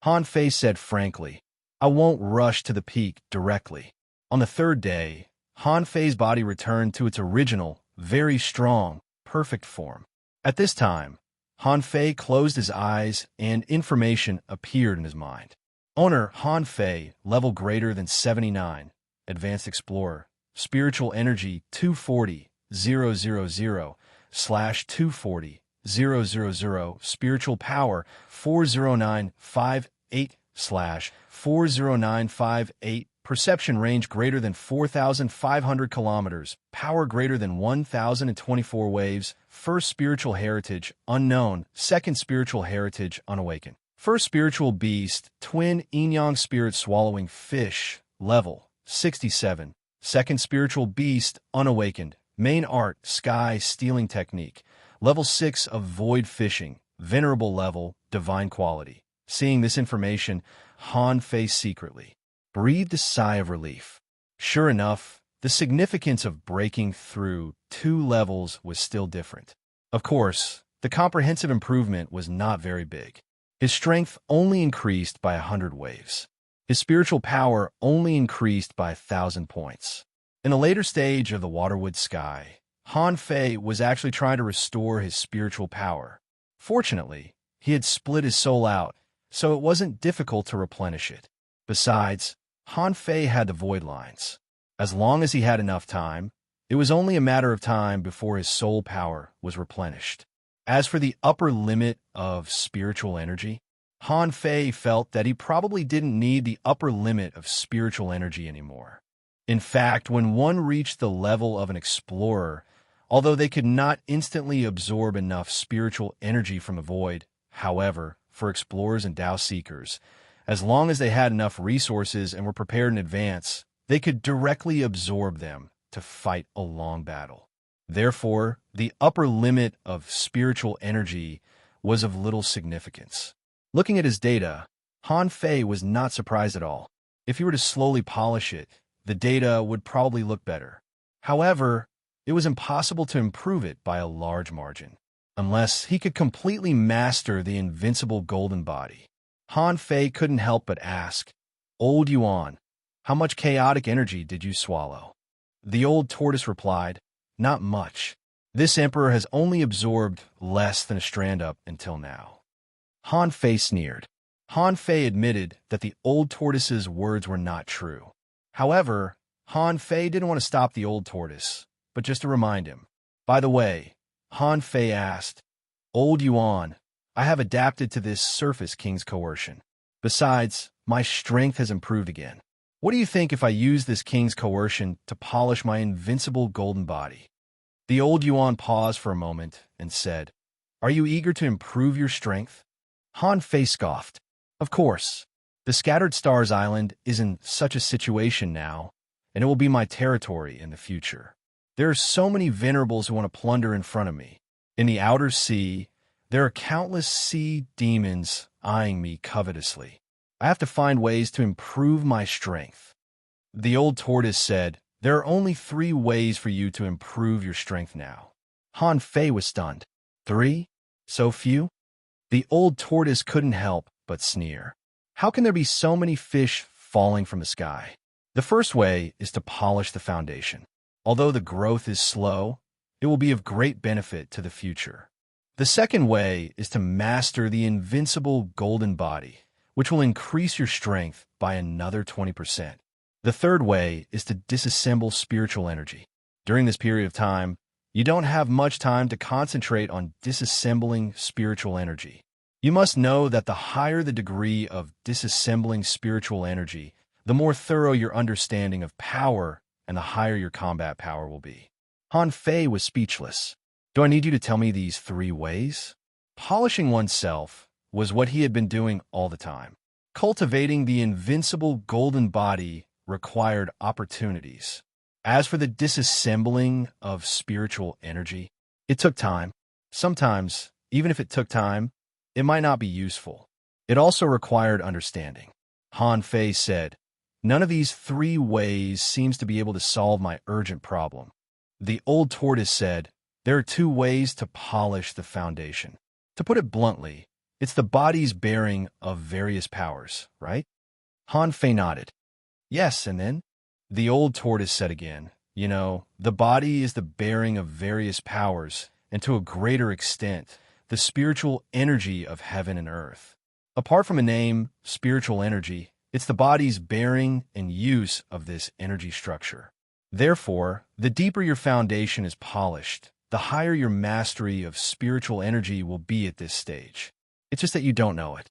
Han Fei said frankly, "I won't rush to the peak directly." On the 3rd day, Han Fei's body returned to its original, very strong, perfect form. At this time, Han Fei closed his eyes and information appeared in his mind. Owner Han Fei, level greater than 79, Advanced Explorer, Spiritual Energy 240,000/240,000, Spiritual Power 40958/40958, Perception range greater than 4,500 kilometers, power greater than 1,024 waves, first spiritual heritage, unknown, second spiritual heritage, unawakened. First spiritual beast, twin yin-yang spirit swallowing fish, level 67. Second spiritual beast, unawakened, main art, sky stealing technique, level 6 of void fishing, venerable level, divine quality. Seeing this information, Han Fei secretly breathed a sigh of relief. Sure enough, the significance of breaking through 2 levels was still different. Of course, the comprehensive improvement was not very big. His strength only increased by 100 waves. His spiritual power only increased by 1,000 points. In a later stage of the Waterwood Sky, Han Fei was actually trying to restore his spiritual power. Fortunately, he had split his soul out, so it wasn't difficult to replenish it. Besides, Han Fei had the void lines. As long as he had enough time, it was only a matter of time before his soul power was replenished. As for the upper limit of spiritual energy, Han Fei felt that he probably didn't need the upper limit of spiritual energy anymore. In fact, when one reached the level of an explorer, although they could not instantly absorb enough spiritual energy from the void, however, for explorers and Dao seekers, as long as they had enough resources and were prepared in advance, they could directly absorb them to fight a long battle. Therefore, the upper limit of spiritual energy was of little significance. Looking at his data, Han Fei was not surprised at all. If he were to slowly polish it, the data would probably look better. However, it was impossible to improve it by a large margin, unless he could completely master the invincible golden body. Han Fei couldn't help but ask, "Old Yuan, how much chaotic energy did you swallow?" The old tortoise replied, "Not much. This emperor has only absorbed less than a strand up until now." Han Fei sneered. Han Fei admitted that the old tortoise's words were not true. However, Han Fei didn't want to stop the old tortoise, but just to remind him. By the way, Han Fei asked, "Old Yuan, I have adapted to this surface king's coercion. Besides, my strength has improved again. What do you think if I use this king's coercion to polish my invincible golden body?" The old Yuan paused for a moment and said, "Are you eager to improve your strength?" Han Fei scoffed. "Of course. The Scattered Stars Island is in such a situation now, and it will be my territory in the future. There are so many venerables who want to plunder in front of me. In the outer sea, there are countless sea demons eyeing me covetously. I have to find ways to improve my strength. The old tortoise said, there are only 3 ways for you to improve your strength now. Han Fei was stunned. 3? So few? The old tortoise couldn't help but sneer. How can there be so many fish falling from the sky? The first way is to polish the foundation. Although the growth is slow, it will be of great benefit to the future. The second way is to master the invincible golden body, which will increase your strength by another 20%. The third way is to disassemble spiritual energy. During this period of time, you don't have much time to concentrate on disassembling spiritual energy. You must know that the higher the degree of disassembling spiritual energy, the more thorough your understanding of power and the higher your combat power will be. Han Fei was speechless. Do I need you to tell me these 3 ways? Polishing oneself was what he had been doing all the time. Cultivating the invincible golden body required opportunities. As for the disassembling of spiritual energy, it took time. Sometimes, even if it took time, it might not be useful. It also required understanding. Han Fei said, none of these 3 ways seems to be able to solve my urgent problem. The old tortoise said, there are 2 ways to polish the foundation. To put it bluntly, it's the body's bearing of various powers, right? Han Fei nodded. Yes, and then? The old tortoise said again, the body is the bearing of various powers, and to a greater extent, the spiritual energy of heaven and earth. Apart from a name, spiritual energy, it's the body's bearing and use of this energy structure. Therefore, the deeper your foundation is polished, the higher your mastery of spiritual energy will be at this stage. It's just that you don't know it.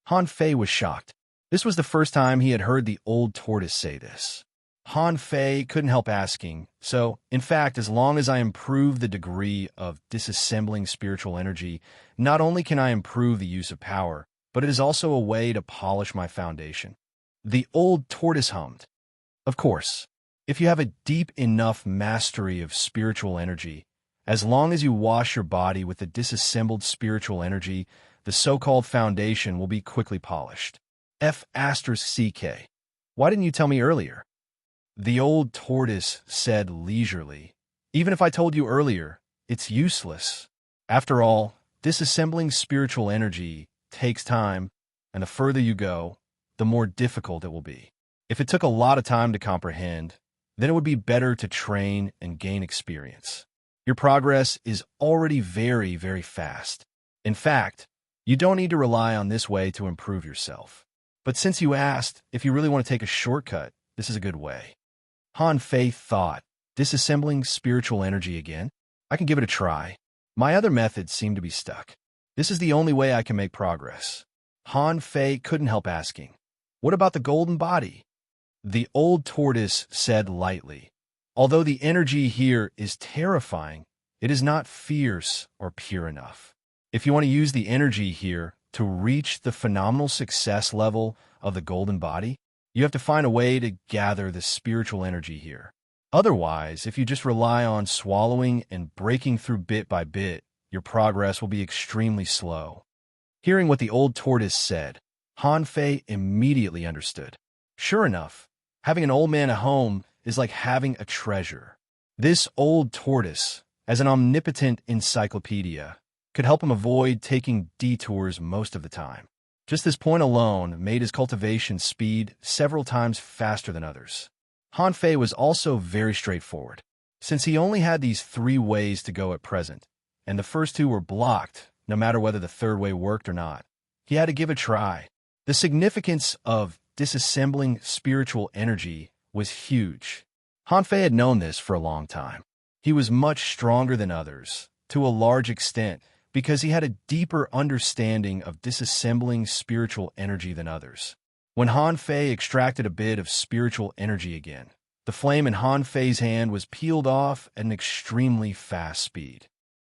Han Fei was shocked. This was the first time he had heard the old tortoise say this. Han Fei couldn't help asking, so, in fact, as long as I improve the degree of disassembling spiritual energy, not only can I improve the use of power, but it is also a way to polish my foundation. The old tortoise hummed. Of course, if you have a deep enough mastery of spiritual energy, as long as you wash your body with the disassembled spiritual energy, the so-called foundation will be quickly polished. F***CK. Why didn't you tell me earlier? The old tortoise said leisurely, even if I told you earlier, it's useless. After all, disassembling spiritual energy takes time, and the further you go, the more difficult it will be. If it took a lot of time to comprehend, then it would be better to train and gain experience. Your progress is already very, very fast. In fact, you don't need to rely on this way to improve yourself. But since you asked if you really want to take a shortcut, this is a good way. Han Fei thought, disassembling spiritual energy again? I can give it a try. My other methods seem to be stuck. This is the only way I can make progress. Han Fei couldn't help asking, what about the golden body? The old tortoise said lightly, although the energy here is terrifying, it is not fierce or pure enough. If you want to use the energy here to reach the phenomenal success level of the golden body, you have to find a way to gather the spiritual energy here. Otherwise, if you just rely on swallowing and breaking through bit by bit, your progress will be extremely slow. Hearing what the old tortoise said, Han Fei immediately understood. Sure enough, having an old man at home is like having a treasure. This old tortoise, as an omnipotent encyclopedia, could help him avoid taking detours most of the time. Just this point alone made his cultivation speed several times faster than others. Han Fei was also very straightforward. Since he only had these 3 ways to go at present, and the first 2 were blocked, no matter whether the third way worked or not, he had to give a try. The significance of disassembling spiritual energy was huge. Han Fei had known this for a long time. He was much stronger than others, to a large extent, because he had a deeper understanding of disassembling spiritual energy than others. When Han Fei extracted a bit of spiritual energy again, the flame in Han Fei's hand was peeled off at an extremely fast speed.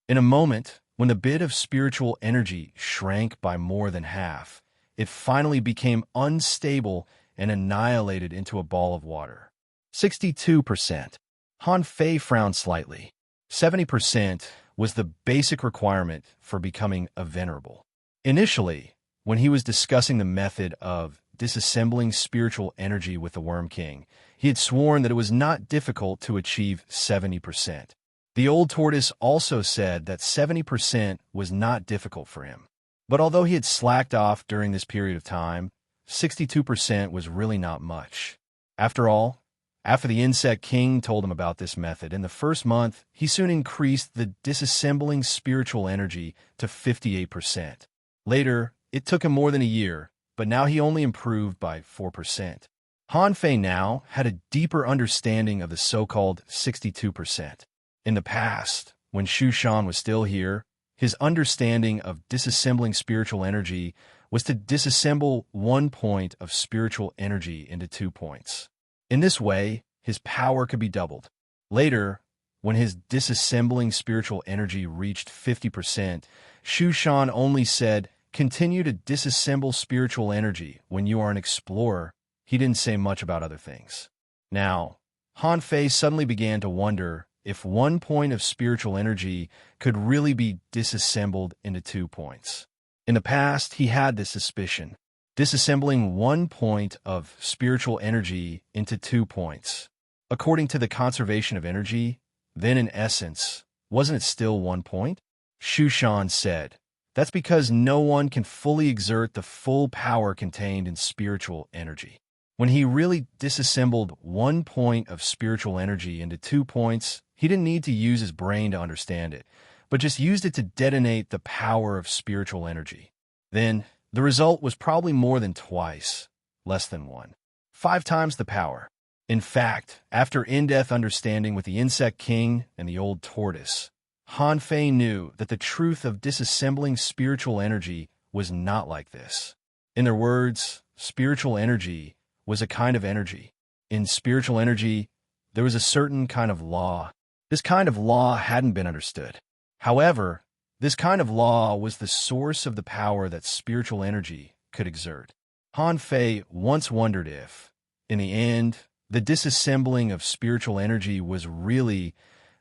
In a moment, when the bit of spiritual energy shrank by more than half, it finally became unstable and annihilated into a ball of water. 62%. Han Fei frowned slightly. 70% was the basic requirement for becoming a venerable. Initially, when he was discussing the method of disassembling spiritual energy with the Worm King, he had sworn that it was not difficult to achieve 70%. The old tortoise also said that 70% was not difficult for him. But although he had slacked off during this period of time, 62% was really not much. After all, after the Insect King told him about this method, in the first month, he soon increased the disassembling spiritual energy to 58%. Later, it took him more than a year, but now he only improved by 4%. Han Fei now had a deeper understanding of the so-called 62%. In the past, when Shu Shan was still here, his understanding of disassembling spiritual energy was to disassemble 1 point of spiritual energy into 2 points. In this way, his power could be doubled. Later, when his disassembling spiritual energy reached 50%, Shu Shan only said, "Continue to disassemble spiritual energy when you are an explorer." He didn't say much about other things. Now, Han Fei suddenly began to wonder if 1 point of spiritual energy could really be disassembled into 2 points. In the past, he had this suspicion. Disassembling 1 point of spiritual energy into 2 points. According to the conservation of energy, then in essence, wasn't it still 1 point? Shu Shan said, "That's because no one can fully exert the full power contained in spiritual energy." When he really disassembled 1 point of spiritual energy into 2 points, he didn't need to use his brain to understand it, but just used it to detonate the power of spiritual energy. Then, the result was probably more than twice, less than 1. 5 times the power. In fact, after in-depth understanding with the Insect King and the old tortoise, Han Fei knew that the truth of disassembling spiritual energy was not like this. In their words, spiritual energy was a kind of energy. In spiritual energy, there was a certain kind of law. This kind of law hadn't been understood. However, this kind of law was the source of the power that spiritual energy could exert. Han Fei once wondered if, in the end, the disassembling of spiritual energy was really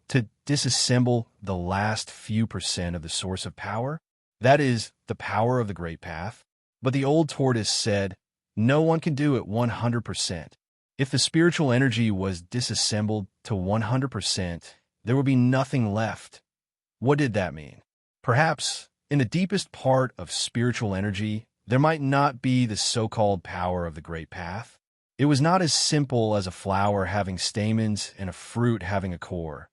to disassemble the last few percent of the source of power, that is, the power of the Great Path. But the old tortoise said, no one can do it 100%. If the spiritual energy was disassembled to 100%, there would be nothing left. What did that mean? Perhaps, in the deepest part of spiritual energy, there might not be the so-called power of the Great Path. It was not as simple as a flower having stamens and a fruit having a core.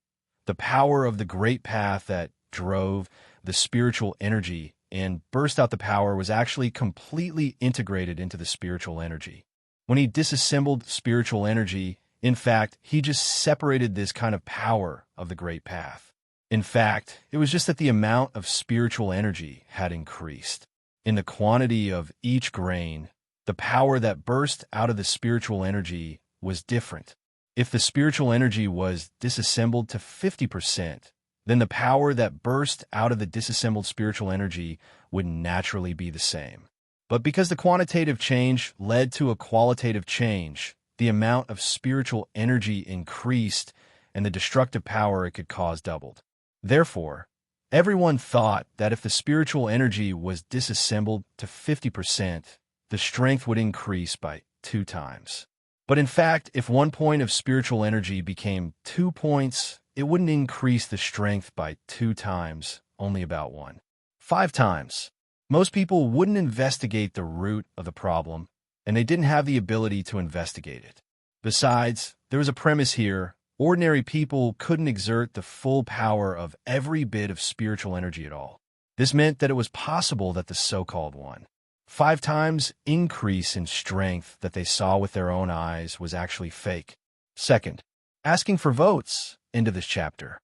The power of the Great Path that drove the spiritual energy and burst out the power was actually completely integrated into the spiritual energy. When he disassembled spiritual energy, in fact, he just separated this kind of power of the Great Path. In fact, it was just that the amount of spiritual energy had increased. In the quantity of each grain, the power that burst out of the spiritual energy was different. If the spiritual energy was disassembled to 50%, then the power that burst out of the disassembled spiritual energy would naturally be the same. But because the quantitative change led to a qualitative change, the amount of spiritual energy increased and the destructive power it could cause doubled. Therefore, everyone thought that if the spiritual energy was disassembled to 50%, the strength would increase by 2 times. But in fact, if 1 point of spiritual energy became 2 points, it wouldn't increase the strength by 2 times, only about 1. 5 times. Most people wouldn't investigate the root of the problem, and they didn't have the ability to investigate it. Besides, there was a premise here. Ordinary people couldn't exert the full power of every bit of spiritual energy at all. This meant that it was possible that the so-called 5 times increase in strength that they saw with their own eyes was actually fake. Second, asking for votes. End of this chapter.